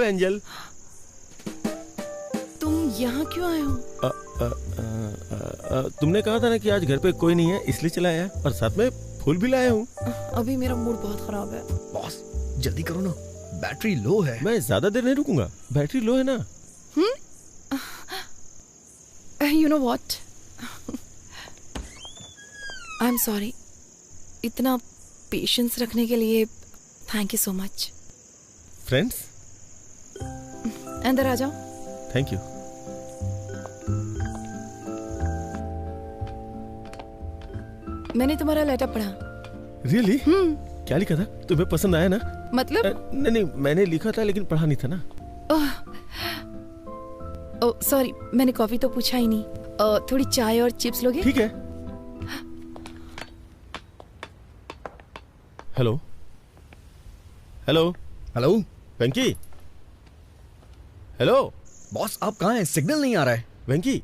Angel. तुम यहाँ क्यों आए हो? तुमने कहा था ना कि आज घर पे कोई नहीं है, इसलिए चला आया, और साथ में फूल भी लाया हूँ। अभी मेरा मूड बहुत खराब है। बॉस जल्दी करो ना, बैटरी लो है। मैं ज्यादा देर नहीं रुकूंगा, बैटरी लो है ना। You know what, I am sorry. इतना पेशेंस रखने के लिए thank you so much. Friends, अंदर आ जाओ। Thank you. मैंने तुम्हारा लेटर पढ़ा। रियली? क्या लिखा था? तुम्हें पसंद आया ना? मतलब? नहीं, मैंने लिखा था लेकिन पढ़ा नहीं था ना। ओह सॉरी, मैंने कॉफी तो पूछा ही नहीं। थोड़ी चाय और चिप्स लोगे? ठीक है। हेलो हेलो हेलो वेंकी। हेलो बॉस, आप कहाँ हैं? सिग्नल नहीं आ रहा है। वेंकी,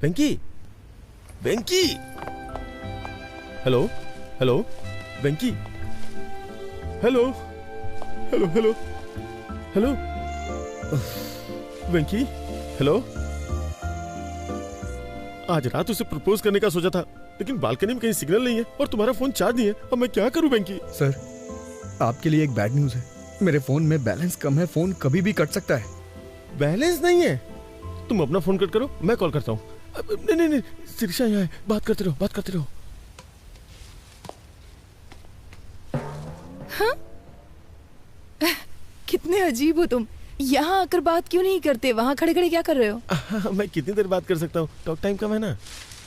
वेंकी, वेंकी। हेलो हेलो वेंकी। हेलो हेलो हेलो हेलो वेंकी। हेलो। आज रात उसे प्रपोज करने का सोचा था, लेकिन बालकनी में कहीं सिग्नल नहीं है और तुम्हारा फोन चार्ज नहीं है। अब मैं क्या करूं वेंकी? सर, आपके लिए एक बैड न्यूज है। मेरे फोन में बैलेंस कम है, फोन कभी भी कट सकता है। बैलेंस नहीं है? तुम अपना फोन कट करो, मैं कॉल करता हूँ। नहीं नहीं, शिरीषा यहाँ है, बात करते रहो, बात करते रहो। हाँ? कितने अजीब हो तुम। यहाँ आकर बात क्यों नहीं करते? वहाँ खड़े खड़े क्या कर रहे हो? मैं कितनी देर बात कर सकता हूँ, टॉक टाइम कम है ना।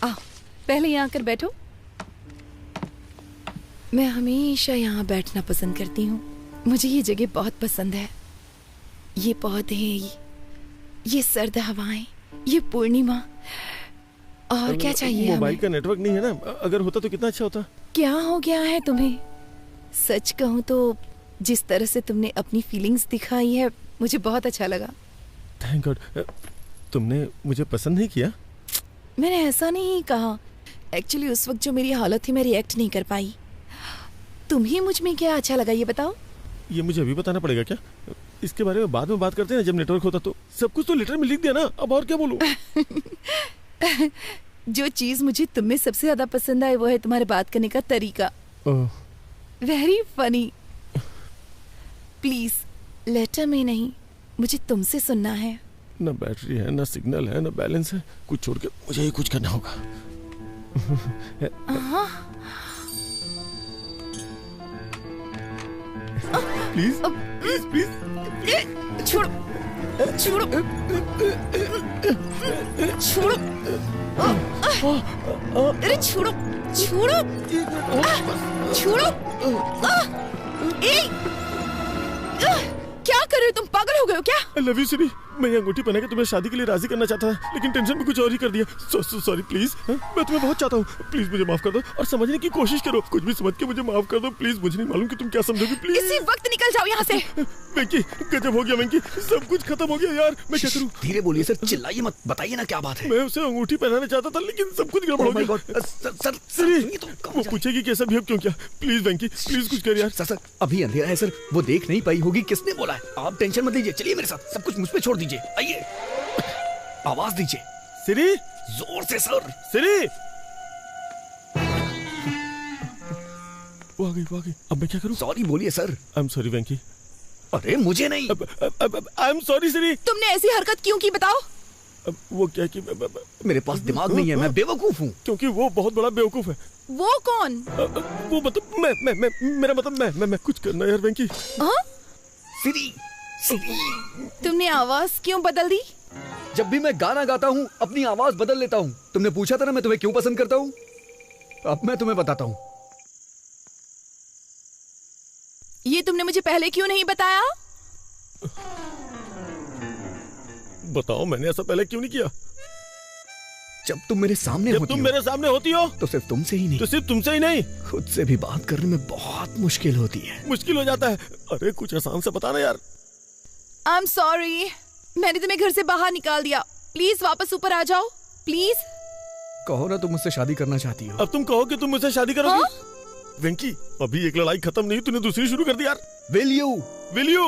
आओ, पहले यहाँ आकर बैठो। मैं हमेशा यहाँ बैठना पसंद करती हूँ। मुझे ये जगह बहुत पसंद है। ये पौधे, ये सर्द हवाएं, ये पूर्णिमा, और क्या चाहिए? मोबाइल का नेटवर्क नहीं है ना, अगर होता तो कितना अच्छा होता। क्या हो गया है तुम्हें? सच कहूँ तो जिस तरह से तुमने अपनी फीलिंग्स दिखाई है, मुझे बहुत अच्छा लगा। Thank God. तुमने मुझे पसंद नहीं किया? मैंने ऐसा नहीं कहा। एक्चुअली उस वक्त जो मेरी हालत थी, मैं रिएक्ट नहीं कर पाई। तुम्हें मुझ में क्या अच्छा लगा, ये बताओ। ये मुझे अभी बताना पड़ेगा क्या? इसके बारे में बाद में बात करते हैं ना, जब नेटवर्क होता तो। सब कुछ तो लेटर में लिख दिया ना, अब और क्या बोलूं? जो चीज मुझे तुम में सबसे ज्यादा पसंद आई वो है तुम्हारे बात करने का तरीका। Very funny. प्लीज लेटर में नहीं, मुझे तुमसे सुनना है। ना बैटरी है, ना सिग्नल है, ना बैलेंस है। कुछ छोड़ के मुझे ही कुछ करना होगा। Please please please. छोड़ो छोड़ो छोड़ो। अरे छोड़ो छोड़ो छोड़ो। क्या कर रहे हो तुम? पागल हो गए हो क्या? I love you सिरी। मैं ये अंगूठी पहना के तुम्हें शादी के लिए राजी करना चाहता था, लेकिन टेंशन में कुछ और ही कर दिया। Sorry please. मैं तुम्हें बहुत चाहता हूँ, प्लीज मुझे माफ कर दो और समझने की कोशिश करो। कुछ भी समझ के मुझे माफ कर दो प्लीज। मुझे नहीं मालूम कि तुम क्या समझोगी। प्लीज इसी वक्त निकल जाओ यहाँ से। वेंकी, गजब हो गया वेंकी, सब कुछ खत्म हो गया यार। मैं क्या करूँ? धीरे बोलिए सर, चिल्लाइए मत, बताइए ना क्या बात है। मैं उसे अंगूठी पहनाना चाहता था, लेकिन सब कुछ गड़बड़ हो गया। सर सिरी, वो पूछेगी कैसा बिहेव क्यों किया। प्लीज वेंकी, प्लीज कुछ कर यार। सर अभी अंधेरा है सर, वो देख नहीं पाई होगी किसने बोला है। आप टेंशन मत लीजिए, चलिए मेरे साथ, सब कुछ मुझ पे छोड़ दीजिए। आइए, आवाज दीजिए। सिरी, जोर से सर। सिरी, वो आ गई। अब मैं क्या करूं? सॉरी बोलिए सर। आई एम सॉरी वेंकी। अरे मुझे नहीं। आई एम सॉरी सिरी। तुमने ऐसी हरकत क्यों की, बताओ। वो क्या कि मेरे पास दिमाग नहीं है, मैं बेवकूफ हूँ। क्योंकि वो बहुत बड़ा बेवकूफ है। वो कौन? वो मतलब मैं मेरा मतलब मैं कुछ करना यार वेंकी। सिरी, तुमने आवाज क्यों बदल दी? जब भी मैं गाना गाता हूँ अपनी आवाज बदल लेता हूँ। तुमने पूछा था ना मैं तुम्हें क्यों पसंद करता हूँ, अब मैं तुम्हें बताता हूँ। ये तुमने मुझे पहले क्यों नहीं बताया? बताओ, मैंने ऐसा पहले क्यों नहीं किया? जब तुम मेरे सामने जब होती तुम हो, मेरे सामने होती हो तो सिर्फ तुमसे ही नहीं, तो सिर्फ तुमसे ही नहीं, खुद से भी बात करने में बहुत मुश्किल होती है। मुश्किल हो जाता है। अरे कुछ आसान से बताना यार। आई एम सॉरी, मैंने तुम्हें घर से बाहर निकाल दिया। प्लीज वापस ऊपर आ जाओ, प्लीज। कहो ना तुम मुझसे शादी करना चाहती हो। अब तुम कहो कि तुम मुझसे शादी करोगी? वेंकी, अभी एक लड़ाई खत्म नहीं, तूने दूसरी शुरू कर दी यार। Will you? Will you?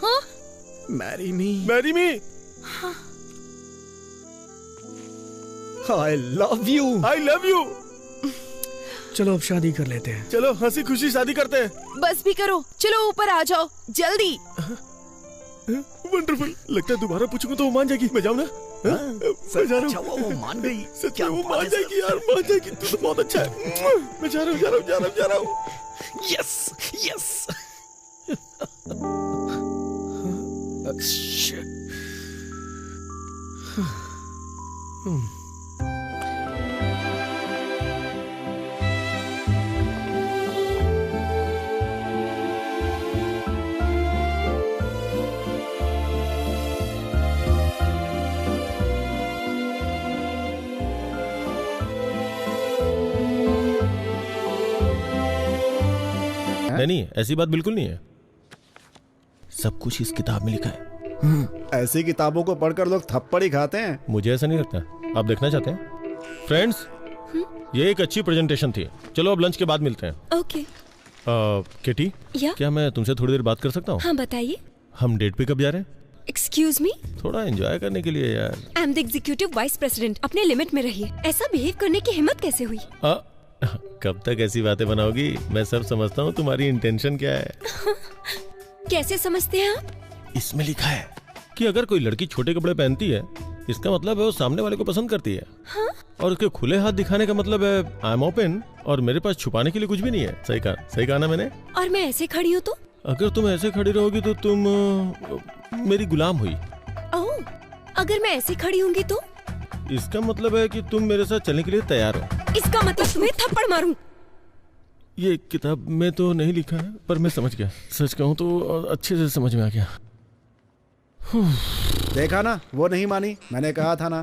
हाँ? Marry me. Marry me. I love you. I love you. चलो अब शादी कर लेते हैं। चलो हंसी खुशी शादी करते हैं। बस भी करो, चलो ऊपर आ जाओ जल्दी। वंडरफुल। लगता है दोबारा पूछूंगा तो वो मान जाएगी। मैं जाऊँ ना? मैं जा रहा हूँ। वो मान गई। सच में वो मान जाएगी यार, मान जाएगी। तू तो बहुत अच्छा है। मैं जा रहा हूँ। Yes yes. नहीं, ऐसी बात बिल्कुल नहीं है। सब कुछ इस किताब में लिखा है। ऐसी किताबों को पढ़कर लोग थप्पड़ ही खाते हैं। मुझे ऐसा नहीं लगता। आप देखना चाहते हैं? फ्रेंड्स, ये एक अच्छी प्रेजेंटेशन थी। चलो अब लंच के बाद मिलते हैं। ओके। किटी, या? क्या मैं तुमसे थोड़ी देर बात कर सकता हूँ? हाँ बताइए। हम डेट पे कब जा रहे हैं? एक्सक्यूज मी, थोड़ा एंजॉय करने के लिए यार। I am the executive vice president, अपने लिमिट में रहिए। ऐसा बिहेव करने की हिम्मत कैसे हुई? कब तक ऐसी बातें बनाओगी? मैं सब समझता हूँ तुम्हारी इंटेंशन क्या है। कैसे समझते हैं आप? इसमें लिखा है कि अगर कोई लड़की छोटे कपड़े पहनती है, इसका मतलब है वो सामने वाले को पसंद करती है। हाँ? और उसके खुले हाथ दिखाने का मतलब है आई एम ओपन, और मेरे पास छुपाने के लिए कुछ भी नहीं है। सही कहा ना मैंने? और मैं ऐसे खड़ी हूँ तो? अगर तुम ऐसे खड़ी रहोगी तो तुम मेरी गुलाम हुई। ओह, अगर मैं ऐसे खड़ी होंगी तो? इसका मतलब है कि तुम मेरे साथ चलने के लिए तैयार हो। इसका मतलब तुम्हें थप्पड़ मारूं? ये किताब में तो नहीं लिखा है, पर मैं समझ गया। सच कहूँ तो अच्छे से समझ में आ गया। देखा ना, वो नहीं मानी। मैंने कहा था ना।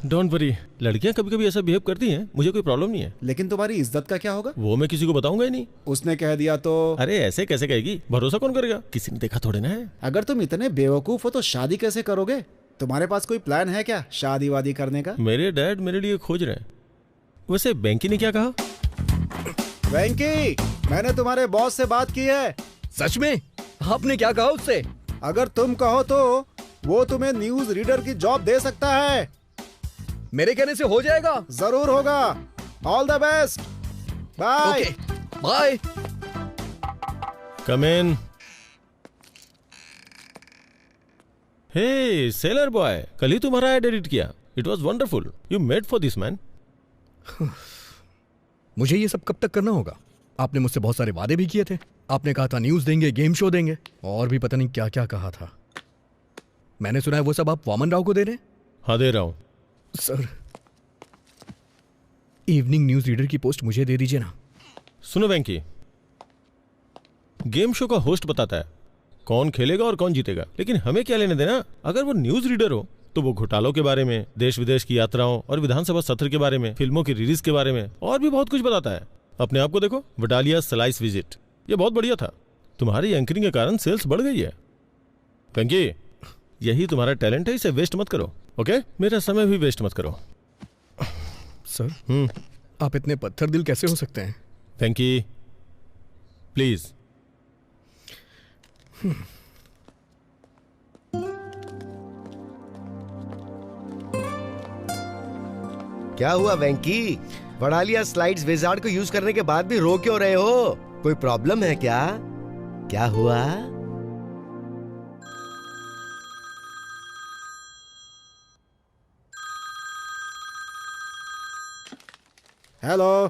डोंट वरी, लड़कियां कभी कभी ऐसा बिहेव करती हैं, मुझे कोई प्रॉब्लम नहीं है। लेकिन तुम्हारी इज्जत का क्या होगा? वो मैं किसी को बताऊंगा ही नहीं। उसने कह दिया तो? अरे ऐसे कैसे कहेगी? भरोसा कौन करेगा? किसी ने देखा थोड़े ना है। अगर तुम इतने बेवकूफ हो तो शादी कैसे करोगे? तुम्हारे पास कोई प्लान है क्या शादी वादी करने का? मेरे डैड मेरे लिए खोज रहे हैं। वैसे बैंकी ने क्या कहा? वेंकी, मैंने तुम्हारे बॉस से बात की है। सच में? आपने क्या कहा उससे? अगर तुम कहो तो वो तुम्हें न्यूज रीडर की जॉब दे सकता है। मेरे कहने से हो जाएगा? जरूर होगा। All the best. Bye. Bye. Come in. Hey sailor boy, कल ही तुम्हारा एड एडिट किया। It was wonderful. You made for this man. मुझे ये सब कब तक करना होगा? आपने मुझसे बहुत सारे वादे भी किए थे। आपने कहा था न्यूज देंगे, गेम शो देंगे, और भी पता नहीं क्या क्या कहा था। मैंने सुना है वो सब आप वामन राव को दे रहे हैं? हाँ, दे रहा हूं। सर, इवनिंग न्यूज रीडर की पोस्ट मुझे दे दीजिए ना। सुनो वेंकी, गेम शो का होस्ट बताता है कौन खेलेगा और कौन जीतेगा, लेकिन हमें क्या लेने देना? अगर वो न्यूज रीडर हो तो वो घोटालों के बारे में, देश विदेश की यात्राओं और विधानसभा सत्र के बारे में, फिल्मों की रिलीज के बारे में और भी बहुत कुछ बताता है। अपने आप को देखो, वडालिया स्लाइस विजिट, ये बहुत बढ़िया था। तुम्हारी एंकरिंग के कारण सेल्स बढ़ गई है। वेंकी, यही तुम्हारा टैलेंट है, इसे वेस्ट मत करो। ओके? मेरा समय भी वेस्ट मत करो। सर, आप इतने पत्थर दिल कैसे हो सकते हैं? वेंकी, प्लीज। क्या हुआ वेंकी? वडालिया स्लाइड्स विजार्ड को यूज करने के बाद भी रो क्यों रहे हो? कोई प्रॉब्लम है क्या? क्या हुआ? हेलो।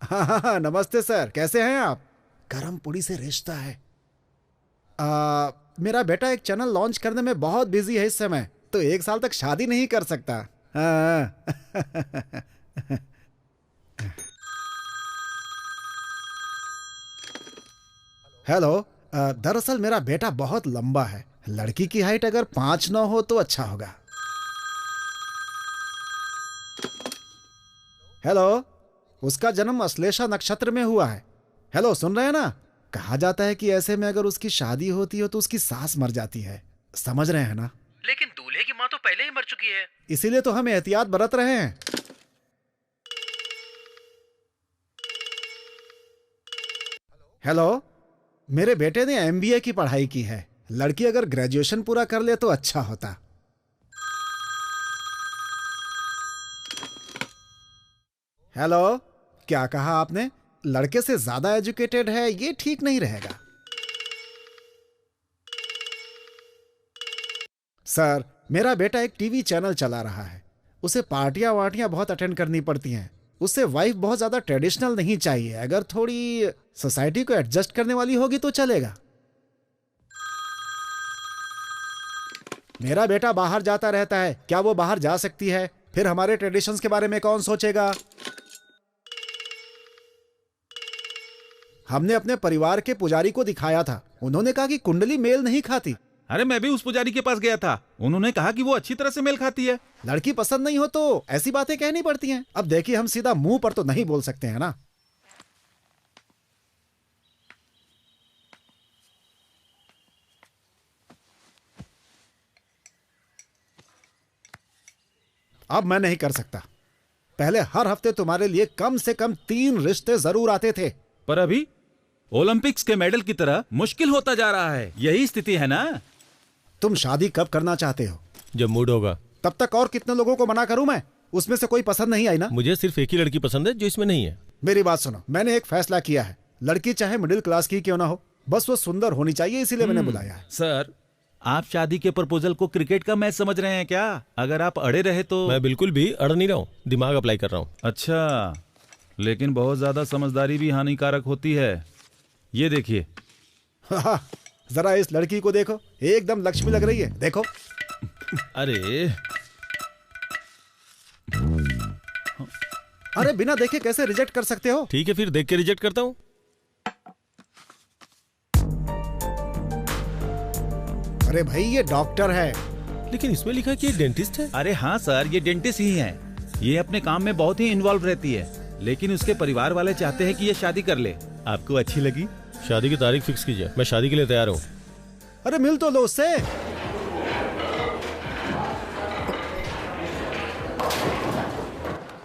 हाँ, नमस्ते सर, कैसे हैं आप? गरम पूड़ी से रिश्ता है। मेरा बेटा एक चैनल लॉन्च करने में बहुत बिजी है इस समय, तो 1 साल तक शादी नहीं कर सकता। हाँ। हेलो। दरअसल मेरा बेटा बहुत लंबा है। लड़की की हाइट अगर 5'9" हो तो अच्छा होगा। हेलो। उसका जन्म अश्लेषा नक्षत्र में हुआ है। हेलो, सुन रहे हैं ना? कहा जाता है कि ऐसे में अगर उसकी शादी होती हो तो उसकी सास मर जाती है। समझ रहे हैं ना? लेकिन दूल्हे की माँ तो पहले ही मर चुकी है। इसीलिए तो हम एहतियात बरत रहे हैं। हेलो। मेरे बेटे ने MBA की पढ़ाई की है। लड़की अगर ग्रेजुएशन पूरा कर ले तो अच्छा होता। हेलो, क्या कहा आपने? लड़के से ज्यादा एजुकेटेड है, ये ठीक नहीं रहेगा। सर, मेरा बेटा एक टीवी चैनल चला रहा है। उसे पार्टियां वार्टियां बहुत अटेंड करनी पड़ती हैं। उससे वाइफ बहुत ज्यादा ट्रेडिशनल नहीं चाहिए। अगर थोड़ी सोसाइटी को एडजस्ट करने वाली होगी तो चलेगा। मेरा बेटा बाहर जाता रहता है, क्या वो बाहर जा सकती है? फिर हमारे ट्रेडिशंस के बारे में कौन सोचेगा? हमने अपने परिवार के पुजारी को दिखाया था, उन्होंने कहा कि कुंडली मेल नहीं खाती। अरे मैं भी उस पुजारी के पास गया था, उन्होंने कहा कि वो अच्छी तरह से मेल खाती है। लड़की पसंद नहीं हो तो ऐसी बातें कहनी पड़ती हैं। अब देखिए, हम सीधा मुंह पर तो नहीं बोल सकते हैं ना। अब मैं नहीं कर सकता। पहले हर हफ्ते तुम्हारे लिए कम से कम 3 रिश्ते जरूर आते थे। पर अभी ओलंपिक्स के मेडल की तरह मुश्किल होता जा रहा है, यही स्थिति है ना। तुम शादी कब करना चाहते हो? जब मूड होगा। तब तक और कितने लोगों को मना करूं मैं? उसमें से कोई पसंद नहीं आई ना? मुझे सिर्फ एक ही लड़की पसंद है जो इसमें नहीं है। मेरी बात सुनो, मैंने एक फैसला किया है। लड़की चाहे मिडिल क्लास की क्यों ना हो, बस वो सुंदर होनी चाहिए, इसीलिए मैंने बुलाया है। सर, आप शादी के प्रपोजल को क्रिकेट का मैच समझ रहे हैं क्या? अगर आप अड़े रहे तो। मैं बिल्कुल भी अड़ नहीं रहा हूँ, दिमाग अप्लाई कर रहा हूँ। अच्छा, लेकिन बहुत ज्यादा समझदारी भी हानिकारक होती है। ये देखिए। जरा इस लड़की को देखो, एकदम लक्ष्मी लग रही है। देखो। अरे बिना देखे कैसे रिजेक्ट कर सकते हो? ठीक है, फिर देख के रिजेक्ट करता हूँ। अरे भाई, ये डॉक्टर है। लेकिन इसमें लिखा है कि ये डेंटिस्ट है। अरे हाँ सर, ये डेंटिस्ट ही है। ये अपने काम में बहुत ही इन्वॉल्व रहती है, लेकिन उसके परिवार वाले चाहते हैं कि ये शादी कर ले। आपको अच्छी लगी? शादी की तारीख फिक्स कीजिए, मैं शादी के लिए तैयार हूँ। अरे मिल तो लो उससे।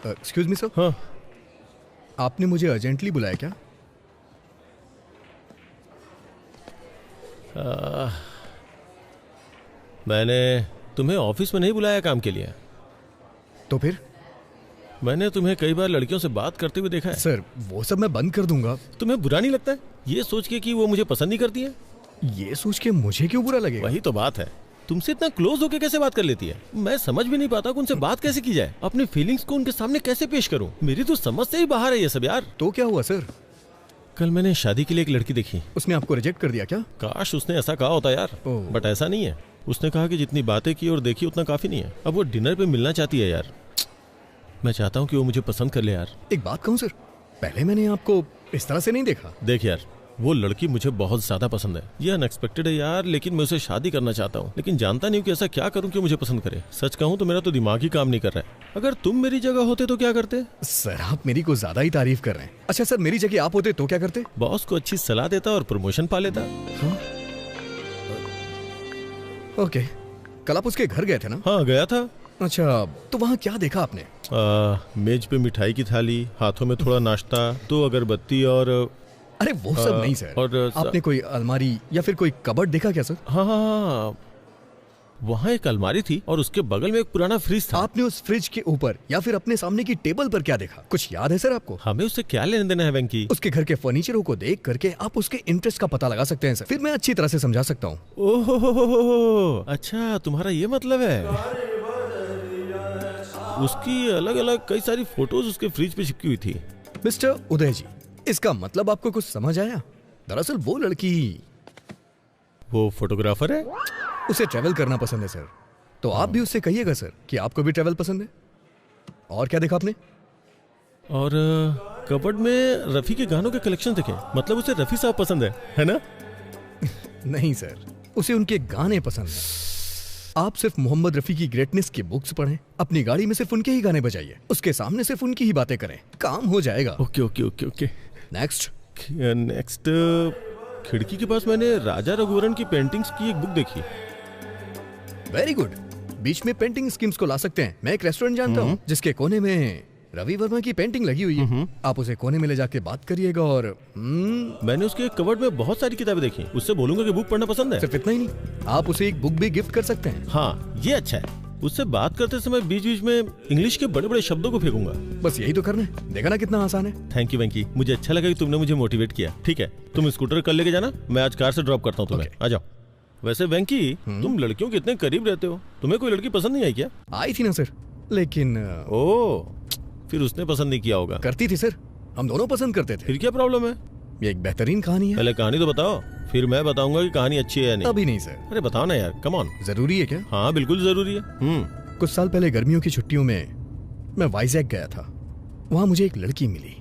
Excuse me sir. हाँ, आपने मुझे अर्जेंटली बुलाया क्या? मैंने तुम्हें ऑफिस में नहीं बुलाया काम के लिए। तो फिर? मैंने तुम्हें कई बार लड़कियों से बात करते हुए देखा है। सर, वो सब मैं बंद कर दूंगा। तुम्हें बुरा नहीं लगता है ये सोच के कि वो मुझे पसंद नहीं करती है? ये सोच के मुझे क्यों बुरा लगेगा? वही तो बात है, तुमसे इतना क्लोज होके कैसे बात कर लेती है? मैं समझ भी नहीं पाता कि उनसे बात कैसे की जाए, अपनी फीलिंग्स को उनके सामने कैसे पेश करूं। मेरी तो समझ से ही बाहर है ये सब यार। तो क्या हुआ सर? कल मैंने शादी के लिए एक लड़की देखी। उसने आपको रिजेक्ट कर दिया क्या? काश उसने ऐसा कहा होता यार, बट ऐसा नहीं है। उसने कहा कि जितनी बातें की और देखी उतना काफी नहीं है। अब वो डिनर पे मिलना चाहती है यार। मैं चाहता हूँ कि वो मुझे पसंद कर ले यार। एक बात कहूँ सर, पहले मैंने आपको इस तरह से नहीं देखा। देख यार, वो लड़की मुझे बहुत ज्यादा पसंद है। ये अनएक्सपेक्टेड है यार, लेकिन मैं उसे शादी करना चाहता हूँ, लेकिन जानता नहीं हूँ कि ऐसा क्या करूँ कि मुझे पसंद करे। सच कहूँ तो मेरा तो दिमाग ही काम नहीं कर रहा है। अगर तुम मेरी जगह होते तो क्या करते? सर, आप मेरी को ज्यादा ही तारीफ कर रहे हैं। अच्छा सर, मेरी जगह आप होते तो क्या करते? बॉस को अच्छी सलाह देता और प्रमोशन पा लेता। ओके, कल आप उसके घर गए थे ना? हाँ गया था। अच्छा, तो वहाँ क्या देखा आपने? मेज पे मिठाई की थाली, हाथों में थोड़ा नाश्ता, 2 अगरबत्ती और अरे वो सब नहीं सर। और आपने कोई अलमारी या फिर कोई कबर्ड देखा क्या सर? हाँ, वहाँ एक अलमारी थी और उसके बगल में एक पुराना फ्रिज था। आपने उस फ्रिज के ऊपर या फिर अपने सामने की टेबल पर क्या देखा? कुछ याद है सर आपको? हमें उससे क्या लेने देना है वेंकी? उसके घर के फर्नीचरों को देख करके आप उसके इंटरेस्ट का पता लगा सकते हैं सर। फिर मैं अच्छी तरह से समझा सकता हूँ। ओह, अच्छा तुम्हारा ये मतलब है। उसकी अलग अलग कई सारी फोटोज उसके फ्रिज पे चिपकी हुई थी। मिस्टर उदय जी, इसका मतलब आपको कुछ समझ आया? दरअसल वो लड़की, वो फोटोग्राफर है। उसे ट्रैवल करना पसंद है सर। तो आप भी उससे कहिएगा सर कि आपको भी ट्रैवल पसंद है। और क्या देखा आपने? और कबर्ड में रफी के गानों के कलेक्शन देखे। मतलब उसे रफी साहब पसंद है ना? नहीं सर, उसे उनके गाने पसंद है। आप सिर्फ मोहम्मद रफी की ग्रेटनेस की बुक्स पढ़ें, अपनी गाड़ी में सिर्फ उनके ही गाने बजाइए, उसके सामने सिर्फ उनकी ही बातें करें, काम हो जाएगा। Okay okay okay okay. Next खिड़की के पास मैंने राजा रघुवरन की पेंटिंग्स की एक बुक देखी। Very good. बीच में पेंटिंग स्कीम्स को ला सकते हैं। मैं एक रेस्टोरेंट जानता हूँ जिसके कोने में रवि वर्मा की पेंटिंग लगी हुई है। आप उसे कोने में ले जाके बात करिएगा और मैंने उसके कवर्ड में बहुत सारी किताबें देखी, उससे बोलूंगा कि बुक पढ़ना पसंद है। सिर्फ इतना ही नहीं, आप उसे एक बुक भी गिफ्ट कर सकते हैं। हाँ ये अच्छा है। उससे बात करते समय बीच बीच में इंग्लिश के बड़े बड़े शब्दों को फेंकूंगा। बस यही तो करना है, देखा ना कितना आसान है। थैंक यू वेंकी, मुझे अच्छा लगा कि तुमने मुझे मोटिवेट किया। ठीक है, तुम स्कूटर कल लेके जाना, मैं आज कार से ड्रॉप करता हूँ तुम्हें। आ जाओ। वैसे वेंकी, तुम लड़कियों के इतने करीब रहते हो, तुम्हें कोई लड़की पसंद नहीं आई क्या? आई थी ना सर, लेकिन फिर उसने पसंद नहीं किया होगा। करती थी सर, हम दोनों पसंद करते थे। फिर क्या प्रॉब्लम है? ये एक बेहतरीन कहानी है। पहले कहानी तो बताओ, फिर मैं बताऊंगा कि कहानी अच्छी है या नहीं। अभी नहीं सर। अरे बताओ ना यार, कम ऑन। जरूरी है क्या? हाँ बिल्कुल जरूरी है। कुछ साल पहले गर्मियों की छुट्टियों में मैं वाइजैक गया था। वहां मुझे एक लड़की मिली।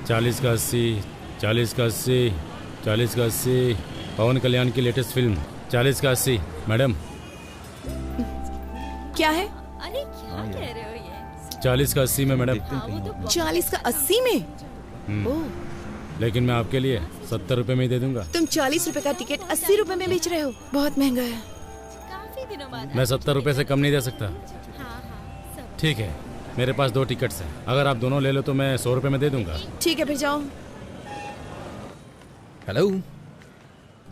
चालीस का 80, 40 का 80, 40 का 80। पवन कल्याण की लेटेस्ट फिल्म 40 का 80। मैडम क्या है? अरे क्या कह रहे हो ये? 40 का 80 में मैडम। 40 का 80 में? ओह, लेकिन मैं आपके लिए 70 रुपए में ही दे दूंगा। तुम 40 रुपए का टिकट 80 रुपए में बेच रहे हो, बहुत महंगा है। काफी दिनों बाद। मैं 70 रुपए से कम नहीं दे सकता। ठीक है, मेरे पास 2 टिकट्स हैं, अगर आप दोनों ले लो तो मैं 100 रुपए में दे दूंगा। ठीक है फिर जाओ। हेलो,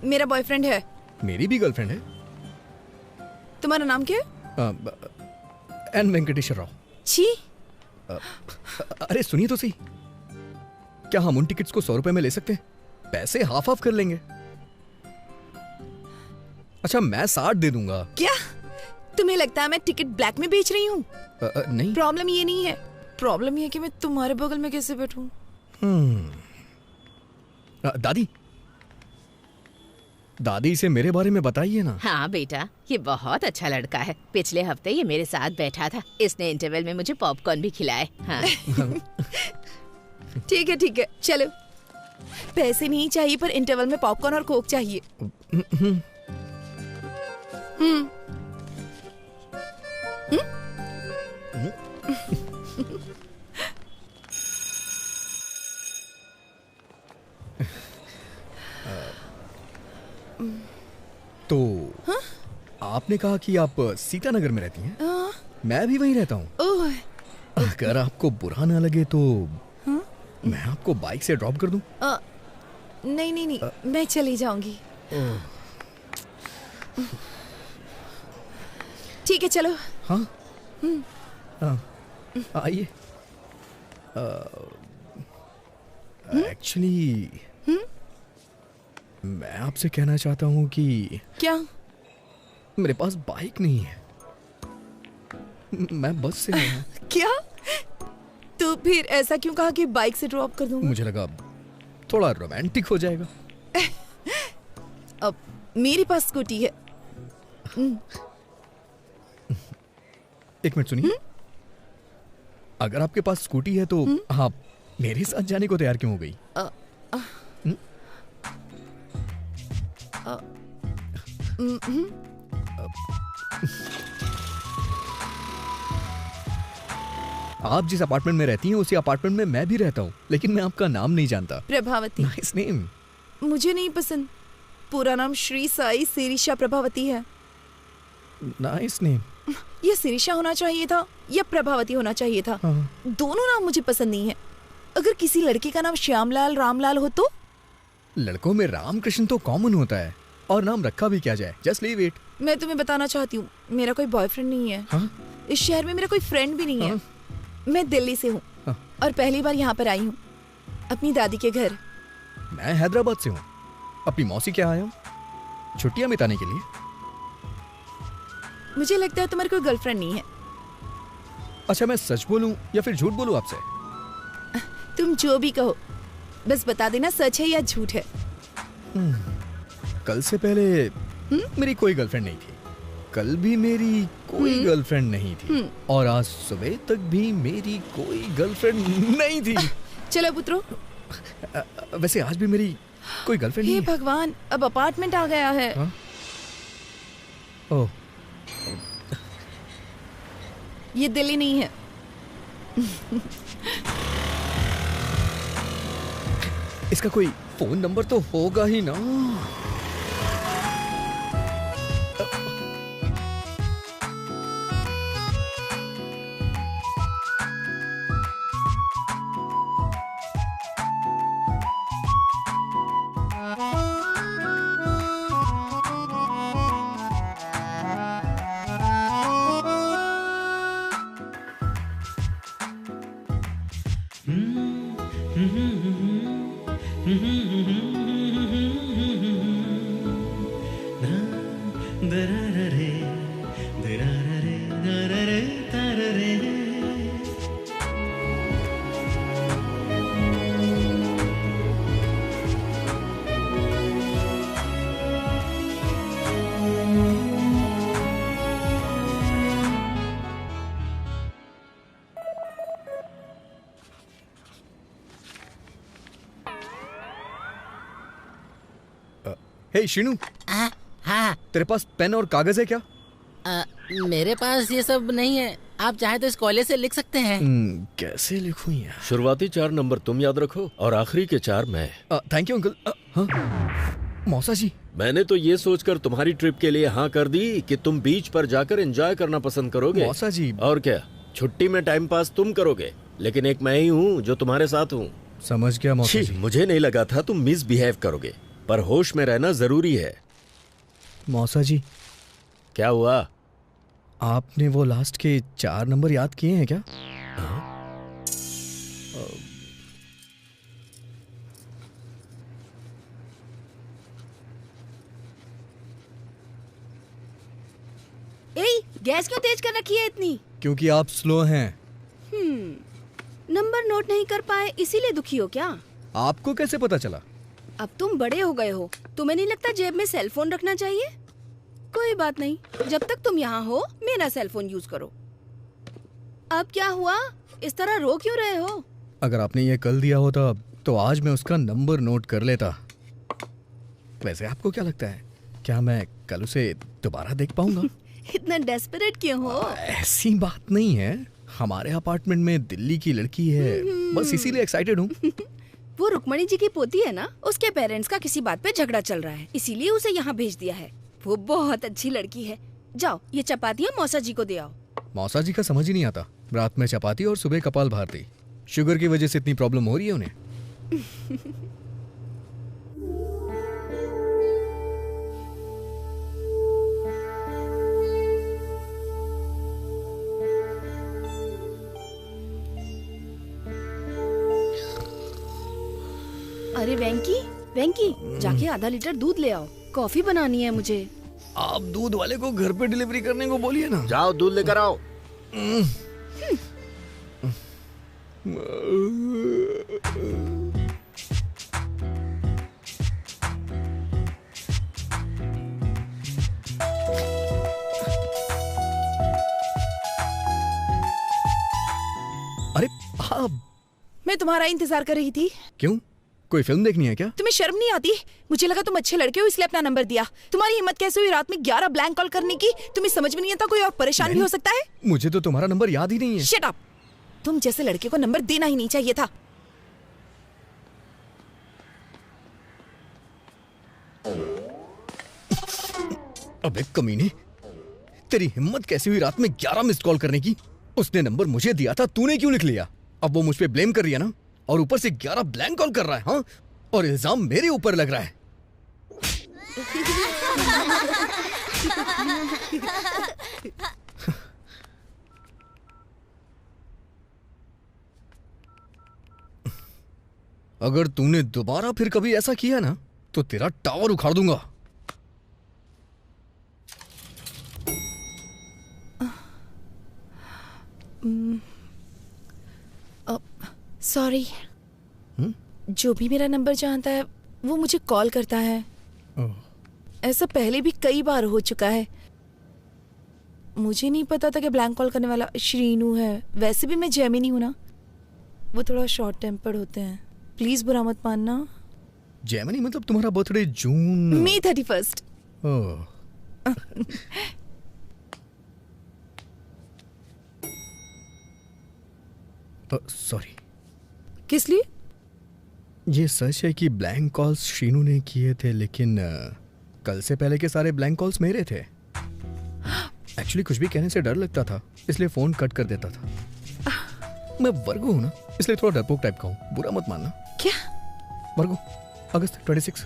मेरा बॉयफ्रेंड है। मेरी भी गर्लफ्रेंड है। तुम्हारा नाम क्या है? एन वेंकटेश्वर राव। छी। अरे सुनिए तो सही, क्या हम उन टिकट्स को 100 रुपए में ले सकते हैं? पैसे हाफ हाफ कर लेंगे। अच्छा मैं 60 दे दूंगा। क्या तुम्हें लगता है मैं टिकट ब्लैक में बेच रही हूँ? नहीं। प्रॉब्लम ये नहीं है, प्रॉब्लम ये है कि मैं तुम्हारे बगल में कैसे बैठूं। दादी, दादी से मेरे बारे में बताइए ना। हाँ बेटा, ये बहुत अच्छा लड़का है। पिछले हफ्ते ये मेरे साथ बैठा था, इसने इंटरवल में मुझे पॉपकॉर्न भी खिलाए। हाँ। ठीक है चलो। पैसे नहीं चाहिए पर इंटरवल में पॉपकॉर्न और कोक चाहिए। तो आपने कहा कि आप सीतानगर में रहती हैं? मैं भी वहीं रहता हूँ। अगर आपको बुरा ना लगे तो मैं आपको बाइक से ड्रॉप कर दूं? नहीं, मैं चली जाऊंगी। ठीक है चलो। हाँ आइए। एक्चुअली मैं आपसे कहना चाहता हूँ कि क्या? मेरे पास बाइक नहीं है, मैं बस से आया। क्या? तो फिर ऐसा क्यों कहा कि बाइक से ड्रॉप कर दूंगा? मुझे लगा थोड़ा रोमांटिक हो जाएगा। अब मेरे पास स्कूटी है। एक मिनट सुनिए, अगर आपके पास स्कूटी है तो आप मेरे साथ जाने को तैयार क्यों हो गई? आप जिस अपार्टमेंट में रहती हैं उसी अपार्टमेंट में मैं भी रहता हूँ, लेकिन मैं आपका नाम नहीं जानता। प्रभावती। Nice name. मुझे नहीं पसंद। पूरा नाम श्री साई सिरिशा प्रभावती है। Nice name. ये सिरिशा होना चाहिए था या प्रभावती होना चाहिए था। दोनों नाम मुझे पसंद नहीं है। अगर किसी लड़की का नाम श्यामलाल रामलाल हो तो? लड़कों में रामकृष्ण तो कॉमन होता है, और नाम रखा भी क्या जाए, जस्ट लीव इट। मैं तुम्हें बताना चाहती हूँ, मेरा कोई बॉयफ्रेंड नहीं है। इस शहर में मेरा कोई फ्रेंड भी नहीं है। मैं दिल्ली से हूँ और पहली बार यहाँ पर आई हूँ अपनी दादी के घर। मैं हैदराबाद से हूँ, अपनी मौसी के आया हूँ छुट्टियां बिताने के लिए। मुझे लगता है तुम्हारी कोई गर्लफ्रेंड नहीं है। अच्छा मैं सच बोलूं या फिर झूठ बोलूं आपसे? तुम जो भी कहो, बस बता देना सच है या झूठ है। कल से पहले मेरी कोई गर्लफ्रेंड नहीं थी, कल भी मेरी कोई गर्लफ्रेंड नहीं थी, और आज सुबह तक भी मेरी कोई गर्लफ्रेंड नहीं थी। चलो पुत्रो। वैसे आज भी मेरी कोई गर्लफ्रेंड नहीं है। हे भगवान, अब अपार्टमेंट आ गया है। ओह, ये दिल्ली नहीं है। इसका कोई फोन नंबर तो होगा ही ना। हे शीनू, हाँ। तेरे पास पेन और कागज है क्या? मेरे पास ये सब नहीं है। आप चाहे तो इस कॉलेज से लिख सकते हैं। कैसे लिखूं यार? शुरुआती 4 नंबर तुम याद रखो और आखिरी के 4 मैं। Thank you uncle. मौसा जी, मैंने तो ये सोचकर तुम्हारी ट्रिप के लिए हाँ कर दी कि तुम बीच पर जाकर एंजॉय करना पसंद करोगे। मौसा जी, और क्या, छुट्टी में टाइम पास तुम करोगे, लेकिन एक मैं ही हूँ जो तुम्हारे साथ हूँ। समझ गया मौसा जी। मुझे नहीं लगा था तुम मिसबिहेव करोगे, पर होश में रहना जरूरी है। मौसा जी, क्या हुआ? आपने वो लास्ट के 4 नंबर याद किए हैं क्या? गैस क्यों तेज कर रखी है इतनी? क्योंकि आप स्लो हैं। नंबर नोट नहीं कर पाए इसीलिए दुखी हो क्या? आपको कैसे पता चला? अब तुम बड़े हो गए हो, तुम्हें नहीं लगता जेब में सेल फोन रखना चाहिए? कोई बात नहीं, जब तक तुम यहाँ हो मेरा सेल फोन यूज करो। अब क्या हुआ, इस तरह रो क्यों रहे हो? अगर आपने ये कल दिया होता तो आज मैं उसका नंबर नोट कर लेता। वैसे आपको क्या लगता है, क्या मैं कल उसे दोबारा देख पाऊंगा? इतना डेस्परेट क्यों हो? ऐसी बात नहीं है, हमारे अपार्टमेंट में दिल्ली की लड़की है, बस इसीलिए एक्साइटेड हूँ। वो रुक्मणी जी की पोती है ना, उसके पेरेंट्स का किसी बात पे झगड़ा चल रहा है, इसीलिए उसे यहाँ भेज दिया है। वो बहुत अच्छी लड़की है। जाओ ये चपातियाँ मौसा जी को दे आओ। मौसा जी का समझ ही नहीं आता, रात में चपाती और सुबह कपाल भारती। शुगर की वजह से इतनी प्रॉब्लम हो रही है उन्हें। अरे वेंकी, वेंकी, जाके आधा लीटर दूध ले आओ, कॉफी बनानी है मुझे। आप दूध वाले को घर पे डिलीवरी करने को बोलिए ना। जाओ दूध लेकर आओ। अरे आप, मैं तुम्हारा इंतजार कर रही थी। क्यों, कोई फिल्म देखनी है क्या? तुम्हें शर्म नहीं आती? मुझे लगा तुम अच्छे लड़के हो इसलिए अपना नंबर दिया। तुम्हारी हिम्मत कैसे हुई रात में 11 ब्लैंक कॉल करने की? तुम्हें समझ में नहीं आता कोई और परेशान भी हो सकता है? मुझे तो तुम्हारा नंबर याद ही नहीं है। Shut up! तुम जैसे लड़के को नंबर देना ही नहीं चाहिए था। अबे कमीने, तेरी हिम्मत कैसी हुई रात में 11 मिस्ड कॉल करने की? उसने नंबर मुझे दिया था, तूने क्यों लिख लिया? अब वो मुझ पे ब्लेम कर रही है ना, और ऊपर से 11 ब्लैंक कॉल कर रहा है। हाँ, और इल्जाम मेरे ऊपर लग रहा है। अगर तूने दोबारा फिर कभी ऐसा किया ना तो तेरा टावर उखाड़ दूंगा। सॉरी, जो भी मेरा नंबर जानता है वो मुझे कॉल करता है। ऐसा पहले भी कई बार हो चुका है। मुझे नहीं पता था कि ब्लैंक कॉल करने वाला श्रीनू है। वैसे भी मैं जेमिनी हूं ना, वो थोड़ा शॉर्ट टेम्पर्ड होते हैं। प्लीज बुरा मत मानना। जेमिनी मतलब तुम्हारा बर्थडे जून मई 31। सॉरी। किस लिए? ये सच है कि ब्लैंक कॉल्स शीनू ने किए थे, लेकिन कल से पहले के सारे ब्लैंक कॉल्स मेरे थे। एक्चुअली कुछ भी कहने से डर लगता था, इसलिए फोन कट कर देता था। मैं वर्गो हूँ ना, इसलिए थोड़ा डरपोक टाइप का हूँ, बुरा मत मानना। क्या? वर्गो, अगस्त 26।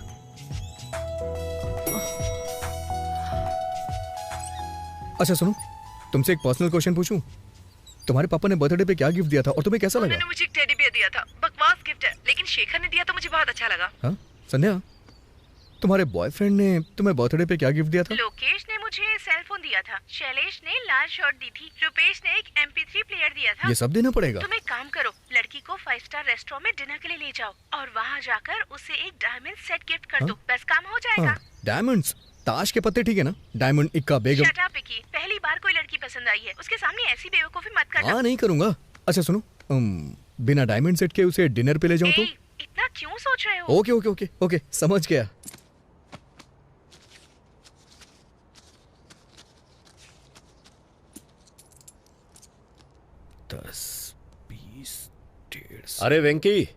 अच्छा सुनो, तुमसे एक पर्सनल क्वेश्चन पूछूं? तुम्हारे पापा ने बर्थडे पे क्या गिफ्ट दिया था और तुम्हें कैसा लगा? उन्होंने मुझे एक टेडी बियर दिया था। बकवास गिफ्ट है, लेकिन शेखर ने दिया तो मुझे बहुत अच्छा लगा। हाँ संध्या, तुम्हारे बॉयफ्रेंड ने तुम्हें बर्थडे पे क्या गिफ्ट दिया था? लोकेश ने मुझे सेल फोन दिया था, शैलेश ने लाल शर्ट दी थी, रुपेश ने एक MP3 प्लेयर दिया था। ये सब देना पड़ेगा? तुम एक काम करो, लड़की को 5 स्टार रेस्टोरेंट में डिनर के लिए ले जाओ और वहाँ जाकर उसे एक डायमंड सेट गिफ्ट कर दो। बस काम हो जाएगा। डायमंड्स? ताश के पत्ते ठीक है ना? डायमंड, इक्का, बेगम। शट अप विकी, पहली बार कोई लड़की पसंद आई है, उसके सामने ऐसी बेवकूफी मत करना। हाँ नहीं करूंगा। अच्छा सुनो, बिना डायमंड सेट के उसे डिनर पे ले जाऊं तो? इतना क्यों सोच रहे हो? ओके ओके ओके ओके, समझ गया। अरे वेंकी,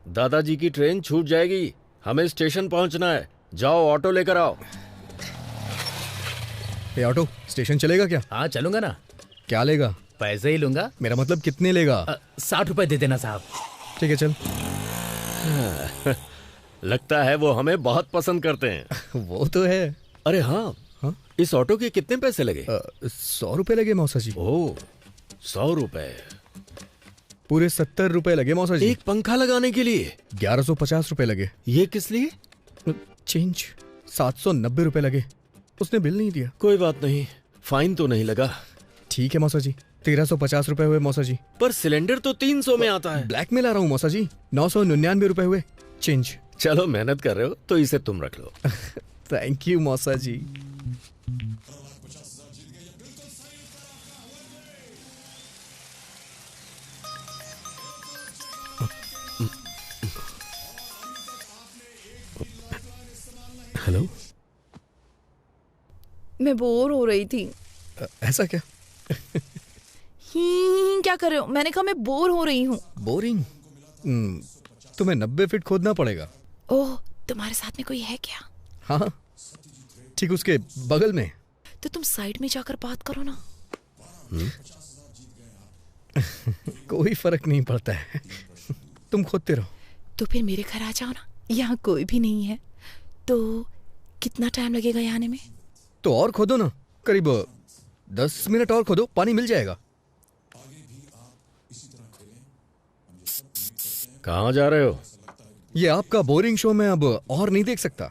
दादाजी की ट्रेन छूट जाएगी, हमें स्टेशन पहुंचना है। जाओ ऑटो लेकर आओ। ये ऑटो स्टेशन चलेगा क्या? हाँ चलूंगा ना। क्या लेगा? पैसे ही लूंगा। मेरा मतलब कितने लेगा? 60 रुपए दे देना साहब। ठीक है चल। लगता है वो हमें बहुत पसंद करते हैं। वो तो है। अरे हाँ, इस ऑटो के कितने पैसे लगे? 100 रुपए लगे मौसा जी। ओह, 100 रुपए? पूरे 70 रुपए लगे मौसा जी। एक पंखा लगाने के लिए 1150 रुपए लगे। ये किस लिए? चेंज 790 रुपए लगे। उसने बिल नहीं दिया। कोई बात नहीं, फाइन तो नहीं लगा। ठीक है मौसा जी, 1350 रुपए हुए मौसा जी। पर सिलेंडर तो 300 में आता है। ब्लैक में ला रहा हूँ मौसा जी। 999 रुपए हुए चेंज। चलो मेहनत कर रहे हो तो इसे तुम रख लो। थैंक यू मौसा जी। हेलो, मैं बोर हो रही थी। ऐसा क्या? क्या कर रहे हो? मैंने कहा मैं बोर हो रही हूँ। बोरिंग? तुम्हें 90 फीट खोदना पड़ेगा। ओह, तुम्हारे साथ में कोई है क्या? हाँ, ठीक उसके बगल में। तो तुम साइड में जाकर बात करो ना। कोई फर्क नहीं पड़ता है, तुम खोदते रहो। तो फिर मेरे घर आ जाओ ना, यहाँ कोई भी नहीं है। तो कितना टाइम लगेगा यहाँ आने में? तो और खोदो ना, करीब 10 मिनट और खोदो, पानी मिल जाएगा। कहाँ जा रहे हो? ये आपका बोरिंग शो मैं अब और नहीं देख सकता।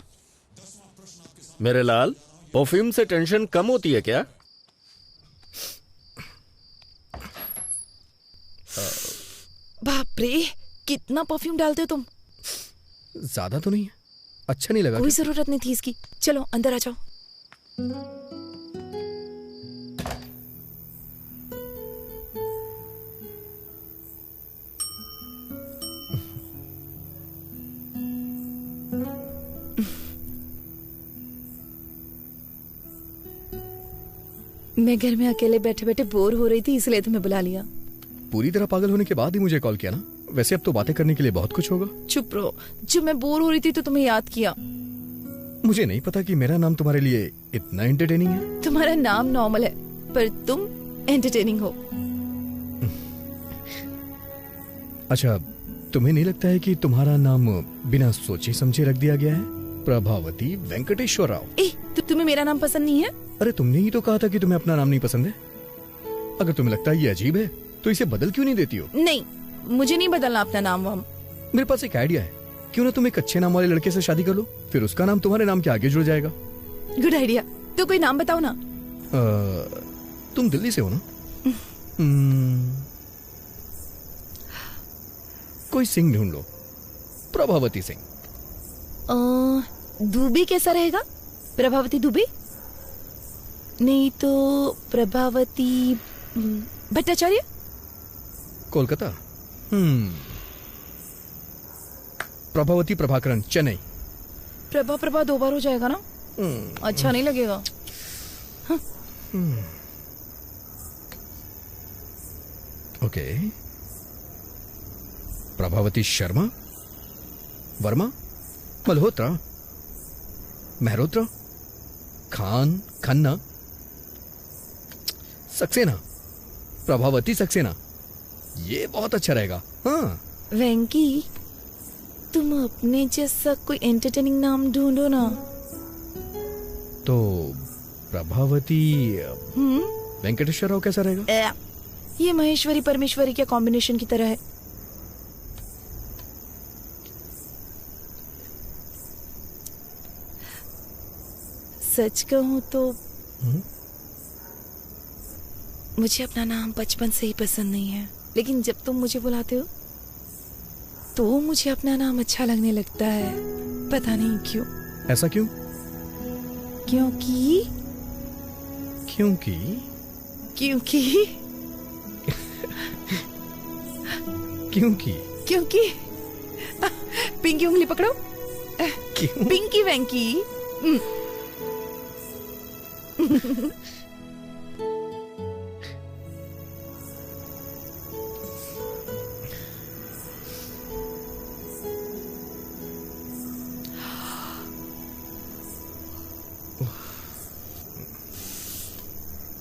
मेरे लाल, परफ्यूम से टेंशन कम होती है क्या? बाप रे, कितना परफ्यूम डालते हो तुम? ज्यादा तो नहीं है, अच्छा नहीं लगा? कोई जरूरत नहीं थी इसकी। चलो अंदर आ जाओ। मैं घर में अकेले बैठे बैठे बोर हो रही थी, इसलिए तुम्हें बुला लिया। पूरी तरह पागल होने के बाद ही मुझे कॉल किया ना? वैसे अब तो बातें करने के लिए बहुत कुछ होगा। चुप रहो, जब मैं बोर हो रही थी तो तुम्हें याद किया। मुझे नहीं पता कि मेरा नाम तुम्हारे लिए इतना एंटरटेनिंग है। तुम्हारा नाम नॉर्मल है, पर तुम एंटरटेनिंग हो। अच्छा, तुम्हें नहीं लगता है कि तुम्हारा नाम बिना सोचे समझे रख दिया गया है? प्रभावती वेंकटेश्वर राव। तो तुम्हें मेरा नाम पसंद नहीं है? अरे तुमने ही तो कहा था कि तुम्हें अपना नाम नहीं पसंद है। अगर तुम्हें लगता है ये अजीब है तो इसे बदल क्यों नहीं देती हो? नहीं, मुझे नहीं बदलना अपना नाम वाम। मेरे पास एक आइडिया है, क्यों ना तुम एक अच्छे नाम वाले लड़के से शादी कर लो, फिर उसका नाम तुम्हारे नाम के आगे जुड़ जाएगा। Good idea. तो कोई नाम बताओ ना। तुम दिल्ली से हो ना? कोई सिंह ढूंढ लो, प्रभावती सिंह। दुबे कैसा रहेगा? प्रभावती दुबे? नहीं तो प्रभावती भट्टाचार्य? कोलकाता? प्रभावती प्रभाकरन, चेन्नई। प्रभा 2 बार हो जाएगा ना? अच्छा नहीं लगेगा। ओके, प्रभावती शर्मा? वर्मा, मल्होत्रा, मेहरोत्रा, खान, खन्ना, सक्सेना, प्रभावती सक्सेना। ये बहुत अच्छा रहेगा। हाँ वेंकी, तुम अपने जैसा कोई एंटरटेनिंग नाम ढूंढो ना। तो प्रभावती वेंकटेश्वर राव कैसा रहेगा? ये महेश्वरी परमेश्वरी के कॉम्बिनेशन की तरह है। सच कहूं तो मुझे अपना नाम बचपन से ही पसंद नहीं है, लेकिन जब तुम मुझे बुलाते हो तो मुझे अपना नाम अच्छा लगने लगता है। पता नहीं क्यों। ऐसा क्यों? क्योंकि क्योंकि क्योंकि क्योंकि क्योंकि पिंकी उंगली पकड़ो। क्यों? पिंकी वेंकी।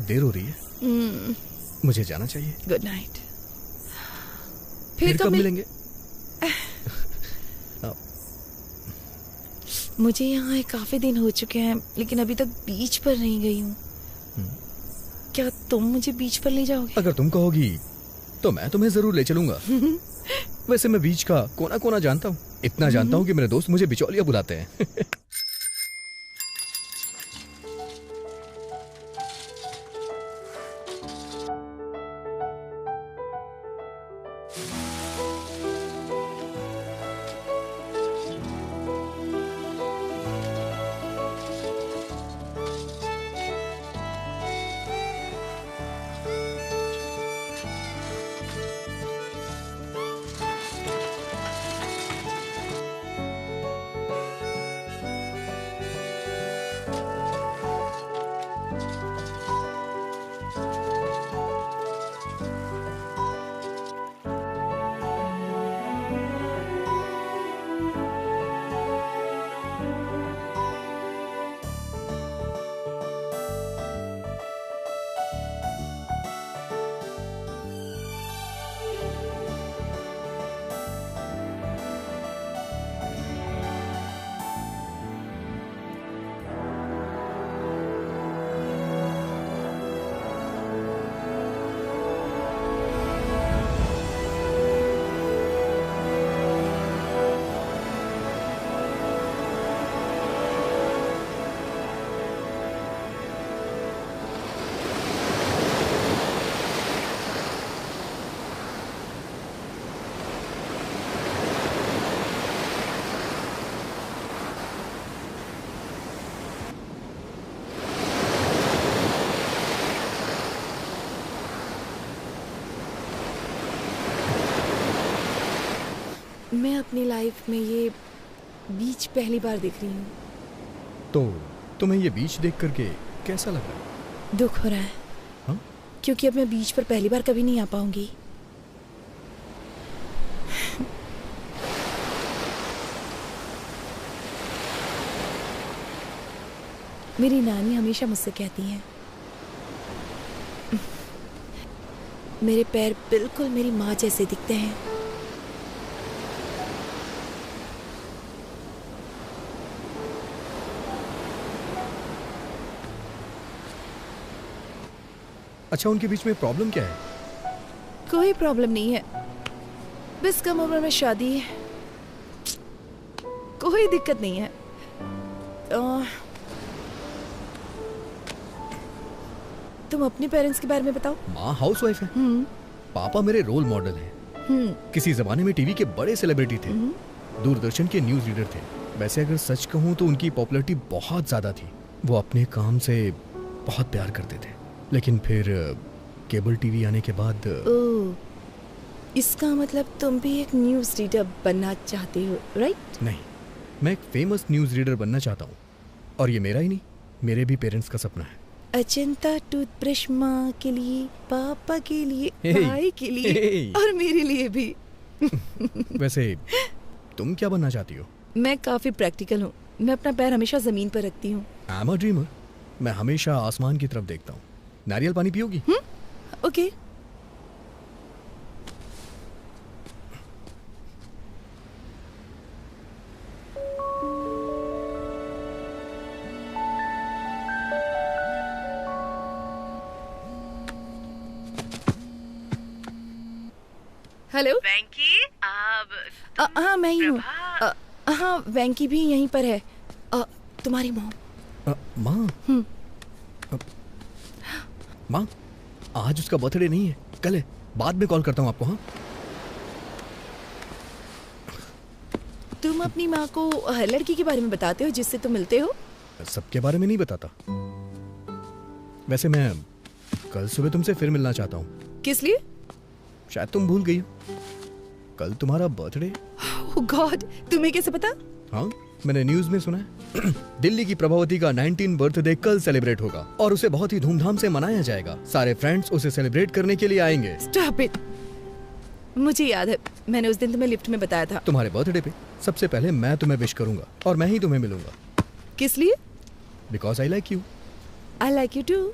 देर हो रही है, मुझे जाना चाहिए। Good night. फिर कब मिलेंगे? मुझे यहाँ काफी दिन हो चुके हैं, लेकिन अभी तक बीच पर नहीं गई हूँ। क्या तुम मुझे बीच पर ले जाओगे? अगर तुम कहोगी तो मैं तुम्हें जरूर ले चलूंगा। वैसे मैं बीच का कोना कोना जानता हूँ। इतना जानता हूँ कि मेरे दोस्त मुझे बिचौलिया बुलाते हैं। मैं अपनी लाइफ में ये बीच पहली बार देख रही हूँ। तो तुम्हें ये बीच देख करके कैसा लग रहा है? दुख हो रहा है। हाँ? क्योंकि अब मैं बीच पर पहली बार कभी नहीं आ पाऊंगी। मेरी नानी हमेशा मुझसे कहती हैं, मेरे पैर बिल्कुल मेरी माँ जैसे दिखते हैं। अच्छा, उनके बीच में प्रॉब्लम क्या है? कोई प्रॉब्लम नहीं है, बस कम उम्र में शादी है। कोई दिक्कत नहीं है। तुम अपने पेरेंट्स के बारे में बताओ। माँ हाउसवाइफ है, पापा मेरे रोल मॉडल हैं। किसी जमाने में टीवी के बड़े सेलिब्रिटी थे, दूरदर्शन के न्यूज रीडर थे। वैसे अगर सच कहूँ तो उनकी पॉपुलैरिटी बहुत ज्यादा थी। वो अपने काम से बहुत प्यार करते थे, लेकिन फिर केबल टीवी आने के बाद इसका मतलब तुम भी एक न्यूज रीडर बनना चाहते हो, राइट? नहीं, मैं एक फेमस न्यूज रीडर बनना चाहता हूँ, और ये मेरा ही नहीं, मेरे भी पेरेंट्स का सपना है। अजंता टूथब्रश माँ के लिए, पापा के लिए, भाई के लिए और मेरे लिए भी। वैसे तुम क्या बनना चाहती हो? मैं काफी प्रैक्टिकल हूँ। मैं अपना पैर हमेशा जमीन पर रखती हूँ। I am a dreamer. मैं हमेशा आसमान की तरफ देखता हूँ। नारियल पानी पियोगी? ओके। हेलो वेंकी, हाँ मैं ही हूँ। हाँ वेंकी भी यहीं पर है। तुम्हारी मॉम। माँ? माँ, आज उसका बर्थडे नहीं है, कल है। बाद में कॉल करता हूँ आपको। हाँ, तुम अपनी माँ को हर लड़की के बारे में बताते हो जिससे तुम मिलते हो? सबके बारे में नहीं बताता। वैसे मैं कल सुबह तुमसे फिर मिलना चाहता हूँ। किस लिए? शायद तुम भूल गई हो, कल तुम्हारा बर्थडे। ओह गॉड, तुम्हें कैसे पता? हाँ, मैंने न्यूज में सुना है। दिल्ली की प्रभावती का 19 बर्थडे कल सेलिब्रेट होगा और उसे बहुत ही धूमधाम से मनाया जाएगा। सारे फ्रेंड्स उसे सेलिब्रेट करने के लिए आएंगे। Stop it. मुझे याद है, मैंने उस दिन तुम्हें लिफ्ट में बताया था। तुम्हारे बर्थडे पे सबसे पहले मैं तुम्हें विश करूंगा और मैं ही तुम्हें मिलूंगा। किस लिए? Because I like you. I like you too.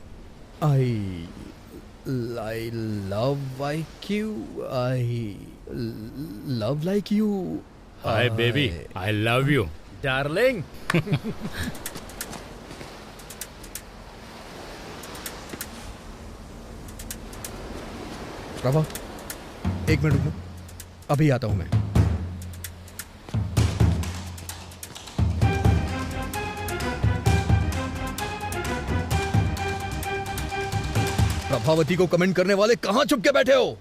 I love like you. I love like you. Hi baby, I love you. Darling. Prabha, एक मिनट रुकना, अभी आता हूं मैं। प्रभावती को कमेंट करने वाले कहां छुप के बैठे हो?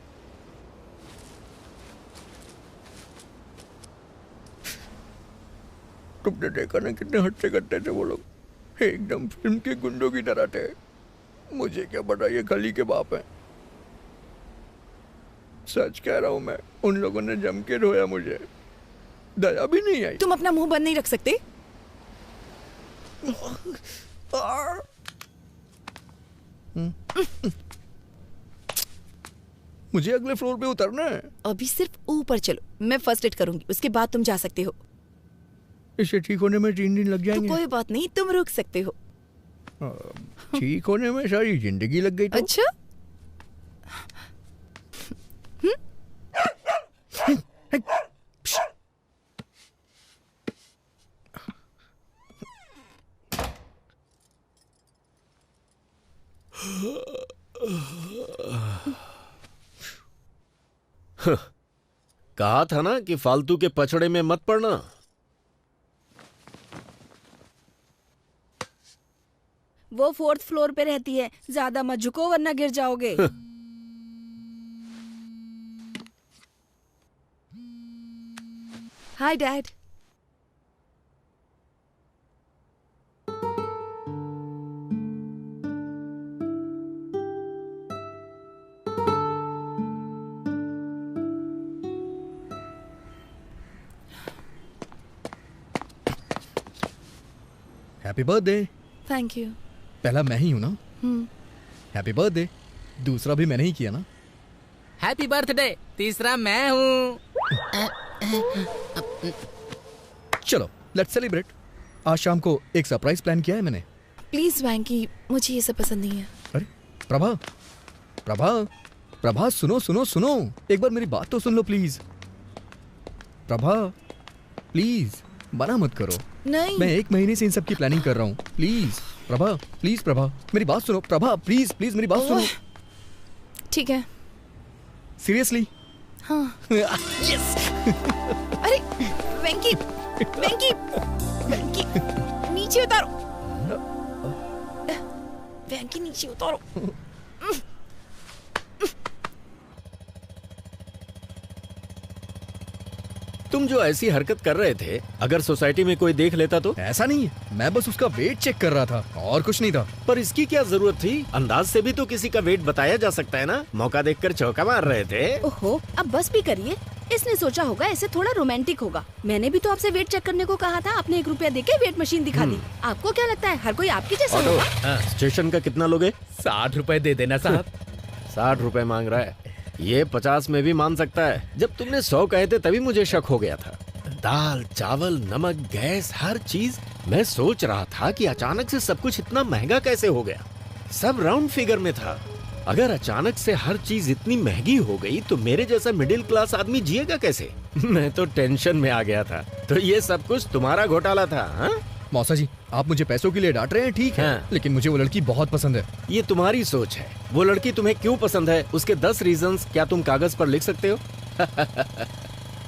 तुमने देखा ना कितने हट्टे कट्टे थे वो लोग, एकदम फिल्म के गुंडों की तरह थे। मुझे क्या पता ये खली के बाप हैं। सच कह रहा हूं मैं, उन लोगों ने जम के रोया मुझे, दया भी नहीं आई। तुम अपना मुंह बंद नहीं रख सकते? मुझे अगले फ्लोर पे उतरना है। अभी सिर्फ ऊपर चलो, मैं फर्स्ट एड करूंगी, उसके बाद तुम जा सकते हो। इसे ठीक होने में 3 दिन लग जाएंगे। तो कोई बात नहीं, तुम रुक सकते हो। ठीक होने में सारी जिंदगी लग गई तो? अच्छा? कहा था ना कि फालतू के पचड़े में मत पड़ना। वो 4th फ्लोर पे रहती है, ज्यादा मत झुको वरना गिर जाओगे। Hi dad. Happy birthday. Thank you. पहला मैं ही हूं ना? Happy birthday. दूसरा भी मैंने ही किया ना? Happy birthday. तीसरा मैं हूँ। चलो लेट्स सेलिब्रेट। आज शाम को एक सरप्राइज प्लान किया है मैंने। प्लीज वैंकी, मुझे ये सब पसंद नहीं है। अरे प्रभा, प्रभा, प्रभा, सुनो सुनो सुनो, एक बार मेरी बात तो सुन लो प्लीज। प्रभा प्लीज, मना मत करो। नहीं, मैं 1 महीने से इन सब की प्लानिंग कर रहा हूँ। प्लीज प्रभा, प्लीज प्रभा, मेरी बात सुनो। प्रभा प्लीज प्लीज मेरी बात सुनो। ठीक है। सीरियसली? हाँ। यस। अरे वेंकी, वेंकी, वेंकी, नीचे उतारो। वेंकी नीचे उतारो। तुम जो ऐसी हरकत कर रहे थे, अगर सोसाइटी में कोई देख लेता तो? ऐसा नहीं है, मैं बस उसका वेट चेक कर रहा था और कुछ नहीं था। पर इसकी क्या जरूरत थी? अंदाज से भी तो किसी का वेट बताया जा सकता है ना। मौका देखकर चौका मार रहे थे। ओहो, अब बस भी करिए। इसने सोचा होगा ऐसे थोड़ा रोमांटिक होगा। मैंने भी तो आपसे वेट चेक करने को कहा था, आपने 1 रुपया देके वेट मशीन दिखा दी। आपको क्या लगता है हर कोई आपकी जैसा होगा? स्टेशन का कितना लोगे? 60 रुपए दे देना साहब। 60 रुपए मांग रहा है। ये 50 में भी मान सकता है। जब तुमने 100 कहे थे तभी मुझे शक हो गया था। दाल, चावल, नमक, गैस, हर चीज। मैं सोच रहा था कि अचानक से सब कुछ इतना महंगा कैसे हो गया। सब राउंड फिगर में था। अगर अचानक से हर चीज इतनी महंगी हो गई तो मेरे जैसा मिडिल क्लास आदमी जिएगा कैसे? मैं तो टेंशन में आ गया था। तो ये सब कुछ तुम्हारा घोटाला था? हाँ? मौसा जी, आप मुझे पैसों के लिए डांट रहे हैं, ठीक है, लेकिन मुझे वो लड़की बहुत पसंद है। ये तुम्हारी सोच है। वो लड़की तुम्हें क्यों पसंद है, उसके 10 रीजंस क्या तुम कागज पर लिख सकते हो?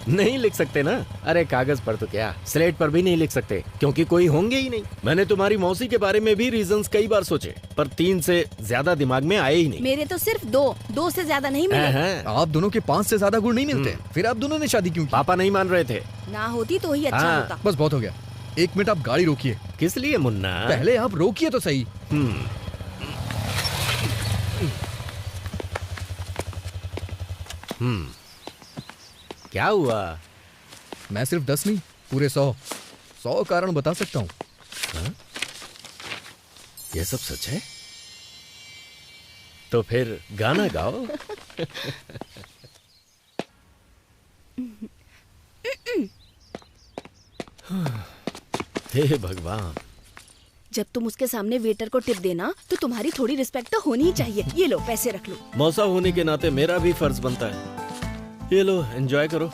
नहीं लिख सकते ना? अरे कागज पर तो क्या, स्लेट पर भी नहीं लिख सकते, क्योंकि कोई होंगे ही नहीं। मैंने तुम्हारी मौसी के बारे में भी रीजंस कई बार सोचे, पर 3 से ज्यादा दिमाग में आए ही नहीं। मेरे तो सिर्फ 2 से ज्यादा नहीं मिले। आप दोनों के 5 से ज्यादा गुण नहीं मिलते। फिर आप दोनों ने शादी क्यों की? पापा नहीं मान रहे थे। ना होती तो ही अच्छा होता। बस बहुत हो गया। 1 मिनट आप गाड़ी रोकिए। किस लिए मुन्ना? पहले आप रोकिए तो सही। क्या हुआ? मैं सिर्फ 10 नहीं, पूरे 100 कारण बता सकता हूँ। ये सब सच है? तो फिर गाना गाओ। हे भगवान। जब तुम उसके सामने वेटर को टिप देना तो तुम्हारी थोड़ी रिस्पेक्ट तो होनी ही चाहिए। ये लो पैसे रख लो। मौसा होने के नाते मेरा भी फर्ज बनता है। ये लो, एंजॉय करो।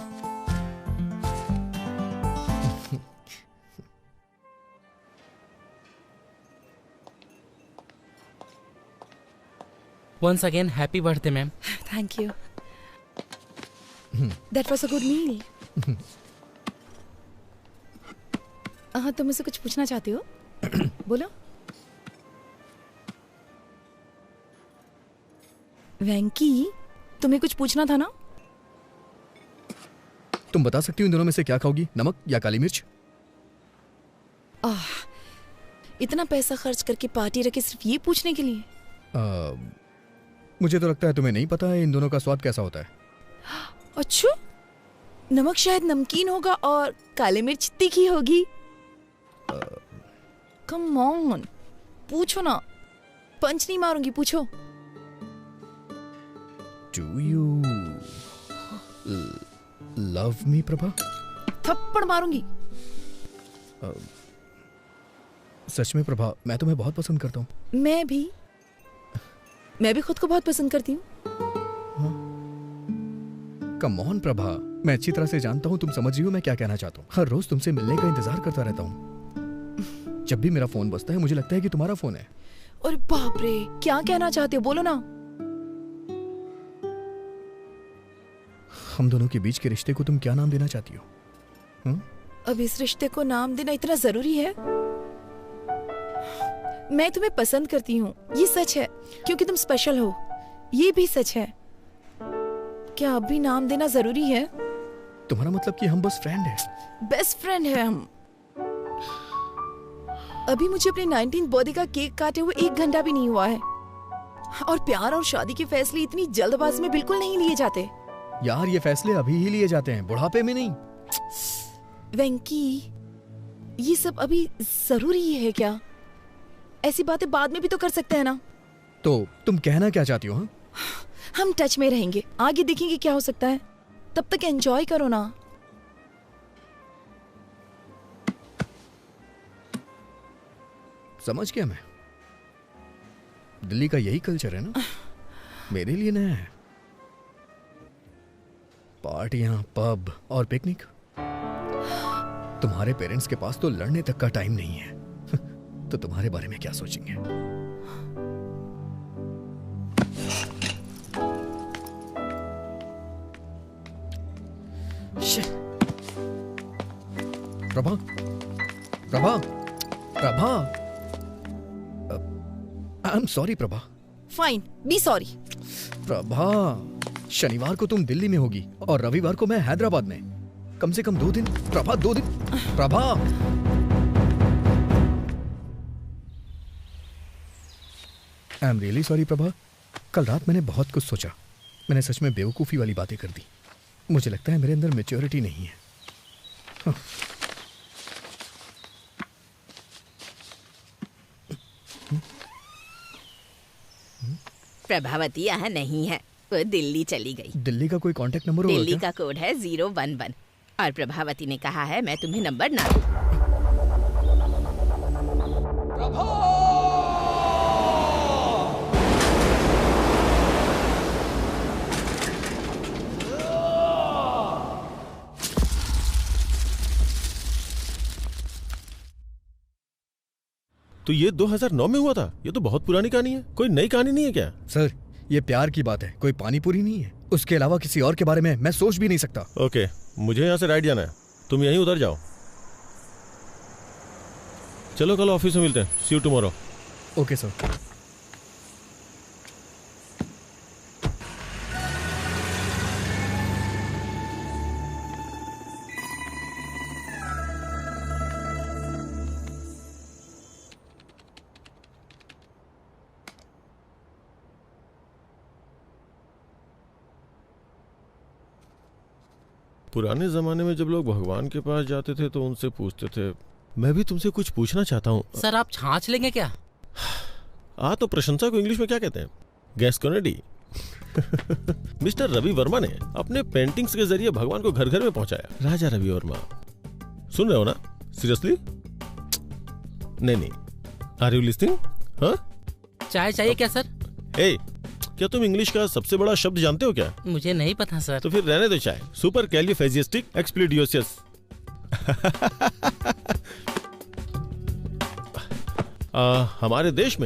Once again, happy birthday, ma'am. Thank you. That was a good meal. तुम मुझसे कुछ पूछना चाहती हो? बोलो। वेंकी, तुम्हें कुछ पूछना था ना? तुम बता सकती हो इन दोनों में से क्या खाओगी, नमक या काली मिर्च? इतना पैसा खर्च करके पार्टी रखी सिर्फ ये पूछने के लिए? मुझे तो लगता है तुम्हें नहीं पता है इन दोनों का स्वाद कैसा होता है। अच्छा, नमक शायद नमकीन होगा और काली मिर्च तीखी होगी। कम ऑन, पूछो ना। पंच नहीं मारूंगी, पूछो। Do you love me, Prabha? थप्पड़ मारूंगी। सच में प्रभा, मैं तुम्हें बहुत पसंद करता हूँ। मैं भी खुद को बहुत पसंद करती हूँ। कम ऑन प्रभा, मैं अच्छी तरह से जानता हूँ तुम समझ रही हो मैं क्या कहना चाहता हूँ। हर रोज तुमसे मिलने का इंतजार करता रहता हूँ। जब भी मेरा फोन बजता है मुझे लगता है कि तुम्हारा फोन है। और बाप रे, क्या कहना चाहते हो, बोलो ना। हम दोनों के बीच के रिश्ते को तुम क्या नाम देना चाहती हो? अब इस रिश्ते को नाम देना इतना जरूरी है? मैं तुम्हें पसंद करती हूँ, ये सच है, क्योंकि तुम स्पेशल हो, ये भी सच है। क्या अब भी नाम देना जरूरी है? तुम्हारा मतलब कि हम बस फ्रेंड हैं? बेस्ट फ्रेंड है हम। अभी मुझे अपने 19th बर्थडे का केक काटे हुए 1 घंटा भी नहीं हुआ है। और प्यार और शादी के फैसले इतनी जल्दबाजी में बिल्कुल नहीं लिए जाते। यार, ये फैसले अभी ही लिए जाते हैं, बुढ़ापे में नहीं। वेंकी, ये सब अभी जरूरी है क्या? ऐसी बातें बाद में भी तो कर सकते हैं ना। तो तुम कहना क्या चाहती हो? हाँ? हम टच में रहेंगे, आगे देखेंगे क्या हो सकता है। तब तक एंजॉय करो ना। समझ गया मैं। दिल्ली का यही कल्चर है ना, मेरे लिए नया है। पार्टियां, पब और पिकनिक। तुम्हारे पेरेंट्स के पास तो लड़ने तक का टाइम नहीं है, तो तुम्हारे बारे में क्या सोचेंगे? Prabha, Prabha, Prabha, I am sorry Prabha. Fine, be sorry. Prabha, शनिवार को तुम दिल्ली में होगी और रविवार को मैं हैदराबाद में। कम से कम 2 दिन प्रभा, 2 दिन Prabha. I am really sorry Prabha. कल रात मैंने बहुत कुछ सोचा। मैंने सच में बेवकूफ़ी वाली बातें कर दी। मुझे लगता है मेरे अंदर मैच्योरिटी नहीं है। हाँ। प्रभावती यहाँ नहीं है, वो दिल्ली चली गई। दिल्ली का कोई कांटेक्ट नंबर होगा दिल्ली क्या? का कोड है 011। और प्रभावती ने कहा है मैं तुम्हें नंबर ना दूं। तो ये 2009 में हुआ था? ये तो बहुत पुरानी कहानी है। कोई नई कहानी नहीं है क्या? सर ये प्यार की बात है, कोई पानी पूरी नहीं है। उसके अलावा किसी और के बारे में मैं सोच भी नहीं सकता। ओके, मुझे यहाँ से राइट जाना है, तुम यहीं उतर जाओ। चलो कल ऑफिस में मिलते हैं। सी यू टुमारो। Okay sir. पुराने जमाने में जब लोग भगवान के पास जाते थे तो उनसे पूछते थे। मैं भी तुमसे कुछ पूछना चाहता हूँ। सर आप छाछ लेंगे क्या? तो प्रशंसा को इंग्लिश में क्या कहते हैं? गैस कॉनेडी। मिस्टर रवि वर्मा ने अपने पेंटिंग्स के जरिए भगवान को घर घर में पहुंचाया। राजा रवि वर्मा, सुन रहे हो ना? सीरियसली? नहीं। Are you listening? हाँ? चाय चाहिए क्या सर? क्या तुम इंग्लिश का सबसे बड़ा शब्द जानते हो क्या? मुझे नहीं पता सर। तो फिर रहने दो चाय। सुपर कैलिफेजिस्टिक एक्सप्लिडियोसियस। हमारे देश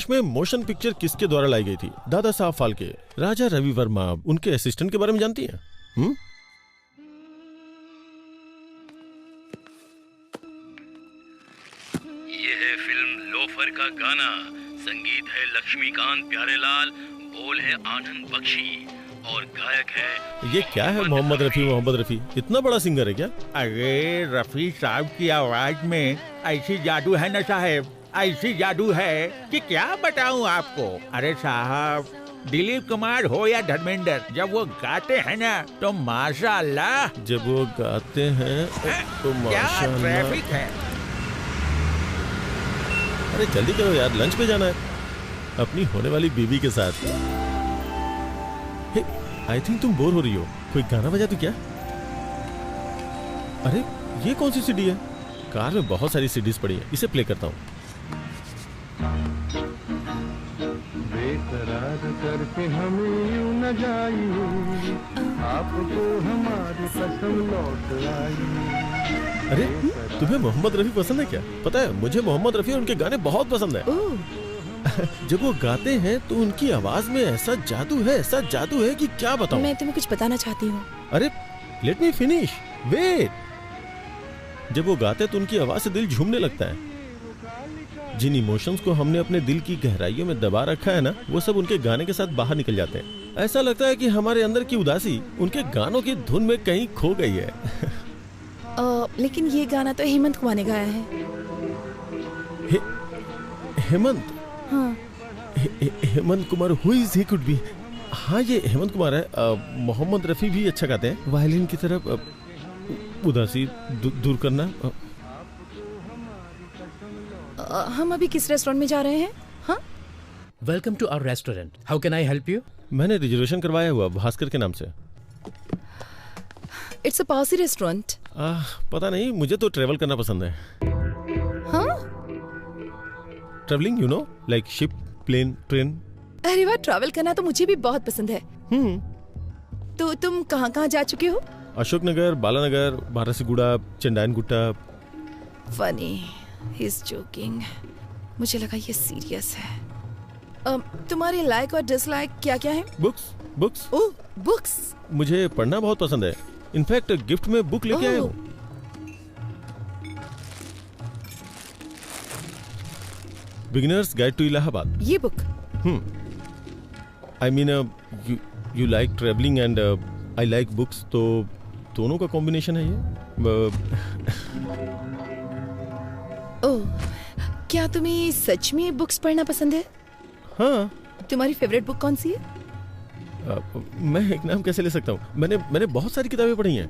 में मोशन पिक्चर किसके द्वारा लाई गई थी? दादा साहब फाल्के। राजा रवि वर्मा, उनके असिस्टेंट के बारे में जानती हैं? ये है फिल्म लोफर का गाना। संगीत है लक्ष्मीकांत प्यारेलाल, बोल है आनंद बख्शी और गायक है ये क्या है? मोहम्मद रफी इतना बड़ा सिंगर है क्या? अरे रफी साहब की आवाज में ऐसी जादू है ना साहब, ऐसी जादू है कि क्या बताऊं आपको। अरे साहब, दिलीप कुमार हो या धर्मेंद्र, जब वो गाते हैं ना तो माशाअल्लाह। जब वो गाते हैं तो माशाअल्लाह। क्या ट्रैफिक है। अरे जल्दी करो यार, लंच पे जाना है अपनी होने वाली बीवी के साथ। आई थिंक तुम बोर हो रही हो, कोई गाना बजा दूं क्या? अरे ये कौन सी सीडी है? कार में बहुत सारी सीडीज पड़ी है, इसे प्ले करता हूँ। बेकरार करके हमें यूं न जाइए, आपको हमारी कसम लौट आई। अरे तुम्हें मोहम्मद रफी पसंद है क्या? पता है मुझे मोहम्मद रफी और उनके गाने बहुत पसंद है। जब वो गाते हैं तो उनकी आवाज में ऐसा जादू है कि क्या बताऊं। मैं तुम्हें कुछ बताना चाहती हूँ। अरे लेट मी फिनिश, वेट। जब वो गाते तो उनकी आवाज से दिल झूमने लगता है। जिन इमोशंस को हमने अपने दिल की गहराइयों में दबा रखा है ना, वो सब उनके गाने के साथ बाहर निकल जाते हैं। ऐसा लगता है कि हमारे अंदर की उदासी उनके गानों की धुन में कहीं खो गई है। लेकिन ये गाना तो हेमंत कुमार ने गाया है। हेमंत? हाँ। Hemant Kumar, who is he could be? हाँ ये हेमंत कुमार है। मोहम्मद रफी भी अच्छा गाते हैं। वायलिन की तरफ उदासी दूर करना। हम अभी किस रेस्टोरेंट में जा रहे हैं? हाँ? Welcome to our restaurant, how can I help you? मैंने रिजर्वेशन करवाया हुआ भास्कर के नाम से। इट्स अ पासी रेस्टोरेंट। पता नहीं, मुझे तो ट्रेवल करना पसंद है। हाँ? Travelling, you know, like ship, plane, train. अरे वाह, ट्रैवल करना तो मुझे भी बहुत पसंद है। तो तुम कहाँ जा चुके हो? Ashoknagar, Balanagar, Barasiguda, Chandrayangutta. Funny, he is joking. मुझे लगा ये सीरियस है। तुम्हारे लाइक और डिसलाइक क्या क्या है? बुक्स। ओह, बुक्स। मुझे पढ़ना बहुत पसंद है। इनफैक्ट गिफ्ट में बुक लेके आया हूँ। Beginners guide to Allahabad. ये book? I mean you like travelling and I like books, तो दोनों का कॉम्बिनेशन है ये। ओह, क्या तुम्हें सच में बुक्स पढ़ना पसंद है? हाँ। तुम्हारी फेवरेट बुक कौन सी है? मैं एक नाम कैसे ले सकता हूँ? मैंने बहुत सारी किताबें पढ़ी हैं।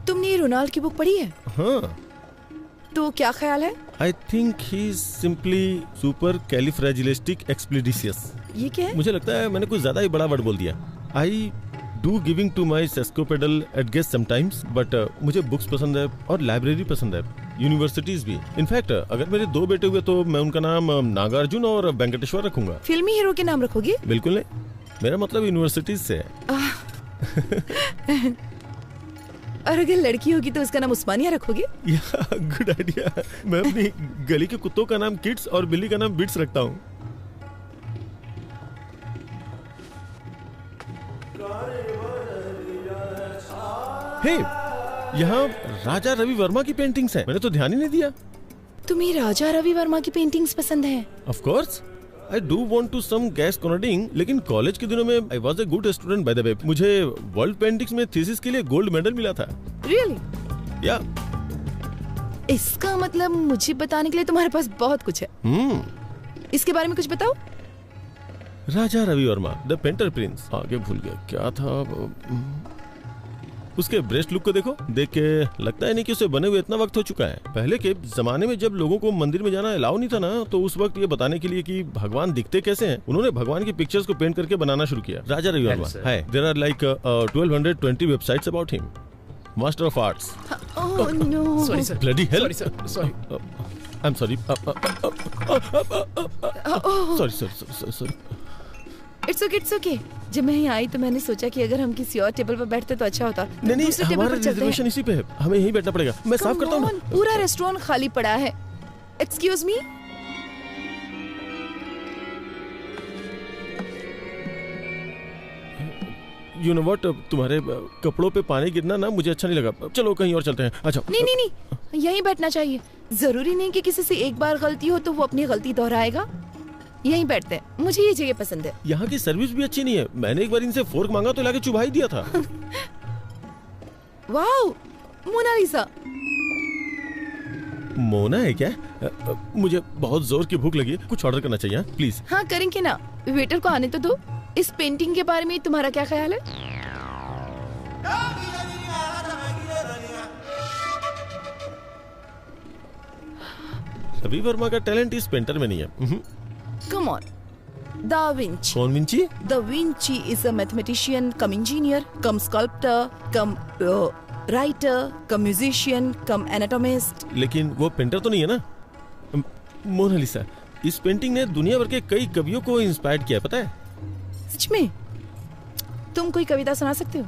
तुमने रोनाल्ड की बुक पढ़ी है? हाँ। तो क्या ख्याल है? I think he is simply supercalifragilisticexpialidocious. ये क्या है? मुझे लगता है मैंने कुछ ज्यादा ही बड़ा वर्ड बोल दिया। I do giving to my sesquipedal at guest sometimes, but मुझे बुक्स पसंद है और लाइब्रेरी पसंद है, यूनिवर्सिटीज भी। इनफैक्ट अगर मेरे 2 बेटे हुए तो मैं उनका नाम नागार्जुन और वेंकटेश्वर रखूंगा। फिल्मी हीरो के नाम रखोगे? बिल्कुल नहीं, मेरा मतलब यूनिवर्सिटीज से है। और अगर लड़की होगी तो उसका नाम उस्मानिया रखोगे? Good idea. मैं अपनी गली के कुत्तों का नाम किड्स और बिल्ली का नाम बिट्स रखता हूँ। हे, यहाँ राजा रवि वर्मा की पेंटिंग्स हैं। मैंने तो ध्यान ही नहीं दिया। तुम्हें राजा रवि वर्मा की पेंटिंग्स पसंद है? Of course, I do want to some gas cornering, लेकिन कॉलेज के दिनों में I was a good student by the way. मुझे वर्ल्ड पेंटिंग्स में थीसिस के लिए गोल्ड मेडल मिला था। रियली? या इसका मतलब मुझे बताने के लिए तुम्हारे पास बहुत कुछ है। इसके बारे में कुछ बताओ। Raja Ravi Varma, the painter prince. आगे भूल गया क्या था। उसके ब्रेस्ट लुक को देखो, देख के लगता है नहीं कि उसे बने हुए इतना वक्त हो चुका है। पहले के जमाने में जब लोगों को मंदिर में जाना अलाउ नहीं था ना, तो उस वक्त ये बताने के लिए कि भगवान दिखते कैसे हैं, उन्होंने भगवान की पिक्चर्स को पेंट करके बनाना शुरू किया। राजा रवि वर्मा है। There are like 1220 websites about him. Master of arts. Oh no, sorry sir, bloody hell, sorry I am sorry, sorry. It's okay. जब मैं यहाँ आई तो मैंने सोचा कि अगर हम किसी और टेबल पर बैठते तो अच्छा होता। नहीं, हमारा रिजर्वेशन इसी पे है, हमें यहीं बैठना पड़ेगा। मैं साफ करता हूँ। पूरा रेस्टोरेंट खाली पड़ा है। Excuse me. You know what, तुम्हारे कपड़ों पे पानी गिरना ना मुझे अच्छा नहीं लगा। चलो कहीं और चलते हैं। अच्छा। नहीं, यहीं बैठना चाहिए। जरूरी नहीं कि किसी से एक बार गलती हो तो वो अपनी गलती दोहराएगा। यहीं बैठते हैं, मुझे ये जगह पसंद है। यहाँ की सर्विस भी अच्छी नहीं है। मैंने एक बार इनसे फोर्क मांगा तो लाके चुभा ही दिया था। Wow, Mona Lisa. मोना है क्या? मुझे बहुत जोर की भूख लगी है, कुछ ऑर्डर करना चाहिए प्लीज। हाँ करेंगे ना, वेटर को आने तो दो। इस पेंटिंग के बारे में तुम्हारा क्या ख्याल है? रवि वर्मा का टैलेंट इस पेंटर में नहीं है। Come on. Da Vinci. कौन Vinci? Da Vinci is a mathematician, come engineer, come sculptor, come writer, come musician, come anatomist. लेकिन वो पेंटर तो नहीं है ना। मोनालिसा, इस पेंटिंग ने दुनिया भर के कई कवियों को इंस्पायर किया, पता है? सच में? तुम कोई कविता सुना सकते हो?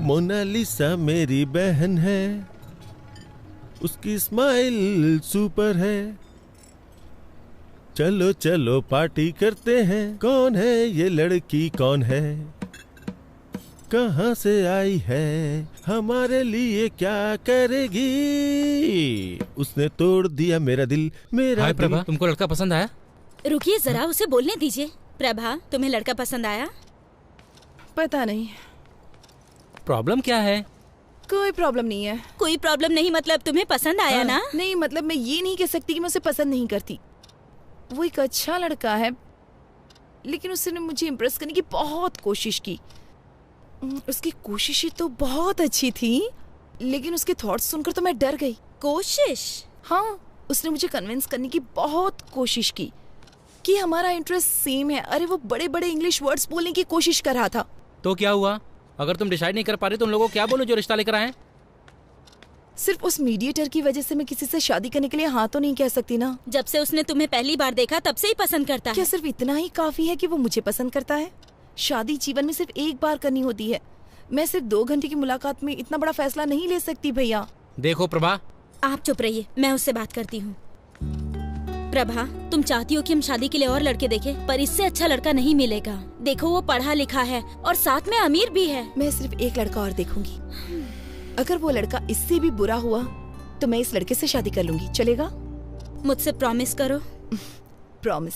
मोनालिसा मेरी बहन है, उसकी स्माइल सुपर है। चलो चलो पार्टी करते हैं। कौन है ये लड़की, कौन है, कहाँ से आई है, हमारे लिए क्या करेगी, उसने तोड़ दिया मेरा दिल, मेरा हाय प्रभा, तुमको लड़का पसंद आया? रुकिए जरा, उसे बोलने दीजिए। प्रभा, तुम्हें लड़का पसंद आया? पता नहीं। प्रॉब्लम क्या है? कोई प्रॉब्लम नहीं है। कोई प्रॉब्लम नहीं मतलब तुम्हें पसंद आया ना? नहीं मतलब मैं ये नहीं कह सकती कि मैं उसे पसंद नहीं करती। वो एक अच्छा लड़का है, लेकिन उसने मुझे इम्प्रेस करने की बहुत कोशिश की। उसकी कोशिशें तो बहुत अच्छी थी, लेकिन उसके थॉट्स सुनकर तो मैं डर गई। कोशिश? हाँ, उसने मुझे कन्विंस करने की बहुत कोशिश की कि हमारा इंटरेस्ट सेम है। अरे वो बड़े बड़े इंग्लिश वर्ड्स बोलने की कोशिश कर रहा था। तो क्या हुआ? अगर तुम डिसाइड नहीं कर पा रहे तो उन लोगों को क्या बोलो जो रिश्ता लेकर आए? सिर्फ उस मीडिएटर की वजह से मैं किसी से शादी करने के लिए हाँ तो नहीं कह सकती ना। जब से उसने तुम्हें पहली बार देखा तब से ही पसंद करता है। क्या सिर्फ इतना ही काफी है कि वो मुझे पसंद करता है? शादी जीवन में सिर्फ एक बार करनी होती है। मैं सिर्फ 2 घंटे की मुलाकात में इतना बड़ा फैसला नहीं ले सकती भैया। देखो प्रभा, आप चुप रहिए, मैं उससे बात करती हूँ। प्रभा, तुम चाहती हो कि हम शादी के लिए और लड़के देखें, पर इससे अच्छा लड़का नहीं मिलेगा। देखो वो पढ़ा लिखा है और साथ में अमीर भी है। मैं सिर्फ एक लड़का और देखूंगी। अगर वो लड़का इससे भी बुरा हुआ तो मैं इस लड़के से शादी कर लूंगी। चलेगा? मुझसे प्रॉमिस करो। प्रॉमिस।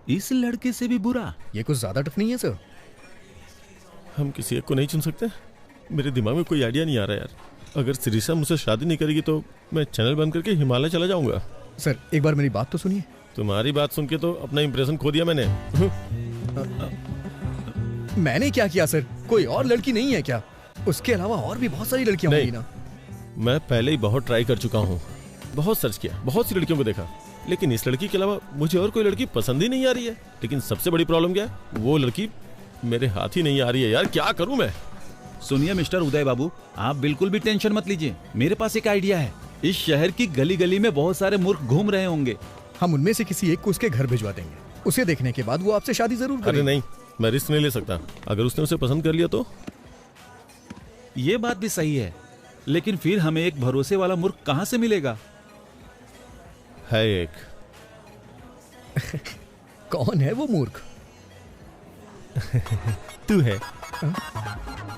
इस लड़के से भी बुरा? ये कुछ ज्यादा टफ नहीं है सर? हम किसी एक को नहीं चुन सकते? मेरे दिमाग में कोई आइडिया नहीं आ रहा यार। अगर सिरिसा मुझसे शादी नहीं करेगी तो मैं चैनल बंद करके हिमालय चला जाऊंगा। सर एक बार मेरी बात तो सुनिए। तुम्हारी बात सुन के तो अपना इंप्रेशन खो दिया मैंने। मैंने क्या किया सर? कोई और लड़की नहीं है क्या? उसके अलावा और भी बहुत सारी लड़कियां होंगी ना। मैं पहले ही बहुत ट्राई कर चुका हूँ, बहुत सर्च किया, बहुत सी लड़कियों को देखा, लेकिन इस लड़की के अलावा मुझे और कोई लड़की पसंद ही नहीं आ रही है। लेकिन सबसे बड़ी प्रॉब्लम क्या है, वो लड़की मेरे हाथ ही नहीं आ रही है यार, क्या करूं मैं? सुनिए मिस्टर उदय बाबू, आप बिल्कुल भी टेंशन मत लीजिए, मेरे पास एक आइडिया है। इस शहर की गली गली में बहुत सारे मूर्ख घूम रहे होंगे, हम उनमें से किसी एक को उसके घर भिजवा देंगे। उसे देखने के बाद वो आपसे शादी जरूर करेगा। अरे नहीं, मैं रिस्क नहीं ले सकता। अगर उसने उसे पसंद कर लिया तो? ये बात भी सही है, लेकिन फिर हमें एक भरोसे वाला मूर्ख कहाँ से मिलेगा? है एक। कौन है वो मूर्ख? तू है,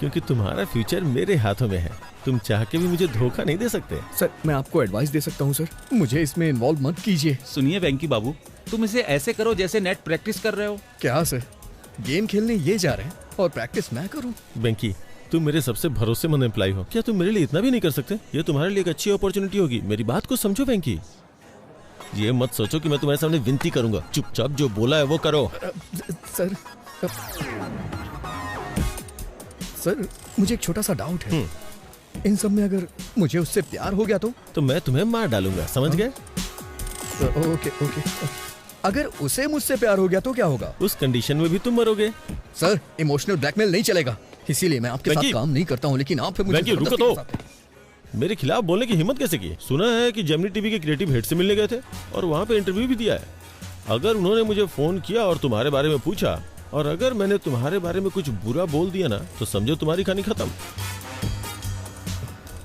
क्योंकि तुम्हारा फ्यूचर मेरे हाथों में है। तुम चाह के भी मुझे धोखा नहीं दे सकते। सर, मैं आपको एडवाइस दे सकता हूँ सर, मुझे इसमें इन्वॉल्व मत कीजिए। सुनिए वेंकी बाबू, तुम इसे ऐसे करो जैसे नेट प्रैक्टिस कर रहे हो। क्या सर, गेम खेलने ये जा रहे हैं और प्रैक्टिस मैं करूँ? वेंकी, तुम मेरे सबसे भरोसेमंद एम्प्लॉय हो, क्या तुम मेरे लिए इतना भी नहीं कर सकते? ये तुम्हारे लिए एक अच्छी अपॉर्चुनिटी होगी। मेरी बात को समझो वेंकी, ये मत सोचो कि मैं तुम्हारे सामने विनती करूंगा। चुपचाप जो बोला है वो करो। सर, मुझे एक छोटा सा डाउट है। इन सब में अगर मुझे उससे प्यार हो गया तो मैं तुम्हें मार डालूंगा, समझ गए? Okay okay. अगर उसे मुझसे प्यार हो गया तो क्या होगा? उस कंडीशन में भी तुम मरोगे। सर, इमोशनल ब्लैकमेल नहीं चलेगा, इसीलिए मैं आपके साथ काम नहीं करता हूँ। लेकिन आप मुझे रुको तो, मेरे खिलाफ बोलने की हिम्मत कैसे की? सुना है कि जेमिनी टीवी के क्रिएटिव हेड से मिलने गए थे और वहाँ पे इंटरव्यू भी दिया है। अगर उन्होंने मुझे फोन किया और तुम्हारे बारे में पूछा, और अगर मैंने तुम्हारे बारे में कुछ बुरा बोल दिया ना, तो समझो तुम्हारी कहानी खत्म।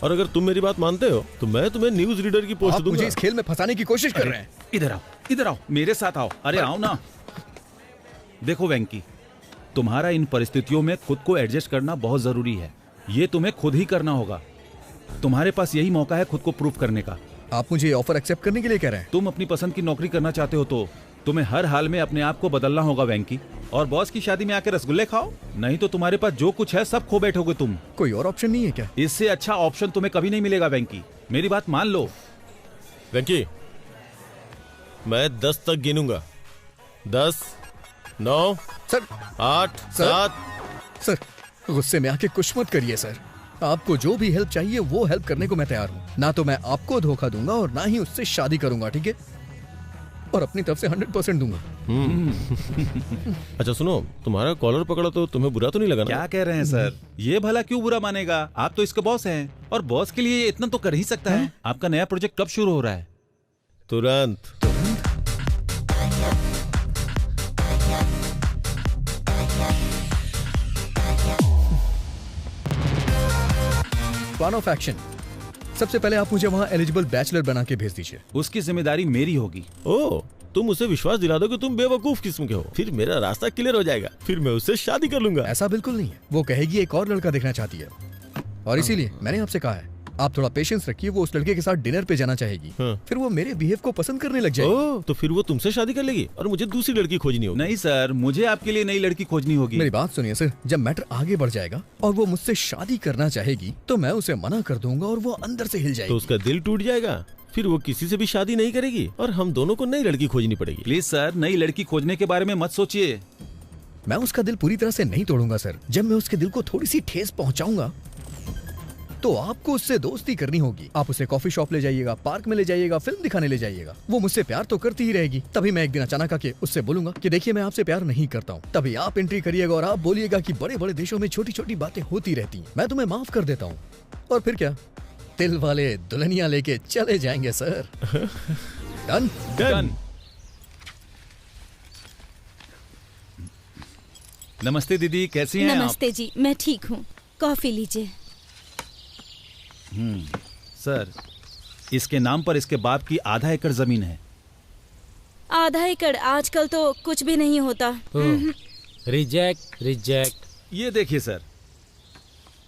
और अगर तुम मेरी बात मानते हो तो मैं तुम्हें न्यूज रीडर की पोस्ट दूंगा। मुझे इस खेल में फंसाने की कोशिश कर रहे हैं। इधर आओ, मेरे साथ आओ। अरे आओ ना। देखो वेंकी, तुम्हारा इन परिस्थितियों में खुद को एडजस्ट करना बहुत जरूरी है। ये तुम्हें खुद ही करना होगा। तुम्हारे पास यही मौका है खुद को प्रूव करने का। आप मुझे ऑफर एक्सेप्ट करने के लिए कह रहे हैं? तुम अपनी पसंद की नौकरी करना चाहते हो तो तुम्हें हर हाल में अपने आप को बदलना होगा वेंकी, और बॉस की शादी में आके रसगुल्ले खाओ, नहीं तो तुम्हारे पास जो कुछ है सब खो बैठोगे तुम। कोई और ऑप्शन नहीं है क्या? इससे अच्छा ऑप्शन तुम्हें कभी नहीं मिलेगा वेंकी, मेरी बात मान लो। वेंकी, मैं 10 तक गिनूंगा। 10, 9, सर, 8, 7। सर, गुस्से में आके कुछ मत करिए सर। आपको जो भी हेल्प चाहिए वो हेल्प करने को मैं तैयार हूँ। ना तो मैं आपको धोखा दूंगा और ना ही उससे शादी करूंगा, ठीक है? और अपनी तरफ से 100% दूंगा। अच्छा सुनो, तुम्हारा कॉलर पकड़ा तो तुम्हें बुरा तो नहीं लगा ना? क्या कह रहे हैं सर? ये भला क्यों बुरा मानेगा? आप तो इसके बॉस हैं, और बॉस के लिए इतना तो कर ही सकता है। आपका नया प्रोजेक्ट कब शुरू हो रहा है? तुरंत। Plan of action. सबसे पहले आप मुझे वहाँ एलिजिबल बैचलर बना के भेज दीजिए। उसकी जिम्मेदारी मेरी होगी। ओह, तुम उसे विश्वास दिला दो कि तुम बेवकूफ किस्म के हो, फिर मेरा रास्ता क्लियर हो जाएगा, फिर मैं उससे शादी कर लूंगा। ऐसा बिल्कुल नहीं है, वो कहेगी एक और लड़का देखना चाहती है, और इसीलिए मैंने आपसे कहा है आप थोड़ा पेशेंस रखिए। वो उस लड़के के साथ डिनर पे जाना चाहेगी, फिर वो मेरे बिहेव को पसंद करने लग जाएगी। ओह, तो फिर वो तुमसे शादी कर लेगी और मुझे दूसरी लड़की खोजनी होगी। नहीं सर, मुझे आपके लिए नई लड़की खोजनी होगी। मेरी बात सुनिए सर, जब मैटर आगे बढ़ जाएगा और वो मुझसे शादी करना चाहेगी तो मैं उसे मना कर दूंगा और वो अंदर से हिल जाएगी। तो उसका दिल टूट जाएगा, फिर वो किसी से भी शादी नहीं करेगी और हम दोनों को नई लड़की खोजनी पड़ेगी। प्लीज सर, नई लड़की खोजने के बारे में मत सोचिए। मैं उसका दिल पूरी तरह से नहीं तोड़ूंगा सर। जब मैं उसके दिल को थोड़ी सी ठेस पहुंचाऊंगा तो आपको उससे दोस्ती करनी होगी। आप उसे कॉफी शॉप ले जाइएगा, पार्क में ले जाइएगा, फिल्म दिखाने ले जाइएगा। वो मुझसे प्यार तो करती ही रहेगी। तभी मैं एक दिन अचानक आके उससे बोलूंगा कि देखिए मैं आपसे प्यार नहीं करता हूँ। तभी आप एंट्री करिएगा और आप बोलिएगा कि बड़े बड़े देशों में छोटी छोटी बातें होती रहती हैं, मैं तुम्हें माफ कर देता हूँ। और फिर क्या, दिल वाले दुल्हनिया लेके चले जाएंगे सर। Done done. नमस्ते दीदी, कैसी हैं आप? नमस्ते जी, मैं ठीक हूँ। कॉफी लीजिए। सर, इसके नाम पर इसके बाप की आधा एकड़ जमीन है। आधा एकड़ आजकल तो कुछ भी नहीं होता। Reject reject. ये देखिए सर,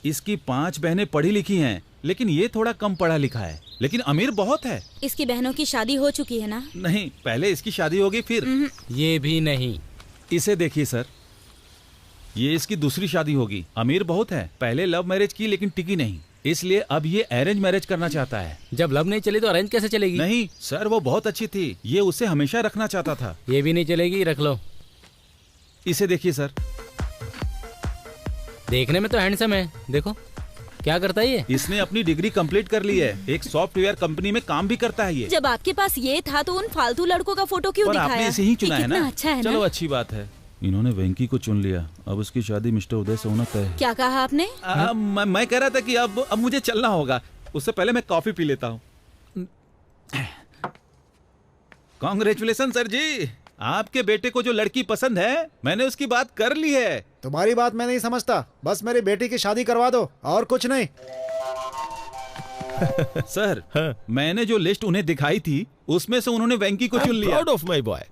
इसकी 5 बहनें पढ़ी लिखी हैं, लेकिन ये थोड़ा कम पढ़ा लिखा है, लेकिन अमीर बहुत है। इसकी बहनों की शादी हो चुकी है ना? नहीं, पहले इसकी शादी होगी फिर। ये भी नहीं। इसे देखिए सर, ये इसकी दूसरी शादी होगी। अमीर बहुत है, पहले लव मैरिज की लेकिन टिकी नहीं, इसलिए अब ये अरेंज मैरिज करना चाहता है। जब लव नहीं चली तो अरेंज कैसे चलेगी? नहीं सर, वो बहुत अच्छी थी, ये उसे हमेशा रखना चाहता था। ये भी नहीं चलेगी, रख लो। इसे देखिए सर, देखने में तो हैंडसम है, देखो क्या करता है ये। इसने अपनी डिग्री कंप्लीट कर ली है, एक सॉफ्टवेयर कंपनी में काम भी करता है ये। जब आपके पास ये था तो उन फालतू लड़कों का फोटो क्यों पर दिखाया? आपने इसे ही चुना ये है ना। कितना अच्छा है चलो ना? अच्छी बात है, इन्होंने वेंकी को चुन लिया। अब उसकी शादी मिस्टर उदय से होना तय है। क्या कहा आपने? मैं कह रहा था कि अब मुझे चलना होगा, उससे पहले मैं कॉफी पी लेता हूँ। कांग्रेचुलेशन सर जी, आपके बेटे को जो लड़की पसंद है मैंने उसकी बात कर ली है। तुम्हारी बात मैं नहीं समझता, बस मेरी बेटी की शादी करवा दो और कुछ नहीं। सर मैंने जो लिस्ट उन्हें दिखाई थी उसमें से उन्होंने वेंकी को चुन लिया। Proud of my boy.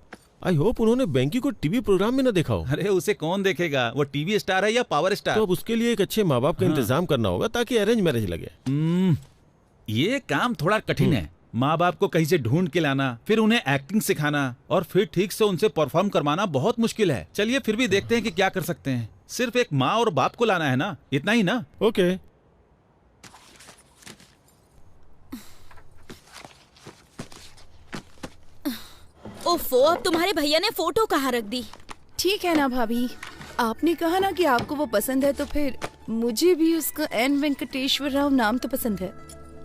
I hope उन्होंने वेंकी को टीवी प्रोग्राम में न देखा हो। अरे उसे कौन देखेगा, वो टीवी स्टार है या पावर स्टार। तो अब उसके लिए एक अच्छे माँ बाप का इंतजाम करना होगा ताकि अरेंज मैरिज लगे। ये काम थोड़ा कठिन है। माँ बाप को कहीं से ढूंढ के लाना, फिर उन्हें एक्टिंग सिखाना और फिर ठीक से उनसे परफॉर्म करवाना बहुत मुश्किल है। चलिए फिर भी देखते हैं कि क्या कर सकते हैं। सिर्फ एक माँ और बाप को लाना है ना, इतना ही ना। ओके। ओफो, अब तुम्हारे भैया ने फोटो कहाँ रख दी? ठीक है ना भाभी, आपने कहा ना कि आपको वो पसंद है, तो फिर मुझे भी उसका एन वेंकटेश्वर राव नाम तो पसंद है।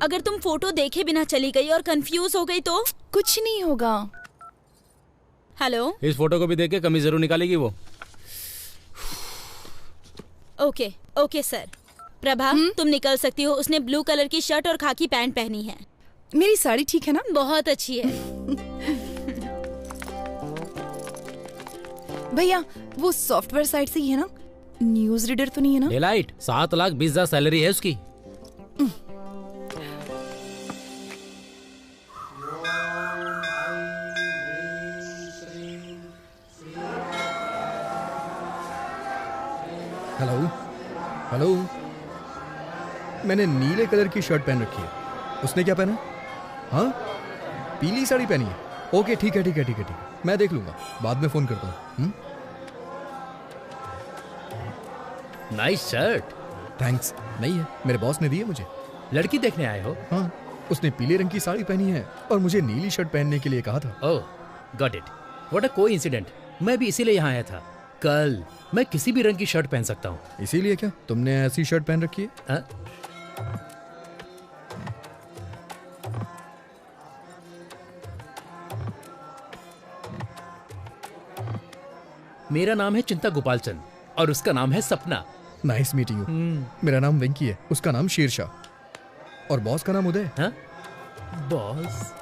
अगर तुम फोटो देखे बिना चली गई और कंफ्यूज हो गई तो? कुछ नहीं होगा। हेलो, इस फोटो को भी देख के कमी जरूर निकालेगी वो। Okay okay sir. प्रभा तुम निकल सकती हो, उसने ब्लू कलर की शर्ट और खाकी पैंट पहनी है। मेरी साड़ी ठीक है ना? बहुत अच्छी है। भैया वो सॉफ्टवेयर साइट से ही है ना? न्यूज रीडर तो नहीं है ना? डेलाइट 7,20,000 सैलरी है उसकी। हेलो हेलो, मैंने नीले कलर की शर्ट पहन रखी है, उसने क्या पहना? हाँ, पीली साड़ी पहनी है। ओके ठीक है ठीक है ठीक है ठीक है, मैं देख लूंगा, बाद में फोन करता हूँ। Nice shirt. थैंक्स। नहीं है, मेरे बॉस ने दी है मुझे। लड़की देखने आए हो? हाँ, उसने पीले रंग की साड़ी पहनी है और मुझे नीली शर्ट पहनने के लिए कहा था। Oh got it, what a coincident. मैं भी इसीलिए यहाँ आया था। कल मैं किसी भी रंग की शर्ट पहन सकता हूँ। इसीलिए क्या तुमने ऐसी शर्ट पहन रखी है? मेरा नाम है चिंता गोपालचंद और उसका नाम है सपना। Nice meeting you. मेरा नाम वेंकी है, उसका नाम शेरशाह और बॉस का नाम उदय। हाँ? बॉस?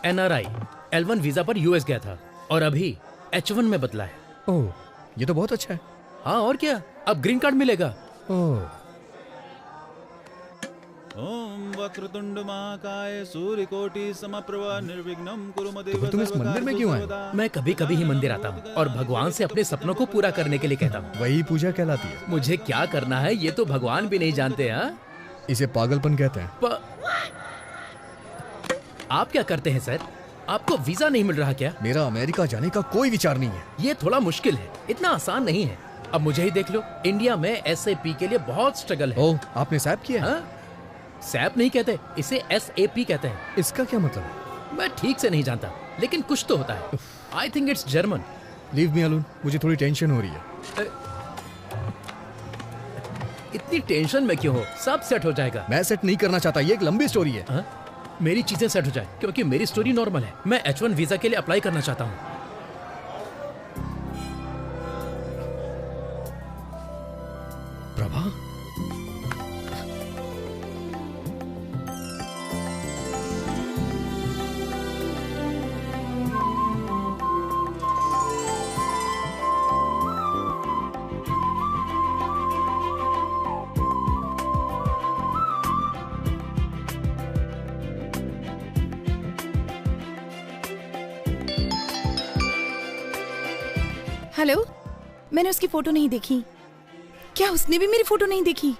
NRI L1 वीजा पर US गया था और अभी H1 में बदला है। ओह, ये तो बहुत अच्छा है। हाँ और क्या, अब ग्रीन कार्ड मिलेगा। ओह। ओम वक्रतुंड महाकाय सूर्यकोटि समप्रभा निर्विघ्नं कुरु मदेव सर्वकार्येषु तुम इस मंदिर में क्यों आए? मैं कभी कभी ही मंदिर आता हूँ और भगवान से अपने सपनों को पूरा करने के लिए कहता हूँ। वही पूजा कहलाती है। मुझे क्या करना है ये तो भगवान भी नहीं जानते। हाँ, इसे पागलपन कहते हैं। आप क्या करते हैं सर? आपको वीजा नहीं मिल रहा क्या? मेरा अमेरिका जाने का कोई विचार नहीं है। ये थोड़ा मुश्किल है, इतना आसान नहीं है। अब मुझे ही देख लो, इंडिया में SAP के लिए बहुत स्ट्रगल है। ओह, आपने सैप किया? हाँ? सैप नहीं कहते, इसे SAP कहते हैं। इसका क्या मतलब है? मैं ठीक से नहीं जानता, लेकिन कुछ तो होता है। I think it's German. Leave me alone, मुझे थोड़ी टेंशन हो रही है। इतनी टेंशन में क्यों हो? सब सेट हो जाएगा। मैं सेट नहीं करना चाहता, ये एक लंबी स्टोरी है। हाँ? मेरी चीजें सेट हो जाए, क्योंकि मेरी स्टोरी नॉर्मल है। मैं H1 वीजा के लिए अप्लाई करना चाहता हूँ। प्रभा, हेलो, मैंने उसकी फोटो नहीं देखी। क्या उसने भी मेरी फोटो नहीं देखी?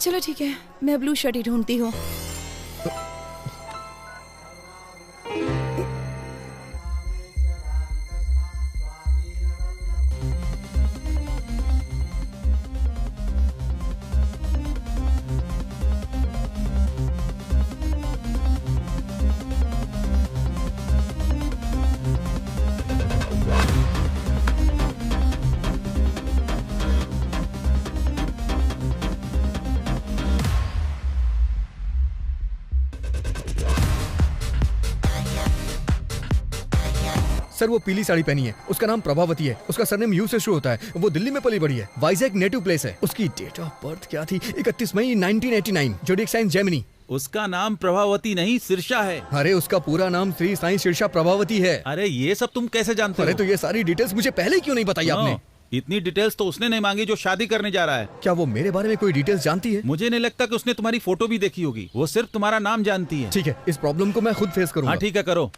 चलो ठीक है, मैं ब्लू शर्ट ही ढूंढती हूँ। सर वो पीली साड़ी पहनी है, उसका नाम प्रभावती है, उसका सरनेम यू से शुरू होता है, वो दिल्ली में पली बड़ी है, वाइजैक नेटिव प्लेस है। उसकी डेट ऑफ बर्थ क्या थी? 31 मई 1989, जोडिएक साइन जेमिनी। उसका नाम प्रभावती नहीं सिरशा है। अरे उसका पूरा नाम श्री साईं सिरशा प्रभावती है। अरे ये सब तुम कैसे जानते हो? अरे तो ये सारी डिटेल्स मुझे पहले क्यों नहीं बताई आपने? इतनी डिटेल्स तो उसने नहीं मांगी जो शादी करने जा रहा है। क्या वो मेरे बारे में कोई डिटेल्स जानती है? मुझे नहीं लगता कि उसने तुम्हारी फोटो भी देखी होगी, वो सिर्फ तुम्हारा नाम जानती है। ठीक है, इस प्रॉब्लम को मैं खुद फेस करूंगा। हाँ ठीक है, करो।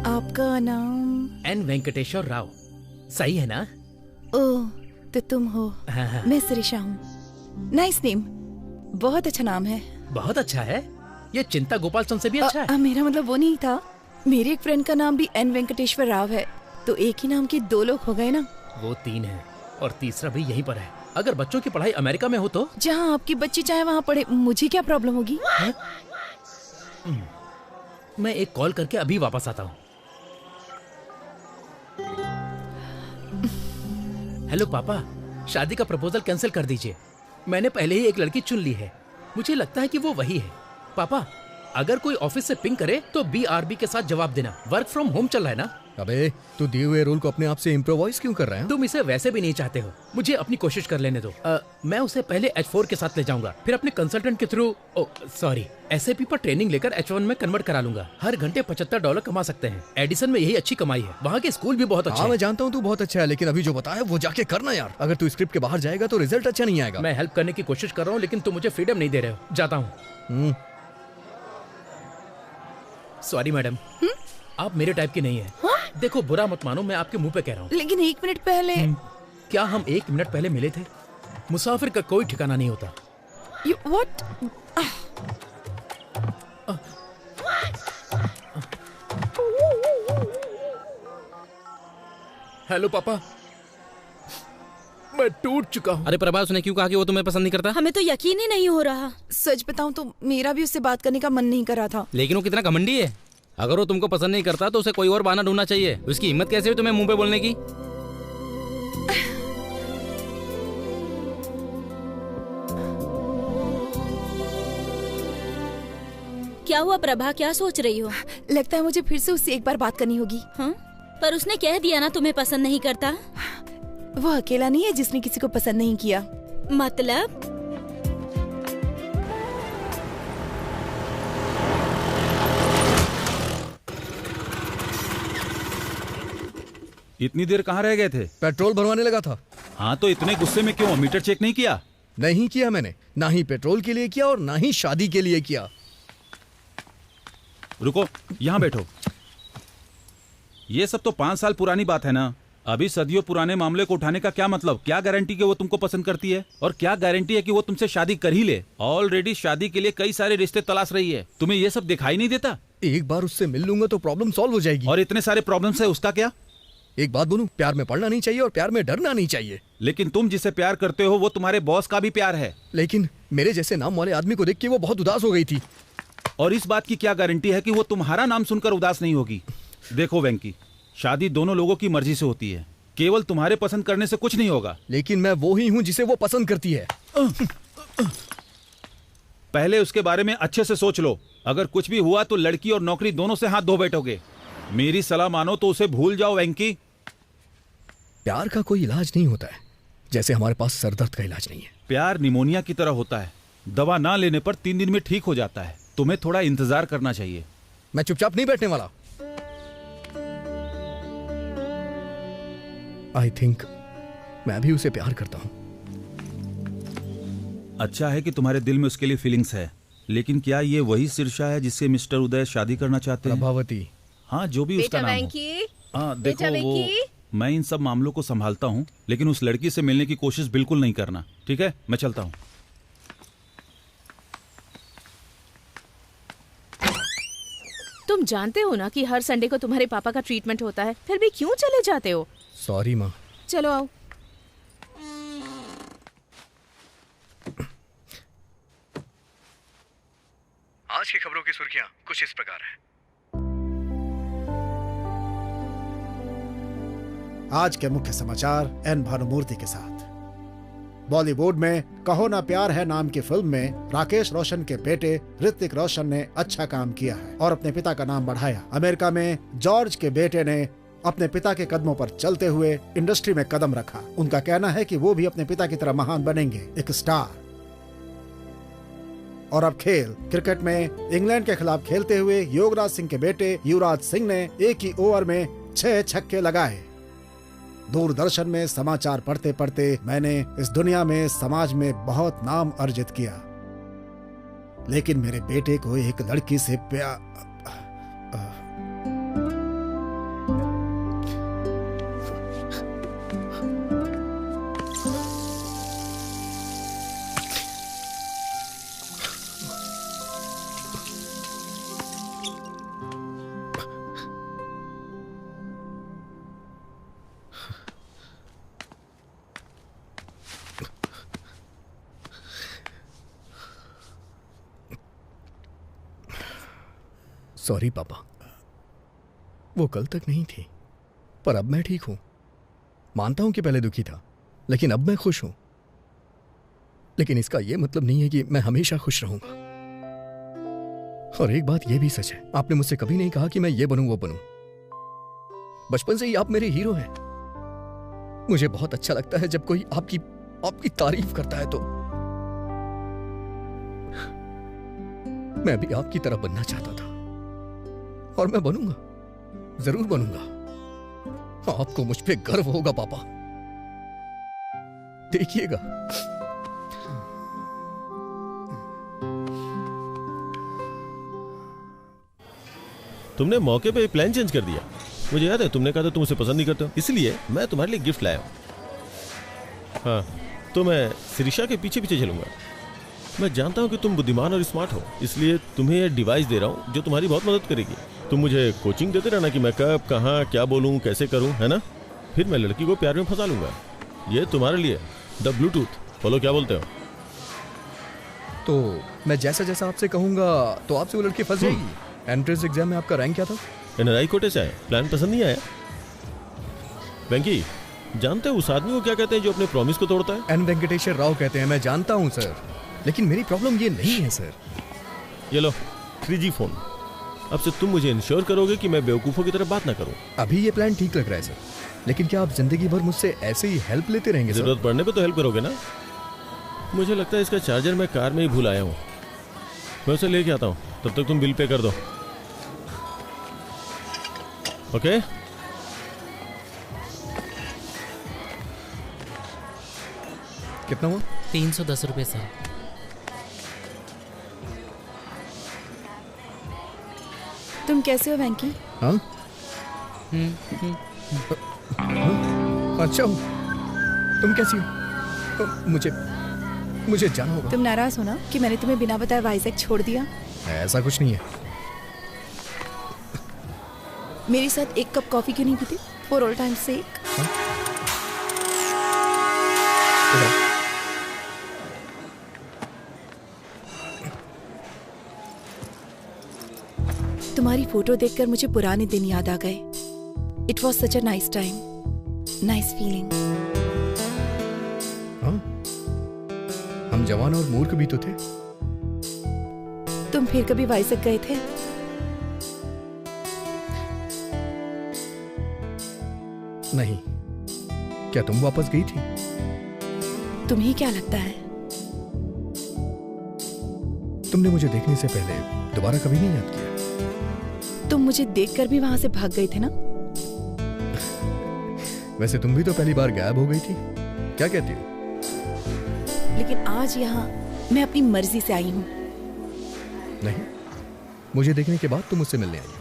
आपका नाम? एन वेंकटेश्वर राव, सही है ना? ओह, तो तुम हो। हाँ। मैं सिरिशा हूँ। नाइस नेम, बहुत अच्छा नाम है। बहुत अच्छा है, ये चिंता गोपाल चंद से भी अच्छा है। मेरा मतलब वो नहीं था, मेरे एक फ्रेंड का नाम भी एन वेंकटेश्वर राव है, तो एक ही नाम के दो लोग हो गए ना। वो 3 है और तीसरा भी यहीं पर है। अगर बच्चों की पढ़ाई अमेरिका में हो तो? जहाँ आपकी बच्ची चाहे वहाँ पढ़े, मुझे क्या प्रॉब्लम होगी? मैं एक कॉल करके अभी वापस आता हूँ। हेलो पापा, शादी का प्रपोजल कैंसिल कर दीजिए। मैंने पहले ही एक लड़की चुन ली है, मुझे लगता है कि वो वही है। पापा, अगर कोई ऑफिस से पिंग करे तो BRB के साथ जवाब देना। वर्क फ्रॉम होम चल रहा है ना? अबे तू दिए हुए रूल को अपने आप से इम्प्रोवाइज क्यों कर रहा है? तुम इसे वैसे भी नहीं चाहते हो, मुझे अपनी कोशिश कर लेने दो। मैं उसे पहले H4 के साथ ले जाऊंगा, फिर अपने कंसल्टेंट के थ्रू SAP पर ट्रेनिंग लेकर H1 में कन्वर्ट करा लूंगा। हर घंटे $75 कमा सकते हैं। एडिसन में यही अच्छी कमाई है, वहाँ के स्कूल भी बहुत अच्छे हैं। मैं जानता हूँ तू बहुत अच्छा है, लेकिन अभी जो बताया वो जाके करना यार। अगर तू स्क्रिप्ट के बाहर जाएगा तो रिजल्ट अच्छा नहीं आएगा। मैं हेल्प करने की कोशिश कर रहा हूँ, लेकिन तुम मुझे फ्रीडम नहीं दे रहे हो। जाता हूँ। सॉरी मैडम, आप मेरे टाइप की नहीं है। देखो बुरा मत मानो, मैं आपके मुंह पे कह रहा हूँ। लेकिन 1 मिनट पहले क्या हम 1 मिनट पहले मिले थे? मुसाफिर का कोई ठिकाना नहीं होता। What? हेलो पापा, मैं टूट चुका हूँ। अरे प्रभा, उसने क्यों कहा कि वो तुम्हें पसंद नहीं करता? हमें तो यकीन ही नहीं हो रहा। सच बताऊं तो मेरा भी उससे बात करने का मन नहीं कर रहा था। लेकिन वो कितना घमंडी है। अगर वो तुमको पसंद नहीं करता तो उसे कोई और बहाना ढूंढना चाहिए। उसकी हिम्मत कैसे हुई तुम्हें मुंह पे बोलने की? क्या हुआ प्रभा, क्या सोच रही हो? लगता है मुझे फिर से उससे एक बार बात करनी होगी। हाँ? पर उसने कह दिया ना तुम्हें पसंद नहीं करता। वो अकेला नहीं है जिसने किसी को पसंद नहीं किया। मतलब? इतनी देर कहाँ रह गए थे? पेट्रोल भरवाने लगा था। हाँ तो इतने गुस्से में क्यों? मीटर चेक नहीं किया? नहीं किया मैंने, ना ही पेट्रोल के लिए किया और ना ही शादी के लिए किया। रुको, यहाँ बैठो। ये सब तो 5 साल पुरानी बात है ना। अभी सदियों पुराने मामले को उठाने का क्या मतलब? क्या गारंटी कि वो तुमको पसंद करती है? और क्या गारंटी है कि वो तुमसे शादी कर ही ले? ऑलरेडी शादी के लिए कई सारे रिश्ते तलाश रही है। तुम्हें ये सब दिखाई नहीं देता? एक बार उससे मिल लूंगा तो प्रॉब्लम सॉल्व हो जाएगी। और इतने सारे प्रॉब्लम्स है, उसका क्या? एक बात बोलूं, प्यार में पड़ना नहीं चाहिए और प्यार में डरना नहीं चाहिए। लेकिन तुम जिसे प्यार करते हो वो तुम्हारे बॉस का भी प्यार है। लेकिन मेरे जैसे नाम वाले आदमी को देख के वो बहुत उदास हो गई थी। और इस बात की क्या गारंटी है कि वो तुम्हारा नाम सुनकर उदास नहीं होगी? देखो वेंकी, शादी दोनों लोगों की मर्जी से होती है, केवल तुम्हारे पसंद करने से कुछ नहीं होगा। लेकिन मैं वो ही हूँ जिसे वो पसंद करती है। पहले उसके बारे में अच्छे से सोच लो। अगर कुछ भी हुआ तो लड़की और नौकरी दोनों से हाथ धो बैठोगे। मेरी सलाह मानो तो उसे भूल जाओ वेंकी। प्यार का कोई इलाज नहीं होता है, जैसे हमारे पास सरदर्द का इलाज नहीं है। प्यार निमोनिया की तरह होता है, दवा ना लेने पर 3 दिन में ठीक हो जाता है। तुम्हें थोड़ा इंतजार करना चाहिए। मैं चुपचाप नहीं बैठने वाला। आई थिंक मैं भी उसे प्यार करता हूं। अच्छा है कि तुम्हारे दिल में उसके लिए फीलिंग्स है, लेकिन क्या ये वही सिरशा है जिससे मिस्टर उदय शादी करना चाहते हैं? प्रभावती। हाँ, जो भी उसका नाम हो। हाँ देखो, वो मैं इन सब मामलों को संभालता हूँ, लेकिन उस लड़की से मिलने की कोशिश बिल्कुल नहीं करना, ठीक है? मैं चलता हूँ। तुम जानते हो ना कि हर संडे को तुम्हारे पापा का ट्रीटमेंट होता है, फिर भी क्यों चले जाते हो? सॉरी माँ। चलो आओ। आज की खबरों की सुर्खियां कुछ इस प्रकार हैं। आज के मुख्य समाचार एन भानुमूर्ति के साथ। बॉलीवुड में कहो ना प्यार है नाम की फिल्म में राकेश रोशन के बेटे ऋतिक रोशन ने अच्छा काम किया है और अपने पिता का नाम बढ़ाया। अमेरिका में जॉर्ज के बेटे ने अपने पिता के कदमों पर चलते हुए इंडस्ट्री में कदम रखा। उनका कहना है कि वो भी अपने पिता की तरह महान बनेंगे, एक स्टार। और अब खेल। क्रिकेट में इंग्लैंड के खिलाफ खेलते हुए योगराज सिंह के बेटे युवराज सिंह ने एक ही ओवर में 6 छक्के लगाए। दूरदर्शन में समाचार पढ़ते पढ़ते मैंने इस दुनिया में, समाज में बहुत नाम अर्जित किया, लेकिन मेरे बेटे को एक लड़की से प्यार। सॉरी पापा, वो कल तक नहीं थी, पर अब मैं ठीक हूं। मानता हूं कि पहले दुखी था, लेकिन अब मैं खुश हूं। लेकिन इसका यह मतलब नहीं है कि मैं हमेशा खुश रहूंगा। और एक बात यह भी सच है, आपने मुझसे कभी नहीं कहा कि मैं ये बनूं वो बनूं। बचपन से ही आप मेरे हीरो हैं। मुझे बहुत अच्छा लगता है जब कोई आपकी तारीफ करता है। तो मैं भी आपकी तरह बनना चाहता था और मैं बनूंगा, जरूर बनूंगा। आपको मुझ पे गर्व होगा पापा, देखिएगा। तुमने मौके पे प्लान चेंज कर दिया। मुझे याद है तुमने कहा था तुम उसे पसंद नहीं करते हो, इसलिए मैं तुम्हारे लिए गिफ्ट लाया हूं। हाँ, तो मैं शिरीषा के पीछे पीछे चलूंगा। मैं जानता हूं कि तुम बुद्धिमान और स्मार्ट हो, इसलिए तुम्हें यह डिवाइस दे रहा हूं जो तुम्हारी बहुत मदद करेगी। तुम मुझे कोचिंग देते रहना कि मैं कब, कहाँ, क्या बोलूं, कैसे करूं, है ना? फिर मैं लड़की को प्यार में फंसा लूंगा। ये तुम्हारे लिए द ब्लूटूथ। बोलो क्या बोलते हो? तो मैं जैसा जैसा आपसे कहूंगा तो आपसे वो लड़की फंस जाएगी। एंट्रेंस एग्जाम में आपका रैंक क्या था? एनआरआई कोटे से आए। प्लान पसंद नहीं आया? वेंकी, जानते हो उस आदमी को क्या कहते हैं जो अपने प्रॉमिस को तोड़ता है? एन वेंकटेश्वर राव कहते हैं। मैं जानता हूं सर, लेकिन मेरी प्रॉब्लम ये नहीं है सर। ये लो 3G फोन। अब से तुम मुझे इंश्योर करोगे कि मैं बेवकूफों की तरह बात ना करूं। अभी ये प्लान ठीक लग रहा है सर, लेकिन क्या आप जिंदगी भर मुझसे ऐसे ही हेल्प लेते रहेंगे? जरूरत पड़ने पे तो हेल्प करोगे ना? मुझे लगता है इसका चार्जर मैं कार में ही भूल आया हूँ। मैं उसे लेके आता हूँ, तब तक तुम बिल पे कर दो। ओके? कितना हुआ? 310 रुपए सर। तुम कैसे हो वेंकी? हाँ? अच्छा हूँ। तुम कैसी हो? मुझे जाना होगा। तुम नाराज हो ना कि मैंने तुम्हें बिना बताए वाइजैक छोड़ दिया? ऐसा कुछ नहीं है। मेरे साथ एक कप कॉफी क्यों नहीं पीती? फॉर ऑल टाइम सेक। तुम्हारी फोटो देखकर मुझे पुराने दिन याद आ गए। It was such a nice time, nice feeling. हम जवान और मूर्ख भी तो थे। तुम फिर कभी वाइजैक गए थे? नहीं। क्या तुम वापस गई थी? तुम्हें क्या लगता है? तुमने मुझे देखने से पहले दोबारा कभी नहीं याद किया? तुम मुझे देखकर भी वहां से भाग गए थे ना? वैसे तुम भी तो पहली बार गायब हो गई थी। क्या कहती हो? लेकिन आज यहाँ मैं अपनी मर्जी से आई हूँ। नहीं, मुझे देखने के बाद तुम मुझसे मिलने आई हो।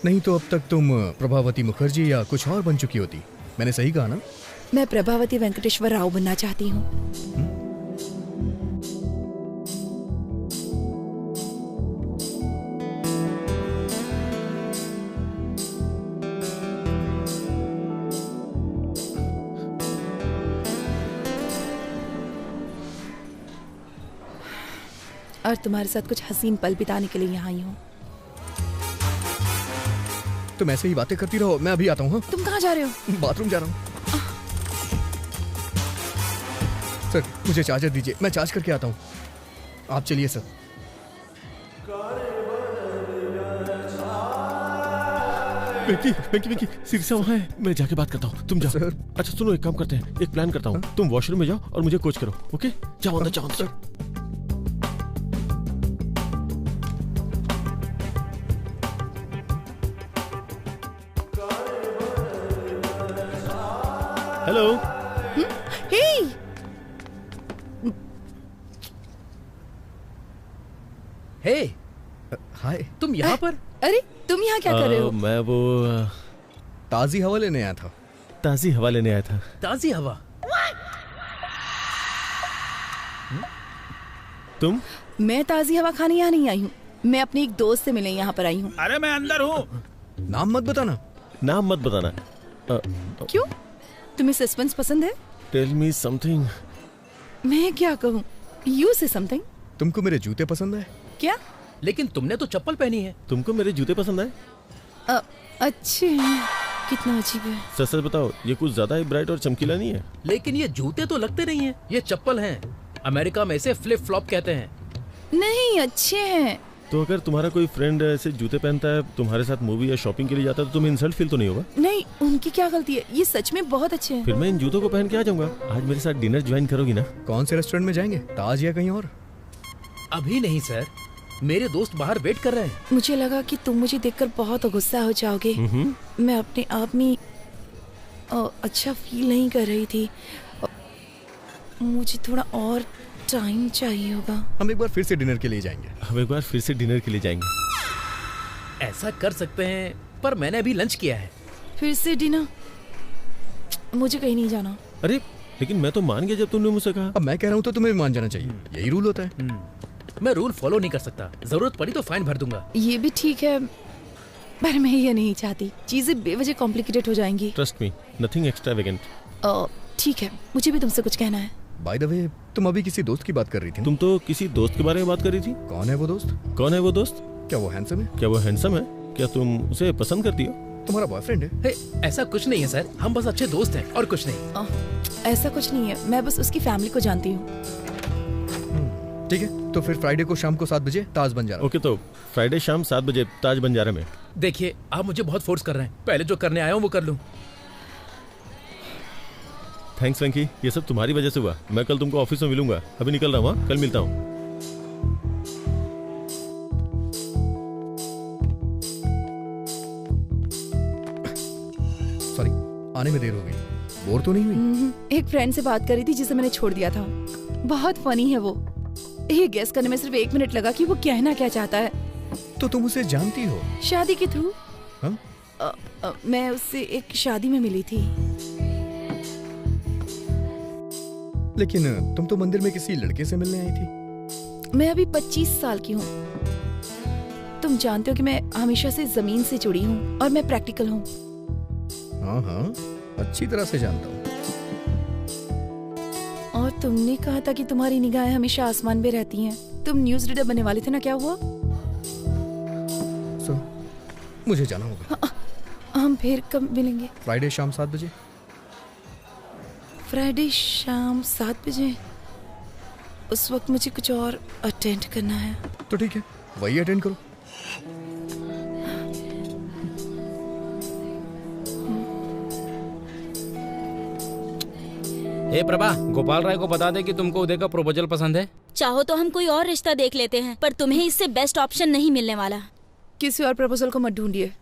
नहीं तो अब तक तुम प्रभावती मुखर्जी या कुछ और बन चुकी होती। मैंने सही कहा ना? मैं प्रभावती वेंकटेश्वर राव बनना चाहती हूँ। और तुम्हारे साथ कुछ हसीन पल बिताने के लिए यहाँ आई हूँ। तुम ऐसे ही बातें करती रहो, मैं अभी आता हूँ। तुम कहाँ जा रहे हो? बाथरूम जा रहा हूँ। सर मुझे चार्जर दीजिए, मैं चार्ज करके आता हूँ। आप चलिए सर। वेंकी सिरसा वहाँ है, मैं जाके बात करता हूँ, तुम जाओ। सर अच्छा सुनो, एक काम करते हैं, एक प्लान करता हूँ, तुम वॉशरूम में जाओ और मुझे कोच करो। ओके जाओ अंदर, जाओ अंदर। हेलो। हे हे हाय। तुम यहाँ पर? अरे तुम यहाँ क्या कर रहे हो? मैं वो ताजी हवा लेने आया था। ताजी हवा लेने आया था। ताजी हवा? तुम? मैं ताजी हवा खाने यहाँ नहीं आई हूँ, मैं अपनी एक दोस्त से मिलने यहाँ पर आई हूँ। अरे मैं अंदर हूँ। नाम मत बताना। नाम मत बताना। क्यों? तुम्हें सस्पेंस पसंद है? Tell me something. मैं क्या कहूँ? यू से समथिंग। तुमको मेरे जूते पसंद है? क्या? लेकिन तुमने तो चप्पल पहनी है। तुमको मेरे जूते पसंद है? अच्छे हैं। कितना अजीब है। सच सच बताओ, ये कुछ ज्यादा ही ब्राइट और चमकीला नहीं है? लेकिन ये जूते तो लगते नहीं है, ये चप्पल हैं। अमेरिका में इसे फ्लिप फ्लॉप कहते हैं। नहीं अच्छे हैं। तो अगर तुम्हारा कोई फ्रेंड ऐसे जूते पहनता है, तुम्हारे साथ मूवी या शॉपिंग के लिए जाता है, तो तुम्हें इंसल्ट फील तो नहीं होगा? नहीं, उनकी क्या गलती है, ये सच में बहुत अच्छे हैं। फिर मैं इन जूतों को पहन के आ जाऊंगा। आज मेरे साथ डिनर ज्वाइन करोगी ना? कौन से रेस्टोरेंट में जाएंगे, ताज या कहीं और? अभी नहीं सर, मेरे दोस्त बाहर वेट कर रहे हैं। मुझे लगा कि तुम मुझे देखकर बहुत गुस्सा हो जाओगे। मैं अपने आप में अच्छा फील नहीं कर रही थी। मुझे थोड़ा और टाइम चाहिए होगा। हम एक बार फिर से डिनर के लिए जाएंगे। हम एक बार फिर से डिनर के लिए जाएंगे। ऐसा कर सकते हैं, पर मैंने अभी लंच किया है। फिर से डिनर? मुझे कहीं नहीं जाना। अरे लेकिन मैं तो मान गया जब तुमने मुझसे कहा। अब मैं कह रहा हूँ तो तुम्हें मान जाना चाहिए, यही रूल होता है। मैं रूल फॉलो नहीं कर सकता, जरूरत पड़ी तो फाइन भर दूंगा। ये भी ठीक है, पर मैं ये नहीं चाहती, चीजें बेवजह कॉम्प्लिकेटेड हो जाएंगी। Trust me, nothing extravagant. ठीक है, मुझे भी तुमसे कुछ कहना है। बाय द वे, तुम अभी किसी दोस्त की बात कर रही थी। तुम तो किसी दोस्त के बारे में बात कर रही थी। कौन है वो दोस्त? कौन है वो दोस्त? क्या वो हैंडसम है? क्या वो हैंडसम है? क्या तुम उसे पसंद करती हो? तुम्हारा बॉयफ्रेंड है? ऐसा कुछ नहीं है सर, हम बस अच्छे दोस्त हैं और कुछ नहीं। ऐसा कुछ नहीं है, मैं बस उसकी फैमिली को जानती हूँ। ठीक है, तो फिर फ्राइडे को शाम को 7 बजे ताज बंजारा। ओके, तो फ्राइडे शाम 7 बजे ताज बंजारा में। देखिए, आप मुझे बहुत फोर्स कर रहे हैं, पहले जो करने आया हूँ वो कर लूँ। थैंक्स वेंकी, ये सब तुम्हारी वजह से हुआ। मैं कल तुमको ऑफिस में मिलूंगा, अभी निकल रहा हूँ। कल मिलता हूँ। सॉरी, आने में देर हो गई। बोर तो नहीं हुई? एक फ्रेंड से बात करी थी जिसे मैंने छोड़ दिया था। बहुत फनी है वो। ये गेस करने में सिर्फ 1 मिनट लगा कि वो कहना क्या चाहता है। तो तुम उसे जानती हो? शादी के थ्रू। हाँ? मैं उससे एक शादी में मिली थी। लेकिन तुम तो मंदिर में किसी लड़के से मिलने आई थी। मैं अभी 25 साल की हूँ। तुम जानते हो कि मैं हमेशा से जमीन से जुड़ी हूँ और मैं प्रैक्टिकल हूँ। हाँ, अच्छी तरह से जानता हूँ। और तुमने कहा था कि तुम्हारी निगाहें हमेशा आसमान में रहती हैं। तुम न्यूज़ रीडर बनने वाले थे ना, क्या हुआ? मुझे जाना होगा। हम फिर कब मिलेंगे? फ्राइडे शाम 7 बजे। फ्राइडे शाम 7 बजे? उस वक्त मुझे कुछ और अटेंड करना है। तो ठीक है, वही अटेंड करो। हे प्रभा, गोपाल राय को बता दे कि तुमको उदय का प्रपोजल पसंद है। चाहो तो हम कोई और रिश्ता देख लेते हैं, पर तुम्हें इससे बेस्ट ऑप्शन नहीं मिलने वाला। किसी और प्रपोजल को मत ढूंढिए।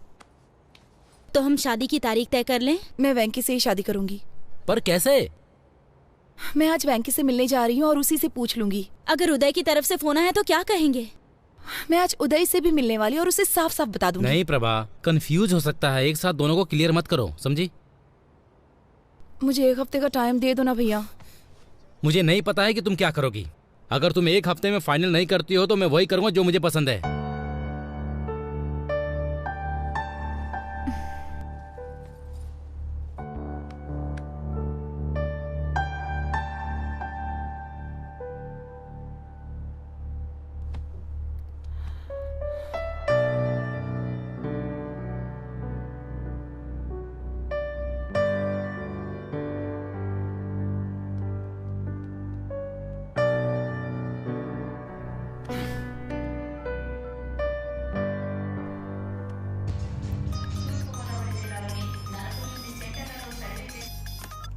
तो हम शादी की तारीख तय कर लें? मैं वेंकी से ही शादी करूंगी। पर कैसे? मैं आज वेंकी से मिलने जा रही हूँ और उसी से पूछ लूंगी। अगर उदय की तरफ से फोन आया तो क्या कहेंगे? मैं आज उदय से भी मिलने वाली और उसे साफ साफ बता दूंगी। नहीं प्रभा, कंफ्यूज हो सकता है, एक साथ दोनों को क्लियर मत करो, समझी? मुझे 1 हफ्ते का टाइम दे दो ना भैया। मुझे नहीं पता है कि तुम क्या करोगी। अगर तुम 1 हफ्ते में फाइनल नहीं करती हो तो मैं वही करूंगा जो मुझे पसंद है।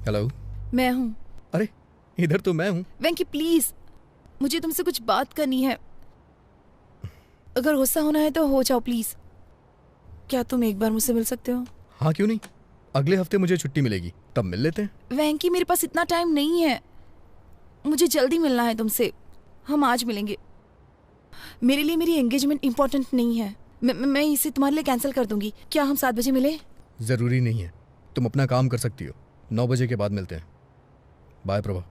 हेलो। मैं हूँ। अरे इधर तो मैं हूँ। वेंकी प्लीज, मुझे तुमसे कुछ बात करनी है। अगर गुस्सा होना है तो हो जाओ प्लीज। क्या तुम एक बार मुझसे मिल सकते हो? हाँ क्यों नहीं, अगले हफ्ते मुझे छुट्टी मिलेगी, तब मिल लेते हैं। वेंकी मेरे पास इतना टाइम नहीं है, मुझे जल्दी मिलना है तुमसे। हम आज मिलेंगे। मेरे लिए मेरी एंगेजमेंट इम्पोर्टेंट नहीं है। मैं इसे तुम्हारे लिए कैंसिल कर दूंगी। क्या हम 7 बजे मिले? जरूरी नहीं है, तुम अपना काम कर सकती हो। 9 बजे के बाद मिलते हैं। बाय प्रभा।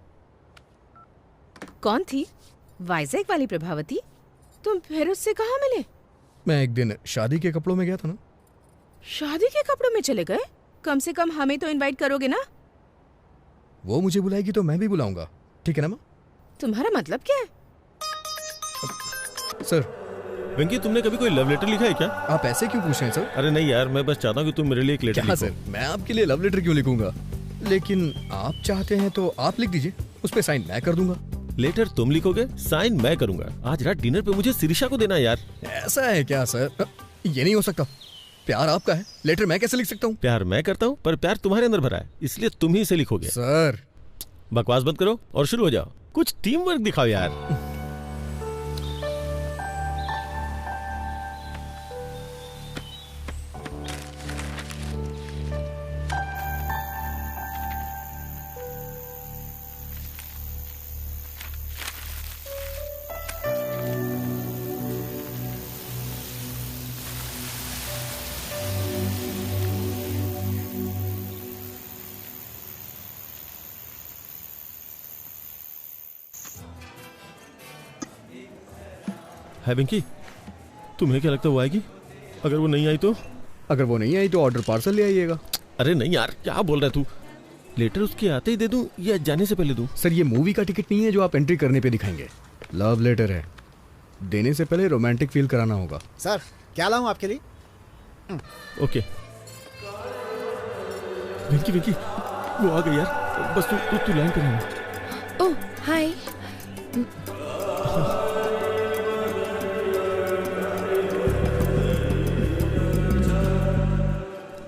कौन थी? वाइजैक वाली प्रभावती? तुम फिर उससे कहाँ मिले? मैं एक दिन शादी के कपड़ों में गया था ना। शादी के कपड़ों में चले गए? कम से कम हमें तो इनवाइट करोगे ना? वो मुझे बुलाएगी तो मैं भी बुलाऊंगा, ठीक है ना माँ? तुम्हारा मतलब क्या है? सर। वेंकी, तुमने कभी कोई लव लेटर लिखा है क्या? आप ऐसे क्यों पूछ रहे हैं सर? अरे नहीं यार, मैं बस चाहता हूँ कि तुम मेरे लिए एक लेटर लिखो। सर, मैं आपके लिए लव लेटर क्यों लिखूंगा? लेकिन आप चाहते हैं तो आप लिख दीजिए, उस पे साइन मैं कर दूंगा। लेटर तुम लिखोगे, साइन मैं करूंगा। आज रात डिनर पे मुझे शिरीषा को देना यार। ऐसा है क्या सर? ये नहीं हो सकता। प्यार आपका है, लेटर मैं कैसे लिख सकता हूँ? प्यार मैं करता हूँ, पर प्यार तुम्हारे अंदर भरा है, इसलिए तुम ही इसे लिखोगे। सर बकवास बंद करो और शुरू हो जाओ। कुछ टीम वर्क दिखाओ यार। है वेंकी, तुम्हें क्या लगता है वो आएगी? अगर वो नहीं आई तो? अगर वो नहीं आई तो ऑर्डर पार्सल ले आइएगा। अरे नहीं यार, क्या बोल रहा है तू? लेटर उसके आते ही दे दूं या जाने से पहले दूं? सर ये मूवी का टिकट नहीं है जो आप एंट्री करने पे दिखाएंगे। लव लेटर है, देने से पहले रोमांटिक फील कराना होगा। सर क्या लाऊं आपके लिए? ओके। वेंकी वेंकी, वो आ गई यार, बस तू लाइन कर लेना। ओह हाय।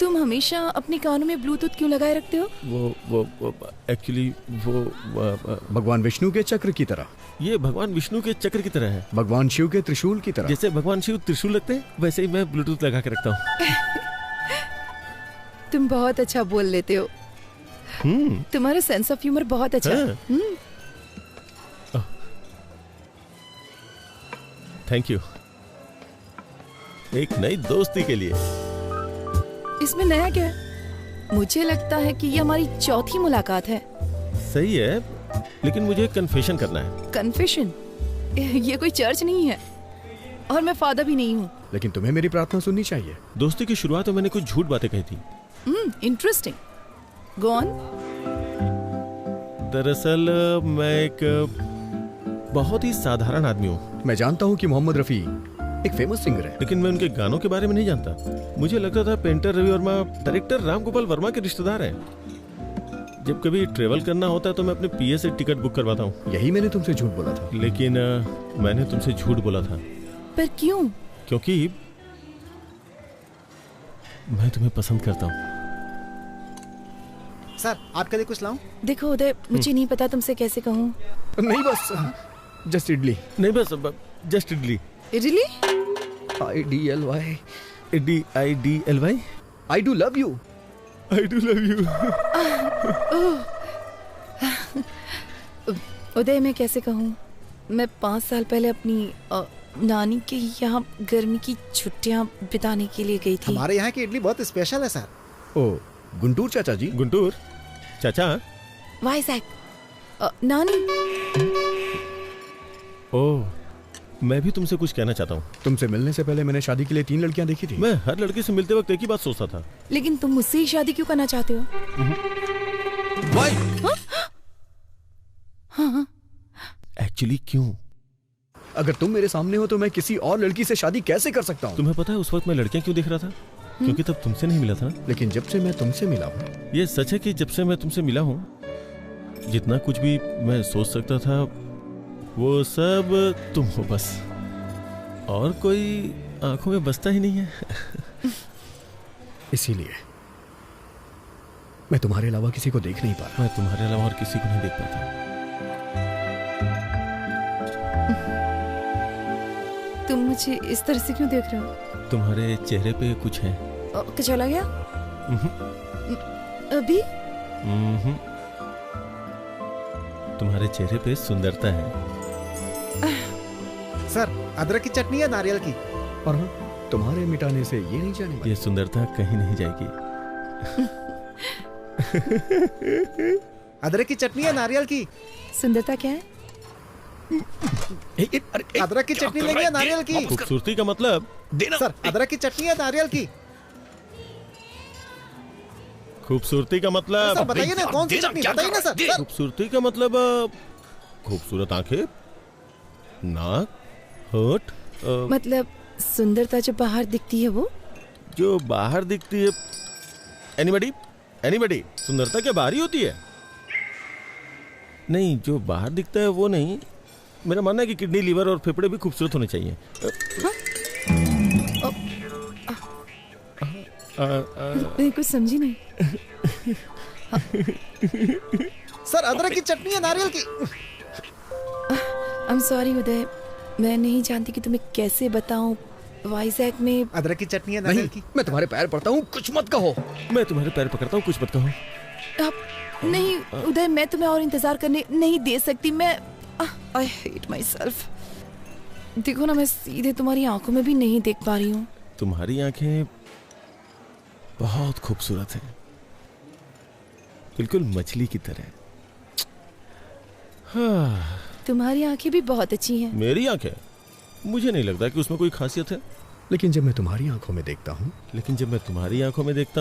तुम हमेशा अपने कानों में ब्लूटूथ क्यों लगाए रखते हो? वो एक्चुअली वो भगवान विष्णु के चक्र की तरह। ये भगवान विष्णु के चक्र की तरह है। भगवान शिव के त्रिशूल की तरह। जैसे भगवान शिव त्रिशूल रखते हैं, वैसे ही मैं ब्लूटूथ लगा के रखता हूँ। तुम बहुत अच्छा बोल लेते हो। तुम्हारा सेंस ऑफ ह्यूमर बहुत अच्छा है। Thank you. एक नई दोस्ती के लिए। इसमें नया क्या है? मुझे लगता है कि ये हमारी चौथी मुलाकात है। सही है, लेकिन मुझे कन्फेशन करना है। कन्फेशन? ये कोई चर्च नहीं है और मैं फादर भी नहीं हूँ। लेकिन तुम्हें मेरी प्रार्थना सुननी चाहिए। दोस्ती की शुरुआत में मैंने कुछ झूठ बातें कही थी। इंटरेस्टिंग। Go on. दरअसल मैं एक बहुत ही साधारण आदमी हूँ। मैं जानता हूँ कि मोहम्मद रफी एक फेमस सिंगर है, लेकिन मैं उनके गानों के बारे में नहीं जानता। मुझे लगता था पेंटर रवि वर्मा डायरेक्टर राम गोपाल वर्मा के रिश्तेदार हैं। जब कभी ट्रेवल करना होता है तो मैं अपने पीए से टिकट बुक करवाता हूँ। यही मैंने तुमसे झूठ बोला था। लेकिन मैंने तुमसे झूठ बोला था। पर क्यों? क्योंकि मैं तुम्हें पसंद करता हूँ। सर आपके लिए कुछ लाऊं? देखो उदय, मुझे नहीं पता तुमसे कैसे कहूँ। नहीं बस जस्ट इडली। नहीं बस just idli. Idli? IDLY। IDLY। I do love you। I do love you। उदय मैं कैसे कहूँ? मैं 5 साल पहले अपनी नानी के यहाँ गर्मी की छुट्टियाँ बिताने के लिए गई थी। हमारे यहाँ की इडली बहुत स्पेशल है सर। ओ गुंटूर चाचा जी। गुंटूर चाचा? वाइजैक। नानी। ओह, मैं भी तुमसे कुछ कहना चाहता हूँ। तुमसे मिलने से पहले मैंने शादी के लिए 3 लड़कियां देखी थी। मैं हर लड़के से मिलते वक्त एक ही बात सोचता था। लेकिन तुम मुझसे ही शादी क्यों करना चाहते हो? हाँ? एक्चुअली क्यों? अगर तुम मेरे सामने हो तो मैं किसी और लड़की से शादी कैसे कर सकता हूँ? तुम्हें पता है उस वक्त मैं लड़कियां क्यों देख रहा था? क्योंकि तब तुमसे नहीं मिला था। लेकिन जब से मैं तुमसे मिला हूँ। ये सच है कि जब से मैं तुमसे मिला हूँ, जितना कुछ भी मैं सोच सकता था वो सब तुम हो बस। और कोई आंखों में बसता ही नहीं है। इसीलिए मैं तुम्हारे अलावा किसी को देख नहीं पा रहा। मैं तुम्हारे अलावा और किसी को नहीं देख पाता। तुम मुझे इस तरह से क्यों देख रहे हो? तुम्हारे चेहरे पे कुछ है। क्या चला गया? अभी? तुम्हारे चेहरे पे सुंदरता है। सर, अदरक की चटनी है नारियल की? और हाँ, तुम्हारे मिटाने से ये नहीं जाने वाली। ये सुंदरता कहीं नहीं जाएगी। अदरक की चटनी है नारियल की? सुंदरता क्या है? अदरक की चटनी लेंगे नारियल की? खूबसूरती का मतलब देना। सर, अदरक की चटनी है नारियल की? खूबसूरती का मतलब सर बताइए ना, कौन सी चटनी बताइए ना सर। खूबसूरती का मतलब खूबसूरत आंखें, नाक, होठ। मतलब सुंदरता जो बाहर दिखती है वो? जो बाहर दिखती है। एनीबडी सुंदरता क्या बाहर ही होती है? नहीं, जो बाहर दिखता है वो नहीं। मेरा मानना है कि किडनी, लीवर और फेफड़े भी खूबसूरत होने चाहिए। मैं कुछ समझी नहीं। सर, अदरक की चटनी है नारियल की? I'm sorry उदय, मैं नहीं जानती कि तुम्हें कैसे बताऊं। वाइजैक में अदरक की चटनी है नारियल की? मैं तुम्हारे पैर पड़ता हूँ, कुछ मत कहो। मैं तुम्हारे पैर पकड़ता हूँ, कुछ मत कहो। नहीं उदय, मैं तुम्हें और इंतजार करने नहीं दे सकती। मैं I hate myself। देखो ना, मैं सीधे तुम्हारी आंखों में भी नहीं देख पा रही हूँ। तुम्हारी आंखें बहुत खूबसूरत हैं, बिल्कुल मछली की तरह। हाँ। तुम्हारी आंखें भी बहुत अच्छी हैं। मेरी आंखें? मुझे नहीं लगता कि उसमें कोई खासियत है। लेकिन जब मैं तुम्हारी आंखों में देखता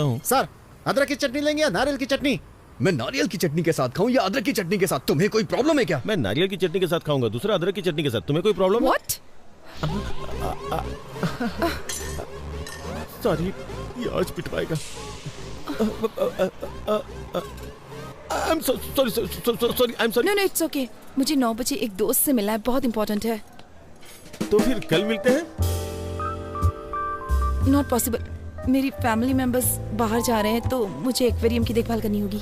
हूँ। सर, अदरक की चटनी लेंगे या नारियल की चटनी? मैं नारियल की चटनी के साथ खाऊं या अदरक की चटनी के साथ? तुम्हें कोई प्रॉब्लम है क्या? मैं नारियल की चटनी के साथ खाऊंगा, दूसरा अदरक की चटनी के साथ। तुम्हें कोई प्रॉब्लम है? सॉरी, ये आज पिटवाएगा। I'm sorry। No, it's okay। मुझे 9 बजे एक दोस्त से मिलना है, बहुत इंपॉर्टेंट है। तो फिर कल मिलते हैं? Not possible। मेरी फैमिली मेंबर्स बाहर जा रहे हैं तो मुझे एक्वेरियम की देखभाल करनी होगी।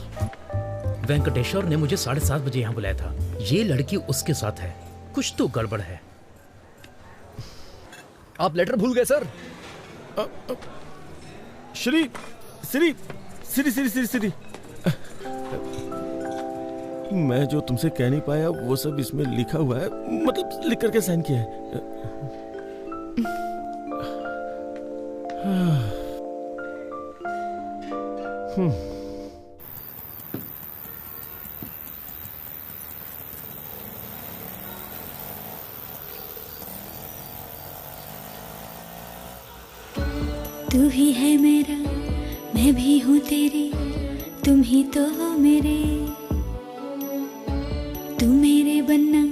वेंकटेश्वर ने मुझे 7:30 बजे यहाँ बुलाया था। ये लड़की उसके साथ है, कुछ तो गड़बड़ है। आप लेटर भूल गए सर। श्री मैं जो तुमसे कह नहीं पाया वो सब इसमें लिखा हुआ है, मतलब लिख करके साइन किया है। तू ही है मेरा, मैं भी हूँ तेरी, तुम ही तो हो मेरे। तू मेरे बनना,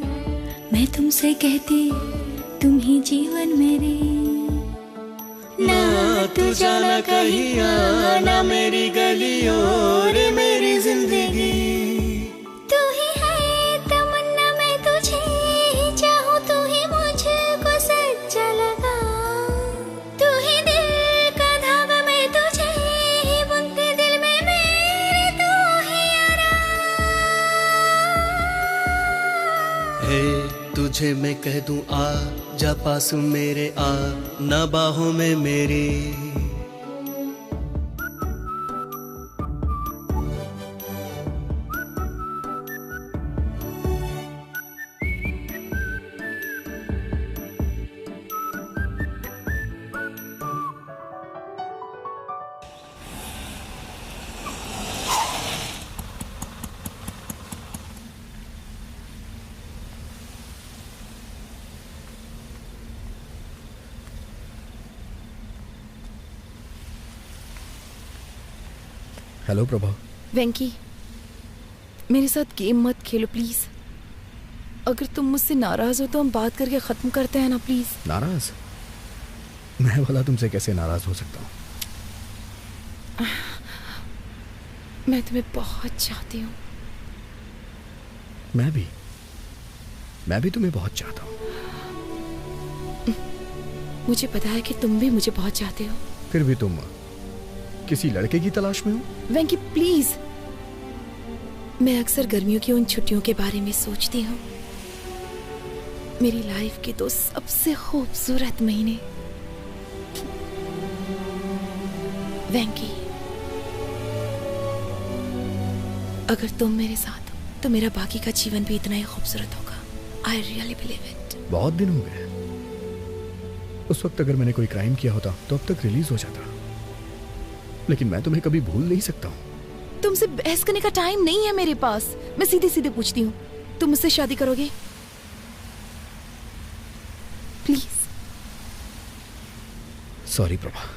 मैं तुमसे कहती, तुम ही जीवन मेरे। ना तू जाना कहीं, ना मेरी गलियों रे मेरी जिंदगी। तू ही है तमन्ना, मैं तुझे ही चाहूँ, तू ही मुझको सच्चा लगा। तू ही दिल का धागा, मैं तुझे ही बुनती दिल में मेरे, तू ही हे तुझे मैं कह दूं आ जा पास मेरे, आ ना बाहों में मेरी। हेलो प्रभा। वेंकी, मेरे साथ गेम मत खेलो प्लीज। अगर तुम मुझसे नाराज हो तो हम बात करके खत्म करते हैं ना प्लीज। नाराज? मैं भला तुमसे कैसे नाराज हो सकता हूँ? मैं तुम्हें बहुत चाहती हूँ। मैं भी तुम्हें बहुत चाहता हूँ। मुझे पता है कि तुम भी मुझे बहुत चाहते हो। फिर भी तुम किसी लड़के की तलाश में हूँ? वेंकी प्लीज, मैं अक्सर गर्मियों की उन छुट्टियों के बारे में सोचती हूँ। मेरी लाइफ के 2 सबसे खूबसूरत महीने। वेंकी, अगर तुम मेरे साथ हो तो मेरा बाकी का जीवन भी इतना ही खूबसूरत होगा। I really believe it. बहुत दिन हो गए। उस वक्त अगर मैंने कोई क्राइम किया होता तो अब तक रिलीज हो जाता, लेकिन मैं तुम्हें कभी भूल नहीं सकता हूँ। तुमसे बहस करने का टाइम नहीं है मेरे पास। मैं सीधे सीधे पूछती हूँ, तुम मुझसे शादी करोगे? प्लीज। सॉरी प्रभा।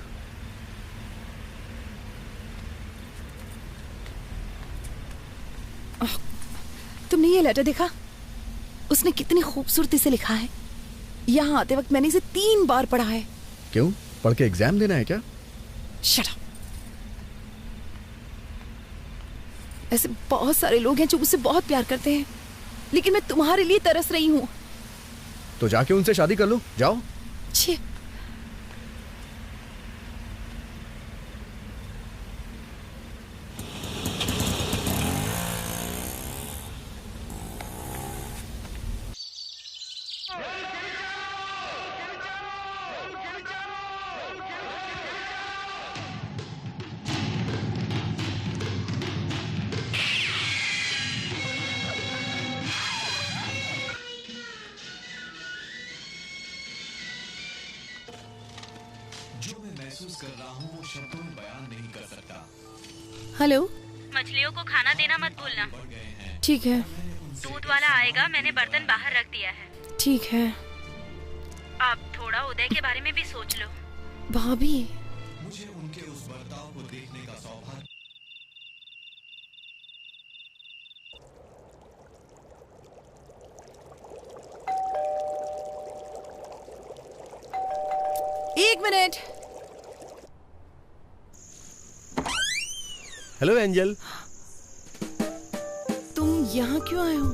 तुमने ये लेटर देखा? उसने कितनी खूबसूरती से लिखा है। यहाँ आते वक्त मैंने इसे 3 बार पढ़ा है। क्यों? पढ़ के एग्जाम देना है क्या? Shut up. ऐसे बहुत सारे लोग हैं जो मुझसे बहुत प्यार करते हैं, लेकिन मैं तुम्हारे लिए तरस रही हूँ। तो जाके उनसे शादी कर लो, जाओ। छी। हेलो। मछलियों को खाना देना मत भूलना। ठीक है। दूध वाला आएगा, मैंने बर्तन बाहर रख दिया है। ठीक है। आप थोड़ा उदय के बारे में भी सोच लो। भाभी, मुझे उनके उस बर्ताव को देखने का सौभाग्य। एक मिनट। Hello angel. तुम यहाँ क्यों आए हो?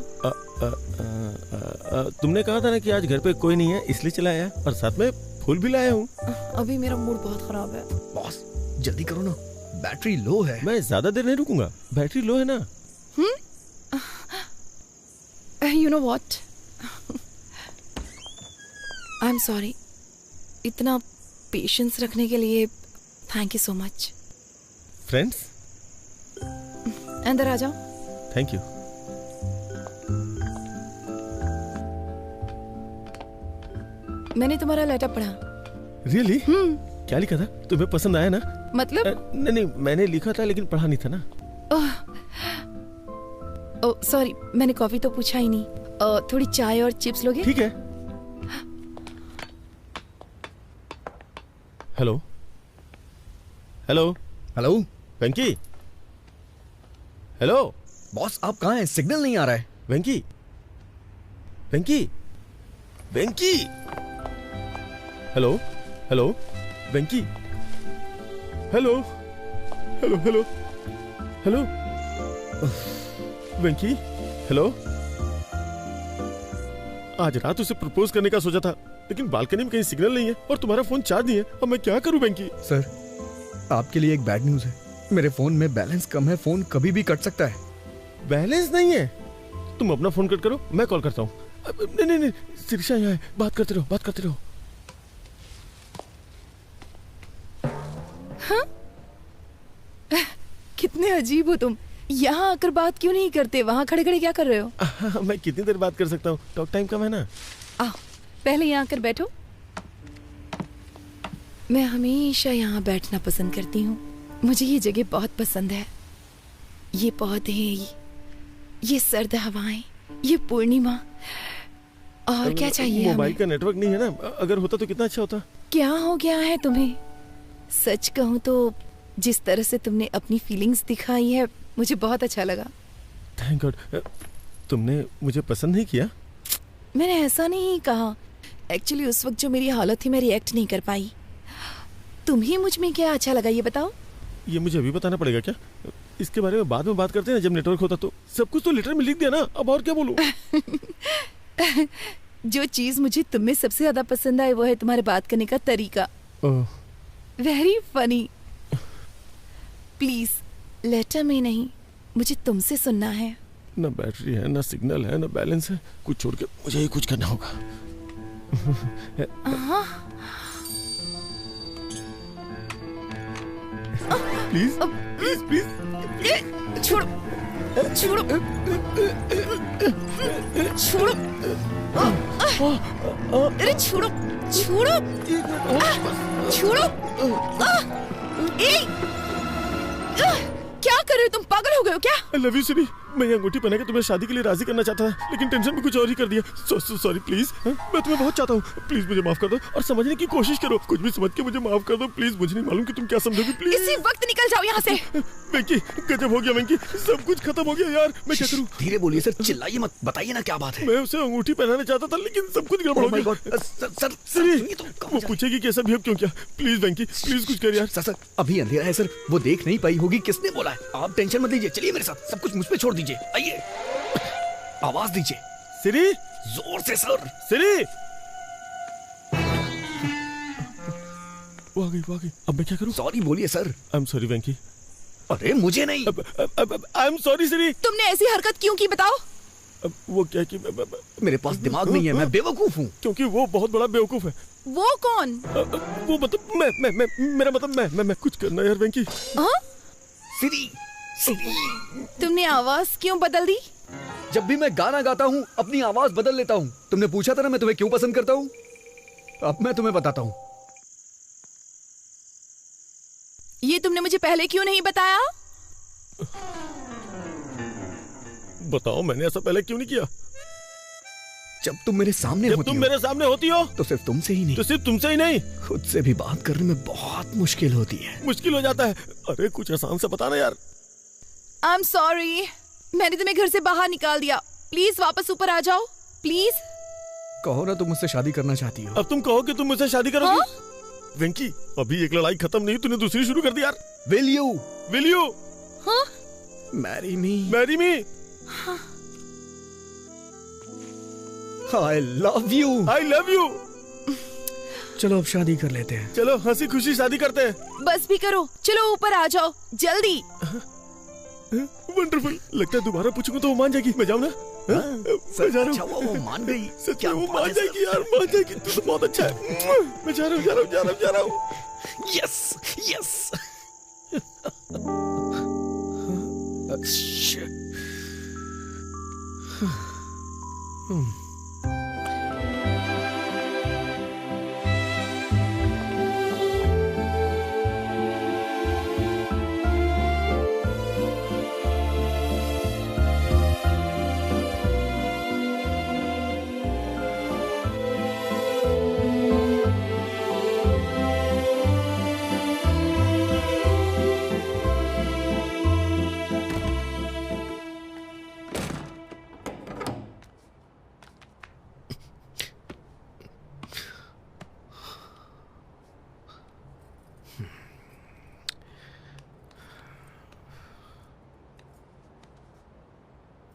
तुमने कहा था ना कि आज घर पे कोई नहीं है, इसलिए चला आया, और साथ में फूल भी लाया हूँ। अभी मेरा मूड बहुत खराब है। बॉस जल्दी करो ना, बैटरी लो है। मैं ज्यादा देर नहीं रुकूंगा, बैटरी लो है ना। You know what, I am sorry. इतना पेशेंस रखने के लिए thank you so much. Friends, अंदर आ जाओ। Thank you. मैंने तुम्हारा लेटर पढ़ा। रियली? क्या लिखा था? तुम्हें पसंद आया ना? मतलब? नहीं, मैंने लिखा था लेकिन पढ़ा नहीं था ना। ओह सॉरी, मैंने कॉफी तो पूछा ही नहीं। थोड़ी चाय और चिप्स लोगे? ठीक है। हेलो हेलो हेलो वेंकी। हेलो बॉस, आप कहाँ हैं? सिग्नल नहीं आ रहा है। वेंकी, वेंकी, वेंकी। हेलो हेलो वेंकी। हेलो हेलो हेलो हेलो वेंकी। हेलो। आज रात उसे प्रपोज करने का सोचा था, लेकिन बालकनी में कहीं सिग्नल नहीं है और तुम्हारा फोन चार्ज नहीं है। अब मैं क्या करूं वेंकी? सर, आपके लिए एक बैड न्यूज है। मेरे फोन में बैलेंस कम है, फोन कभी भी कट सकता है। बैलेंस नहीं है? तुम अपना फोन कट करो, मैं कॉल करता हूँ। नहीं नहीं नहीं, शिरीषा यहाँ है, बात करते रहो, बात करते रहो। हाँ? कितने अजीब हो तुम। यहाँ आकर बात क्यों नहीं करते? वहाँ खड़े खड़े क्या कर रहे हो? मैं कितनी देर बात कर सकता हूँ, टॉक टाइम कम है ना। आओ, पहले यहाँ आकर बैठो। मैं हमेशा यहाँ बैठना पसंद करती हूँ। मुझे ये जगह बहुत पसंद है। ये पौधे, ये सर्द हवाएं, ये पूर्णिमा, और क्या चाहिए? मोबाइल का नेटवर्क नहीं है ना, अगर होता तो कितना अच्छा होता। क्या हो गया है तुम्हें? सच कहूँ तो जिस तरह से तुमने अपनी फीलिंग्स दिखाई है, मुझे बहुत अच्छा लगा। Thank God. तुमने मुझे पसंद नहीं किया? मैंने ऐसा नहीं कहा। एक्चुअली उस वक्त जो मेरी हालत थी, मैं रिएक्ट नहीं कर पाई। तुम्हें मुझ में क्या अच्छा लगा ये बताओ। ये मुझे अभी बताना पड़ेगा क्या? इसके बारे में बाद में बात करते हैं जब नेटवर्क होता तो। सब कुछ तो लेटर में लिख दिया ना, अब और क्या बोलूं? जो चीज मुझे तुम में सबसे ज्यादा पसंद आई वो है तुम्हारे बात करने का तरीका। Very funny. प्लीज लेटर में नहीं, मुझे तुमसे सुनना है। ना बैटरी है, ना सिग्नल है, ना बैलेंस है। कुछ छोड़ के मुझे ही कुछ करना होगा। प्लीज प्लीज प्लीज छोड़ो छोड़ो छोड़ो, अरे छोड़ो छोड़ो छोड़ो। क्या कर रहे हो तुम? पागल हो गए हो क्या? I love you सिरी। मैं ये अंगूठी पहना के तुम्हें शादी के लिए राजी करना चाहता था, लेकिन टेंशन में कुछ और ही कर दिया। Sorry please. मैं तुम्हें बहुत चाहता हूँ, प्लीज मुझे माफ कर दो और समझने की कोशिश करो। कुछ भी समझ के मुझे माफ कर दो प्लीज। मुझे नहीं मालूम कि तुम क्या समझोगी। प्लीज इसी वक्त निकल जाओ यहाँ से। वेंकी, गजब हो गया वेंकी, सब कुछ खत्म हो गया यार। मैं क्या करूँ? धीरे बोलिए सर, चिल्लाइए मत, बताइए ना क्या बात है। मैं उसे अंगूठी पहनाना चाहता था, लेकिन सब कुछ गड़बड़ हो गया। सर वो पूछेगी कि ऐसा बिहेव क्यों किया। प्लीज वेंकी, प्लीज कुछ कर यार। सर अभी अंधेरा है सर, वो देख नहीं पाई होगी। किसने बोला है? आप टेंशन मत लीजिए, चलिए मेरे साथ। सब कुछ मुझ पे छोड़ दीजिए। आइए, आवाज दीजिए। सिरी, जोर से सर। सिरी, वो आ गई। अब मैं क्या करूं? सॉरी बोलिए सर। आई एम सॉरी वेंकी। अरे मुझे नहीं, आई एम सॉरी सिरी। तुमने ऐसी हरकत क्यों की बताओ? वो क्या कि मेरे पास दिमाग नहीं है, मैं बेवकूफ हूँ। क्योंकि वो बहुत बड़ा बेवकूफ है। वो कौन? वो मतलब मेरा मतलब मैं कुछ करना यार वेंकी। सिरी, तुमने आवाज क्यों बदल दी? जब भी मैं गाना गाता हूँ अपनी आवाज बदल लेता हूँ। तुमने पूछा था ना मैं तुम्हें क्यों पसंद करता हूँ। अब मैं तुम्हें बताता हूँ। ये तुमने मुझे पहले क्यों नहीं बताया? बताओ, मैंने ऐसा पहले क्यों नहीं किया? जब तुम मेरे सामने होती हो, मेरे सामने होती हो तो सिर्फ तुमसे ही नहीं, तो सिर्फ तुमसे ही नहीं, खुद से भी बात करने में बहुत मुश्किल होती है। मुश्किल हो जाता है। अरे कुछ आसान सा बताना यार। आई एम सॉरी, मैंने तुम्हें घर से बाहर निकाल दिया। प्लीज वापस ऊपर आ जाओ प्लीज। कहो ना तुम मुझसे शादी करना चाहती हो। अब तुम कहो कि तुम मुझसे शादी करोगी। वेंकी, अभी एक लड़ाई खत्म नहीं, तूने दूसरी शुरू कर दी यार। Will you? Will you? हाँ? Marry me? Marry me? हाँ। I love you. I love you. चलो अब शादी कर लेते हैं। चलो हंसी खुशी शादी करते हैं। बस भी करो, चलो ऊपर आ जाओ जल्दी। वंडरफुल। लगता है दोबारा पूछूंगा तो वो मान जाएगी। मैं जाऊँ ना? मैं जा रहा हूँ। वो मान गई। सच में वो मान जाएगी यार, मान जाएगी। तू तो बहुत अच्छा है। मैं जा रहा हूँ। Yes yes.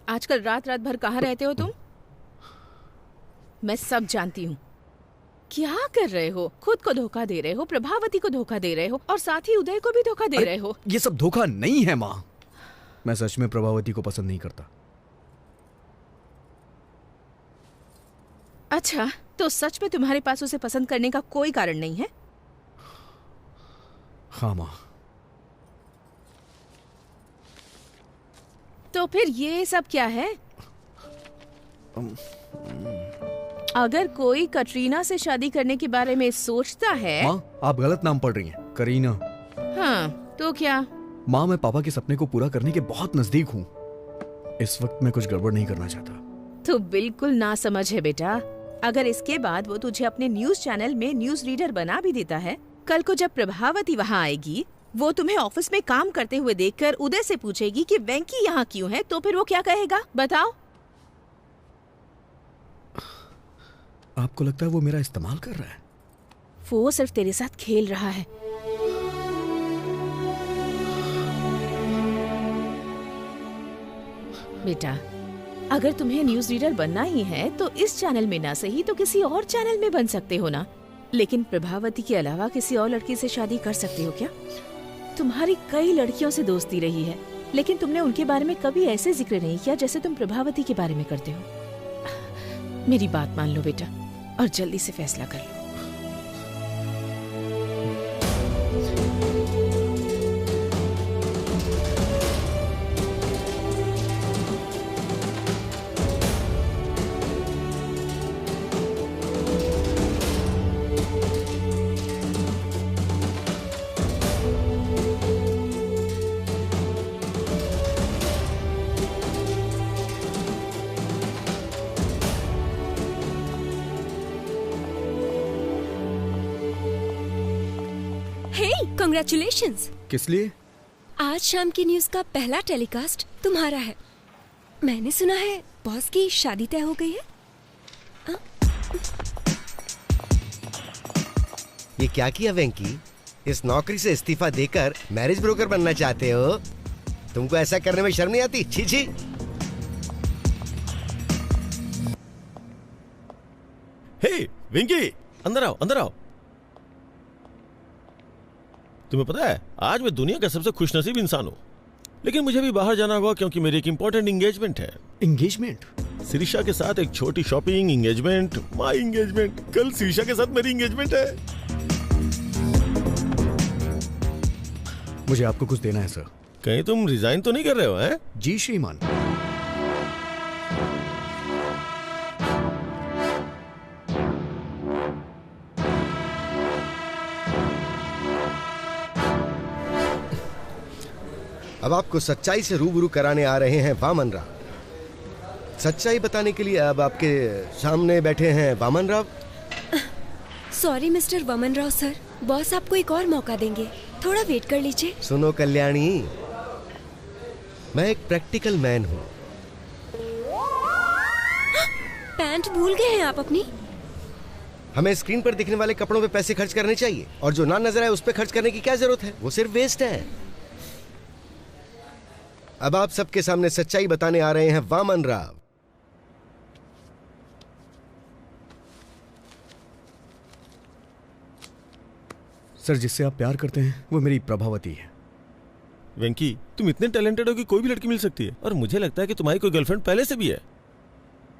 आजकल रात भर कहाँ रहते हो तुम? मैं सब जानती हूँ। क्या कर रहे हो? खुद को धोखा दे रहे हो, प्रभावती को धोखा दे रहे हो और साथ ही उदय को भी धोखा दे रहे हो। ये सब धोखा नहीं है माँ। मैं सच में प्रभावती को पसंद नहीं करता। अच्छा, तो सच में तुम्हारे पास उसे पसंद करने का कोई कारण नहीं है? हाँ माँ। तो फिर ये सब क्या है? अगर कोई कटरीना से शादी करने के बारे में सोचता है। माँ, आप गलत नाम पढ़ रही हैं। करीना। हाँ, तो क्या? माँ, मैं पापा के सपने को पूरा करने के बहुत नजदीक हूँ। इस वक्त मैं कुछ गड़बड़ नहीं करना चाहता। तो बिल्कुल ना समझ है बेटा। अगर इसके बाद वो तुझे अपने न्यूज चैनल में न्यूज रीडर बना भी देता है, कल को जब प्रभावती वहाँ आएगी, वो तुम्हें ऑफिस में काम करते हुए देखकर उदय से पूछेगी कि वेंकी यहाँ क्यों है, तो फिर वो क्या कहेगा बताओ? आपको लगता है वो मेरा इस्तेमाल कर रहा है? वो सिर्फ तेरे साथ खेल रहा है। बेटा, अगर तुम्हें न्यूज रीडर बनना ही है तो इस चैनल में ना सही तो किसी और चैनल में बन सकते हो ना। लेकिन प्रभावती के अलावा किसी और लड़की से शादी कर सकते हो क्या? तुम्हारी कई लड़कियों से दोस्ती रही है, लेकिन तुमने उनके बारे में कभी ऐसे जिक्र नहीं किया जैसे तुम प्रभावती के बारे में करते हो। मेरी बात मान लो बेटा और जल्दी से फैसला कर लो। कांग्रेचुलेशंस। किस लिए? आज शाम की न्यूज का पहला टेलीकास्ट तुम्हारा है। मैंने सुना है बॉस की शादी तय हो गई है। ये क्या किया वेंकी? इस नौकरी से इस्तीफा देकर मैरिज ब्रोकर बनना चाहते हो? तुमको ऐसा करने में शर्म नहीं आती? छी छी। हे वेंकी, अंदर आओ, अंदर आओ। तुम्हें पता है आज मैं दुनिया का सबसे खुशनसीब इंसान हूँ, लेकिन मुझे भी बाहर जाना होगा क्योंकि मेरी एक इंपॉर्टेंट एंगेजमेंट है। एंगेजमेंट? शिरीषा के साथ एक छोटी शॉपिंग, एंगेजमेंट, माय एंगेजमेंट। कल शिरीषा के साथ मेरी एंगेजमेंट है। मुझे आपको कुछ देना है सर। कहीं तुम रिजाइन तो नहीं कर रहे हो? हैं? जी श्रीमान। अब आपको सच्चाई से रूबरू कराने आ रहे हैं वामन राव। सच्चाई बताने के लिए अब आपके सामने बैठे हैं Vaman Rao. Sorry mister Vaman Rao sir, boss आपको एक और मौका देंगे, थोड़ा वेट कर लीजिए। सुनो कल्याणी, मैं एक प्रैक्टिकल मैन हूँ। पैंट भूल गए हैं आप अपनी? हमें स्क्रीन पर दिखने वाले कपड़ों पे पैसे खर्च करने चाहिए, और जो ना नजर आए उस पे खर्च करने की क्या जरूरत है? वो सिर्फ वेस्ट है। अब आप सबके सामने सच्चाई बताने आ रहे हैं वामन राव। सर, जिससे आप प्यार करते हैं वो मेरी प्रभावती है। वेंकी, तुम इतने टैलेंटेड हो कि कोई भी लड़की मिल सकती है, और मुझे लगता है कि तुम्हारी कोई गर्लफ्रेंड पहले से भी है।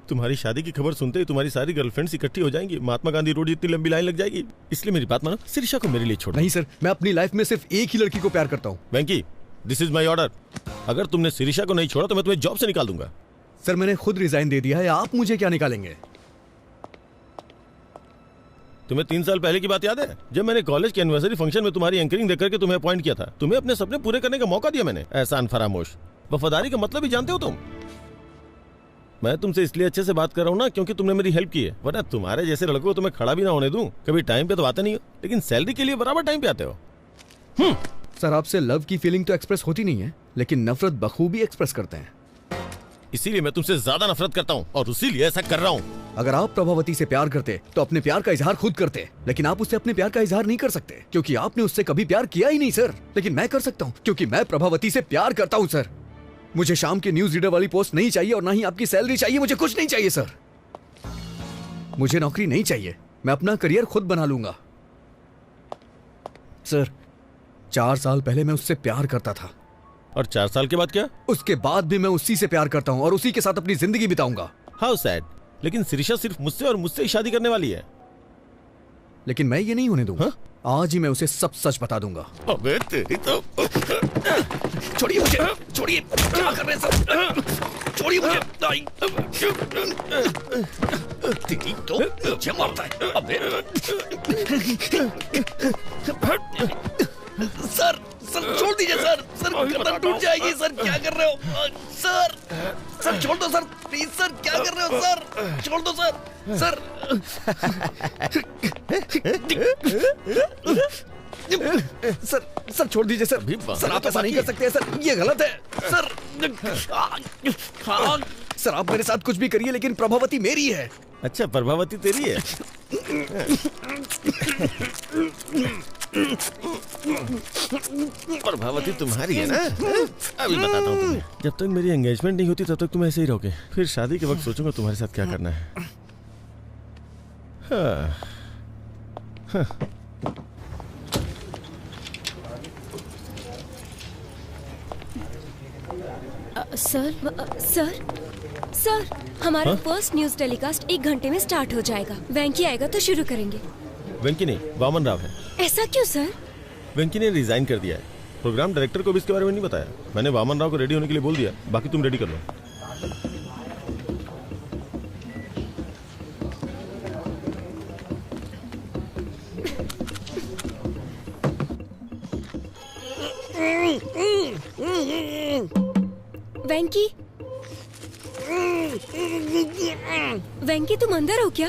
तुम्हारी शादी की खबर सुनते ही तुम्हारी सारी गर्लफ्रेंड्स इकट्ठी हो जाएंगी, महात्मा गांधी रोड जितनी लंबी लाइन लग जाएगी। इसलिए मेरी बात मानो, शिरीषा को मेरे लिए छोड़ो। नहीं सर, मैं अपनी लाइफ में सिर्फ एक ही लड़की को प्यार करता हूँ। वेंकी, दिस इज माई ऑर्डर। अगर तुमने शिरीषा को नहीं छोड़ा तो मैं तुम्हें जॉब से निकाल दूंगा। सर, मैंने खुद रिजाइन दे दिया है, आप मुझे क्या निकालेंगे? तुम्हें 3 साल पहले की बात याद है, जब मैंने कॉलेज के एनिवर्सरी फंक्शन में तुम्हारी एंकरिंग देकर के तुम्हें अपॉइंट किया था? तुम्हें अपने सपने पूरे करने का मौका दिया मैंने। एहसान फरामोश। वफादारी का मतलब ही जानते हो तुम? मैं तुमसे इसलिए अच्छे से बात कर रहा हूँ ना क्योंकि तुमने मेरी हेल्प की है, वरना तुम्हारे जैसे लड़कों को तुम्हें खड़ा भी ना होने दूं। कभी टाइम पे तो आते नहीं हो, लेकिन सैलरी के लिए बराबर टाइम पे आते हो। सर, आपसे लव की फीलिंग तो एक्सप्रेस होती नहीं है, लेकिन नफरत बखूबी एक्सप्रेस करते हैं। इसीलिए मैं तुमसे ज्यादा नफरत करता हूँ और इसीलिए ऐसा कर रहा हूँ। अगर आप प्रभावती से प्यार करते तो अपने प्यार का इजहार खुद करते, लेकिन आप उससे अपने प्यार का इजहार नहीं कर सकते क्योंकि आपने उससे कभी प्यार किया ही नहीं सर। लेकिन मैं कर सकता हूँ क्योंकि मैं प्रभावती से प्यार करता हूँ सर। मुझे शाम के न्यूज रीडर वाली पोस्ट नहीं चाहिए और ना ही आपकी सैलरी चाहिए। मुझे कुछ नहीं चाहिए सर। मुझे नौकरी नहीं चाहिए, मैं अपना करियर खुद बना लूंगा। सर, 4 साल पहले मैं उससे प्यार करता था। और 4 साल के बाद क्या? उसके बाद भी मैं उसी से प्यार करता हूँ और उसी के साथ अपनी जिंदगी बिताऊंगा। How sad. लेकिन शिरीषा सिर्फ मुझसे और मुझसे ही शादी करने वाली है। लेकिन मैं ये नहीं होने दूंगा। आज ही मैं उसे सब सच बता दूंगा। अबे तेरी तो। छोड़िए मुझे, छोड़िए। क्या कर रहे हैं सब? छोड़िए मुझे। तेरी तो मुझे मारता है। अबे सर, सर छोड़ दीजिए सर। सर, गर्दन टूट जाएगी सर। क्या कर रहे हो सर? सर छोड़ दो सर, प्लीज सर। क्या कर रहे हो सर? छोड़ दो सर। सर सर छोड़ दीजिए सर। सर, आप ऐसा नहीं कर सकते सर, ये गलत है सर। सर, आप मेरे साथ कुछ भी करिए लेकिन प्रभावती मेरी है। अच्छा, प्रभावती तेरी है? प्रभावती तुम्हारी है ना? अभी बताता हूँ तुम्हें। जब तक मेरी एंगेजमेंट नहीं होती तब तक तुम ऐसे ही रहोगे, फिर शादी के वक्त सोचूंगा तुम्हारे साथ क्या करना है। सर हमारा फर्स्ट न्यूज टेलीकास्ट 1 घंटे में स्टार्ट हो जाएगा। वेंकी आएगा तो शुरू करेंगे। वेंकी नहीं, वामन राव है। ऐसा क्यों सर? वेंकी ने रिजाइन कर दिया है। प्रोग्राम डायरेक्टर को भी इसके बारे में नहीं बताया। मैंने वामन राव को रेडी होने के लिए बोल दिया, बाकी तुम रेडी कर लो। वेंकी तुम अंदर हो क्या?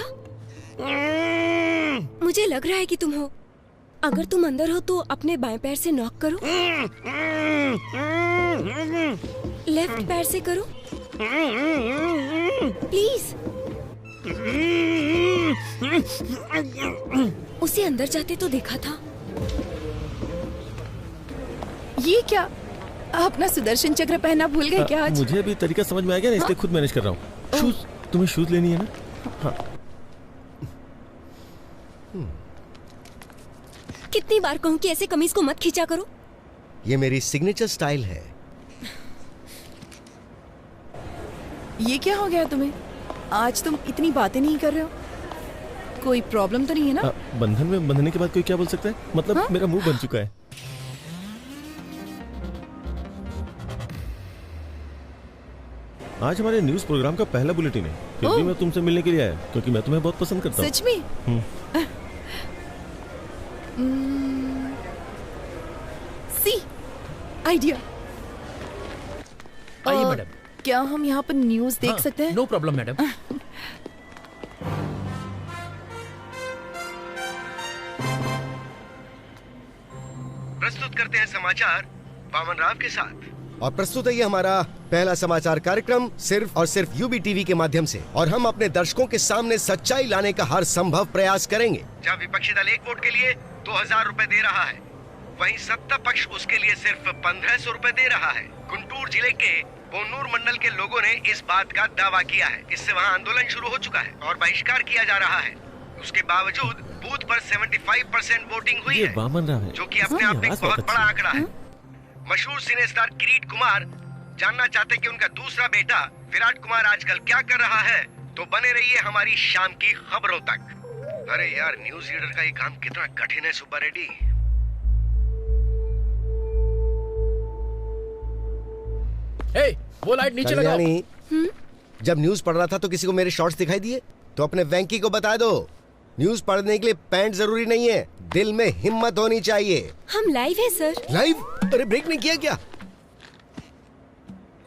मुझे लग रहा है कि तुम हो। अगर तुम अंदर हो तो अपने बाएं पैर से नॉक करो, लेफ्ट पैर से करो प्लीज। उसे अंदर जाते तो देखा था। ये क्या अपना सुदर्शन चक्र पहनना भूल गए क्या आज? मुझे अभी तरीका समझ में आ गया ना, इसलिए खुद मैनेज कर रहा हूँ। शूज, तुम्हें शूज लेनी है ना? हाँ। कितनी बार कहूँ कि ऐसे कमीज को मत खींचा करो। ये मेरी सिग्नेचर स्टाइल है। ये क्या हो गया तुम्हें? आज तुम इतनी बातें नहीं कर रहे हो। कोई प्रॉब्लम तो नहीं है ना? बंधन में बंधने के बाद कोई क्या बोल सकता है? मतलब मेरा मुंह बन चुका है। आज हमारे न्यूज प्रोग्राम का पहला बुलेटिन है। फिर भी मैं तुमसे मिलने के लिए आया क्योंकि मैं तुम्हें बहुत पसंद करता हूँ। सच में? See idea. आइए मैडम। क्या हम यहाँ पर न्यूज देख सकते हैं? No problem madam. प्रस्तुत करते हैं समाचार वामन राव के साथ। और प्रस्तुत है ये हमारा पहला समाचार कार्यक्रम सिर्फ और सिर्फ यूबी टीवी के माध्यम से। और हम अपने दर्शकों के सामने सच्चाई लाने का हर संभव प्रयास करेंगे। जहाँ विपक्षी दल एक वोट के लिए 2000 रुपए दे रहा है, वहीं सत्ता पक्ष उसके लिए सिर्फ 1500 रुपए दे रहा है। गुंटूर जिले के बोन्नूर मंडल के लोगों ने इस बात का दावा किया है। इससे वहाँ आंदोलन शुरू हो चुका है और बहिष्कार किया जा रहा है। उसके बावजूद बूथ पर 75% वोटिंग हुई है, जो कि अपने आप में एक बहुत बड़ा आंकड़ा है। मशहूर सिने स्टार किरीट कुमार जानना चाहते कि उनका दूसरा बेटा विराट कुमार आजकल क्या कर रहा है, तो बने रहिए हमारी शाम की खबरों तक। अरे यार, न्यूज रीडर का ये काम कितना कठिन है सुब्बा रेड्डी। वो लाइट नीचे लगाओ। जब न्यूज पढ़ रहा था तो किसी को मेरे शॉर्ट्स दिखाई दिए? तो अपने वेंकी को बता दो, न्यूज पढ़ने के लिए पैंट जरूरी नहीं है, दिल में हिम्मत होनी चाहिए। हम लाइव है सर। लाइव? अरे ब्रेक नहीं किया क्या?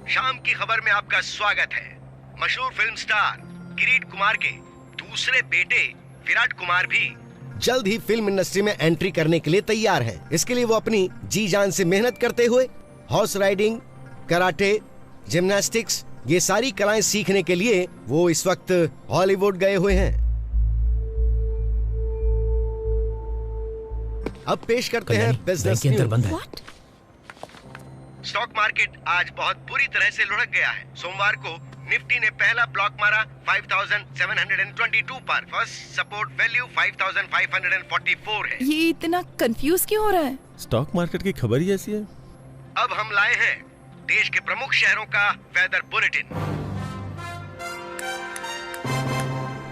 शाम की खबर में आपका स्वागत है। मशहूर फिल्म स्टार किरीट कुमार के दूसरे बेटे विराट कुमार भी जल्द ही फिल्म इंडस्ट्री में एंट्री करने के लिए तैयार है। इसके लिए वो अपनी जी जान से मेहनत करते हुए हॉर्स राइडिंग, कराटे, जिम्नास्टिक्स, ये सारी कलाएं सीखने के लिए वो इस वक्त हॉलीवुड गए हुए हैं। अब पेश करते हैं बिजनेस न्यूज। स्टॉक मार्केट आज बहुत बुरी तरह से लुढ़क गया है। सोमवार को निफ्टी ने पहला ब्लॉक मारा 5722 पर। फर्स्ट सपोर्ट वैल्यू 5544 है। ये इतना कंफ्यूज क्यों हो रहा है? स्टॉक मार्केट की खबर ही ऐसी है। अब हम लाए हैं देश के प्रमुख शहरों का वेदर बुलेटिन।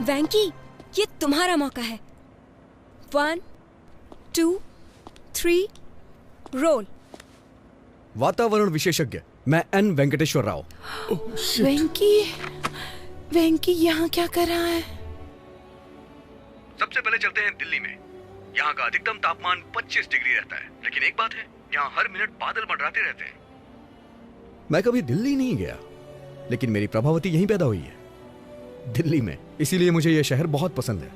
वेंकी, ये तुम्हारा मौका है। 1 2 3 रोल। वातावरण विशेषज्ञ मैं एन वेंकटेश्वर राव। वेंकी यहाँ क्या कर रहा है? सबसे पहले चलते हैं दिल्ली में। यहाँ का अधिकतम तापमान 25 डिग्री रहता है, लेकिन एक बात है, यहाँ हर मिनट बादल मंडराते रहते हैं। मैं कभी दिल्ली नहीं गया, लेकिन मेरी प्रभावती यहीं पैदा हुई है, दिल्ली में। इसीलिए मुझे यह शहर बहुत पसंद है।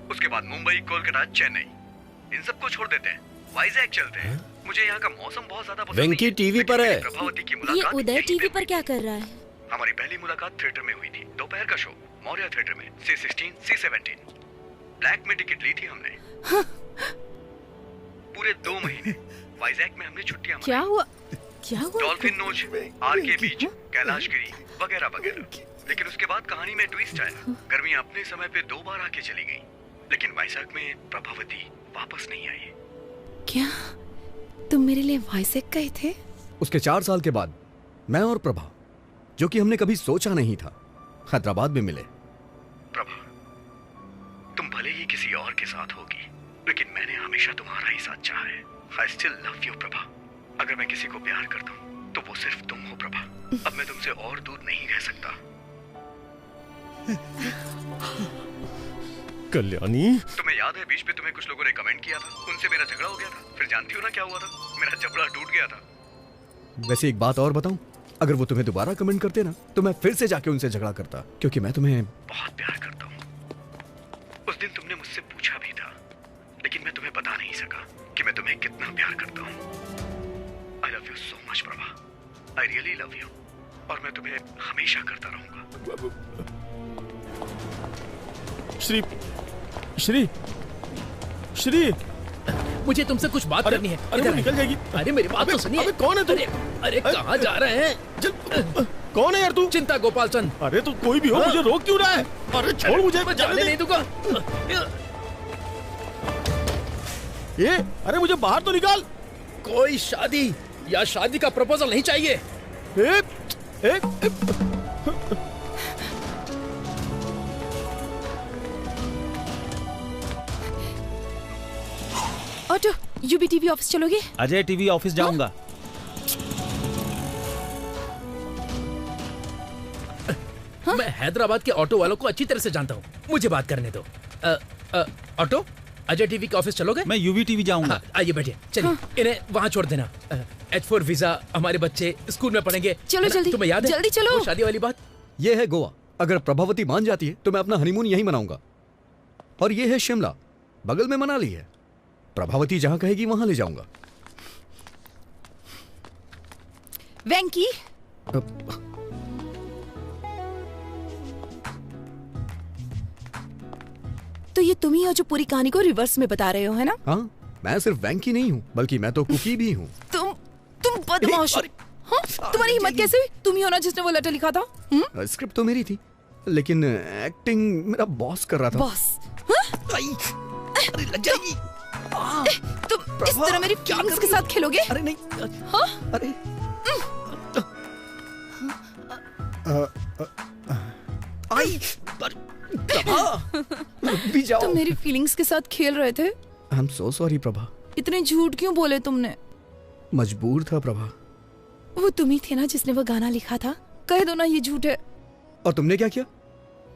उसके बाद मुंबई, कोलकाता, चेन्नई, इन सबको छोड़ देते हैं, वाइजैक चलते हैं। मुझे यहाँ का मौसम बहुत ज्यादा पसंद वेंकी टीवी पर है। प्रभावती की ये मुलाकात उदय टीवी पर क्या कर रहा है? हमारी पहली मुलाकात थिएटर में हुई थी। दोपहर का शो मौर्य थिएटर में, C16, C17। ब्लैक में टिकट ली थी हमने। पूरे 2 महीने वाइजैक में हमने छुट्टियां क्या हुआ? डॉल्फिन नोच, आरके बीच, कैलाशगिरी वगैरह वगैरह। लेकिन उसके बाद कहानी में ट्विस्ट आया। गर्मियां अपने समय पे 2 बार आके चली गई, लेकिन वाइजैक में प्रभावती वापस नहीं आई। क्या तुम मेरे लिए वाइसेक गए थे? उसके 4 साल के बाद मैं और प्रभा, जो कि हमने कभी सोचा नहीं था, हैदराबाद में मिले। प्रभा, तुम भले ही किसी और के साथ होगी, लेकिन मैंने हमेशा तुम्हारा ही साथ चाहा है। I still love you, Prabha. अगर मैं किसी को प्यार करता हूँ तो वो सिर्फ तुम हो प्रभा। अब मैं तुमसे और दूर नहीं रह सकता। कल्याणी, तुम्हें याद है बीच में तुम्हें कुछ लोगों ने कमेंट किया था, उनसे मेरा झगड़ा हो गया था। फिर जानती हो ना क्या हुआ था? मेरा जबड़ा टूट गया था। वैसे एक बात और बताऊं, अगर वो तुम्हें दोबारा कमेंट करते ना तो मैं फिर से जाके उनसे झगड़ा करता, क्योंकि मैं तुम्हें बहुत प्यार करता हूँ। उस दिन तुमने मुझसे पूछा भी था, लेकिन मैं तुम्हें बता नहीं सका कि मैं तुम्हें कितना प्यार करता हूँ। I love you so much, Prabha. I really love you। और मैं तुम्हें हमेशा करता रहूंगा। श्री, श्री, श्री, मुझे तुमसे कुछ बात करनी है। अरे वो निकल जाएगी। अरे मेरी बात तो सुनिए। अबे कौन है तू? अरे कहाँ जा रहे हैं? कौन है यार तू? चिंता गोपाल चंद। अरे तू कोई भी हो, मुझे रोक क्यों रहा है? अरे छोड़ मुझे, मैं जाने नहीं दूंगा। ये, अरे मुझे बाहर तो निकाल। कोई शादी या शादी का प्रपोजल नहीं चाहिए। ऑटो, यूबी टीवी ऑफिस चलोगे? अजय टीवी ऑफिस जाऊंगा। मैं हैदराबाद के ऑटो वालों को अच्छी तरह से जानता हूँ, मुझे बात करने दो। ऑटो, अजय टीवी के ऑफिस चलोगे? मैं यूवी टीवी जाऊंगा। आइए बैठिए, चलिए इन्हें वहाँ छोड़ देना। H4 वीजा, हमारे बच्चे स्कूल में पढ़ेंगे। चलो जल्दी, तुम्हें याद है जल्दी चलो। वो शादी वाली बात? ये है गोवा। अगर प्रभावती मान जाती है तो मैं अपना हनीमून यहीं मनाऊंगा। और ये है शिमला, बगल में मनाली है। प्रभावती जहां कहेगी वहां ले जाऊंगा। वेंकी, तो ये तुम ही हो जो पूरी कहानी को रिवर्स में बता रहे हो, है ना? हाँ, मैं सिर्फ वेंकी नहीं हूँ, बल्कि मैं तो कुकी भी हूँ। तुम बदमाश हो। हाँ? तुम्हारी हिम्मत कैसे हुई? तुम ही हो ना जिसने वो लेटर लिखा था? स्क्रिप्ट तो मेरी थी, लेकिन एक्टिंग मेरा बॉस कर रहा था। बॉस? अरे लग जाएगी। तुम इस तरह मेरी फीलिंग्स के साथ खेलोगे? अरे नहीं। हाँ? अरे तुम मेरी फीलिंग्स के साथ खेल रहे थे। I am so sorry Prabha. इतने झूठ क्यों बोले तुमने? मजबूर था प्रभा। वो तुम ही थे ना जिसने वो गाना लिखा था? कह दो ना ये झूठ है। और तुमने क्या किया?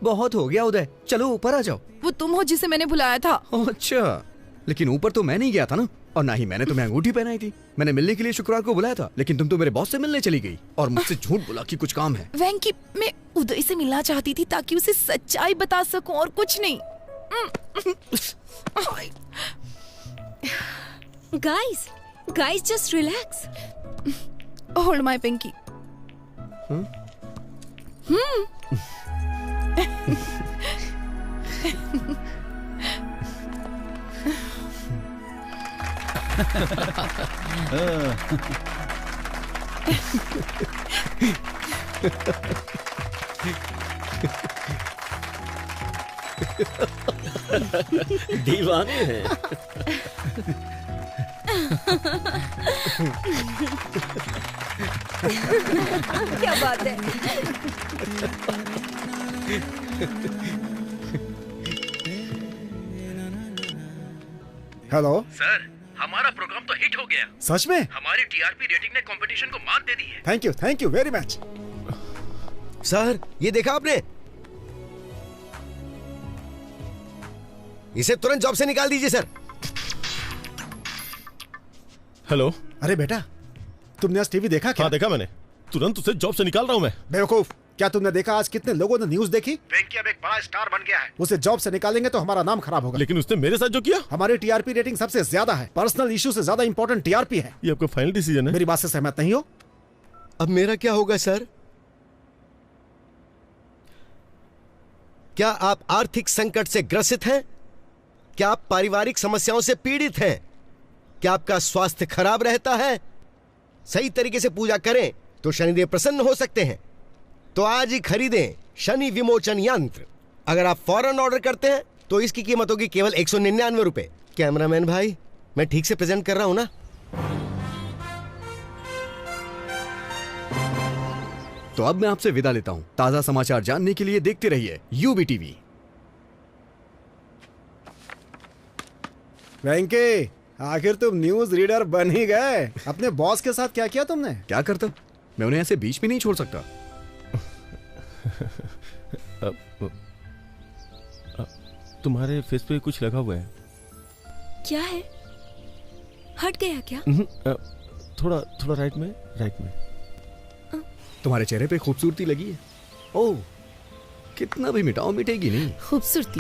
बहुत हो गया उदय, चलो ऊपर आ जाओ। वो तुम हो जिसे मैंने बुलाया था। अच्छा, लेकिन ऊपर तो मैं नहीं गया था ना, और ना ही मैंने तुम्हें अंगूठी पहनाई थी। मैंने मिलने के लिए शुक्रवार को बुलाया था, लेकिन तुम तो मेरे बॉस से मिलने चली गई और मुझसे झूठ बोला कि कुछ काम है। वेंकी, मैं उदय से मिलना चाहती थी ताकि उसे सच्चाई बता सकूं और कुछ नहीं। Guys, just relax. Hold my pinky. दीवाने हैं। क्या बात है? हेलो सर, हमारा प्रोग्राम तो हिट हो गया। सच में? हमारी टीआरपी रेटिंग ने कंपटीशन को मात दे दी है। Thank you very much. Sir, ये देखा आपने? इसे तुरंत जॉब से निकाल दीजिए सर। हेलो। अरे बेटा, तुमने आज टीवी देखा क्या? हाँ देखा मैंने, तुरंत उसे जॉब से निकाल रहा हूँ मैं। बेवकूफ, क्या तुमने देखा आज कितने लोगों ने न्यूज देखी? वेंकी अब एक बड़ा स्टार बन गया है। उसे जॉब से निकालेंगे तो हमारा नाम खराब होगा। लेकिन उसने मेरे साथ जो किया। हमारी टीआरपी रेटिंग सबसे ज्यादा है, पर्सनल इशू से ज्यादा इंपॉर्टेंट टीआरपी है। ये आपका फाइनल डिसीजन है? मेरी बात से सहमत नहीं हो? अब मेरा क्या होगा सर? क्या आप आर्थिक संकट से ग्रसित हैं? क्या आप पारिवारिक समस्याओं से पीड़ित हैं? क्या आपका स्वास्थ्य खराब रहता है? सही तरीके से पूजा करें तो शनिदेव प्रसन्न हो सकते हैं। तो आज ही खरीदें शनि विमोचन यंत्र। अगर आप फौरन ऑर्डर करते हैं तो इसकी कीमत होगी केवल 199 रुपए। कैमरामैन भाई, मैं ठीक से प्रेजेंट कर रहा हूं ना? तो अब मैं आपसे विदा लेता हूँ। ताजा समाचार जानने के लिए देखते रहिए यूबी टीवी। वेंकी, आखिर तुम न्यूज रीडर बन ही गए। अपने बॉस के साथ क्या किया तुमने? क्या करता, मैं उन्हें ऐसे बीच में नहीं छोड़ सकता। तुम्हारे फेस पे कुछ लगा हुआ है। क्या है? हट गया क्या? थोड़ा थोड़ा राइट में। तुम्हारे चेहरे पे खूबसूरती लगी है। ओह, कितना भी मिटाओ मिटेगी नहीं। खूबसूरती?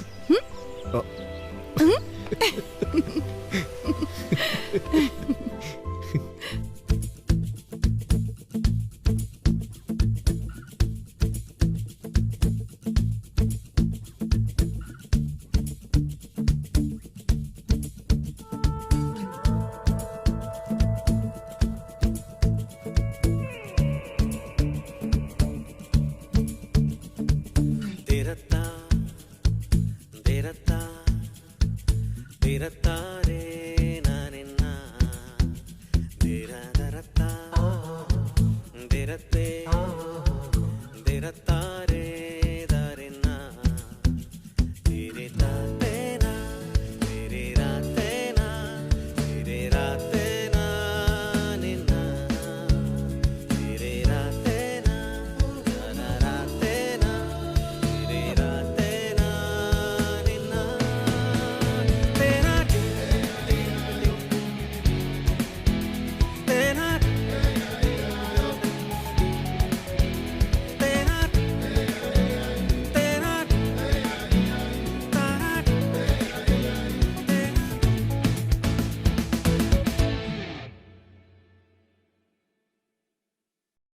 तेरा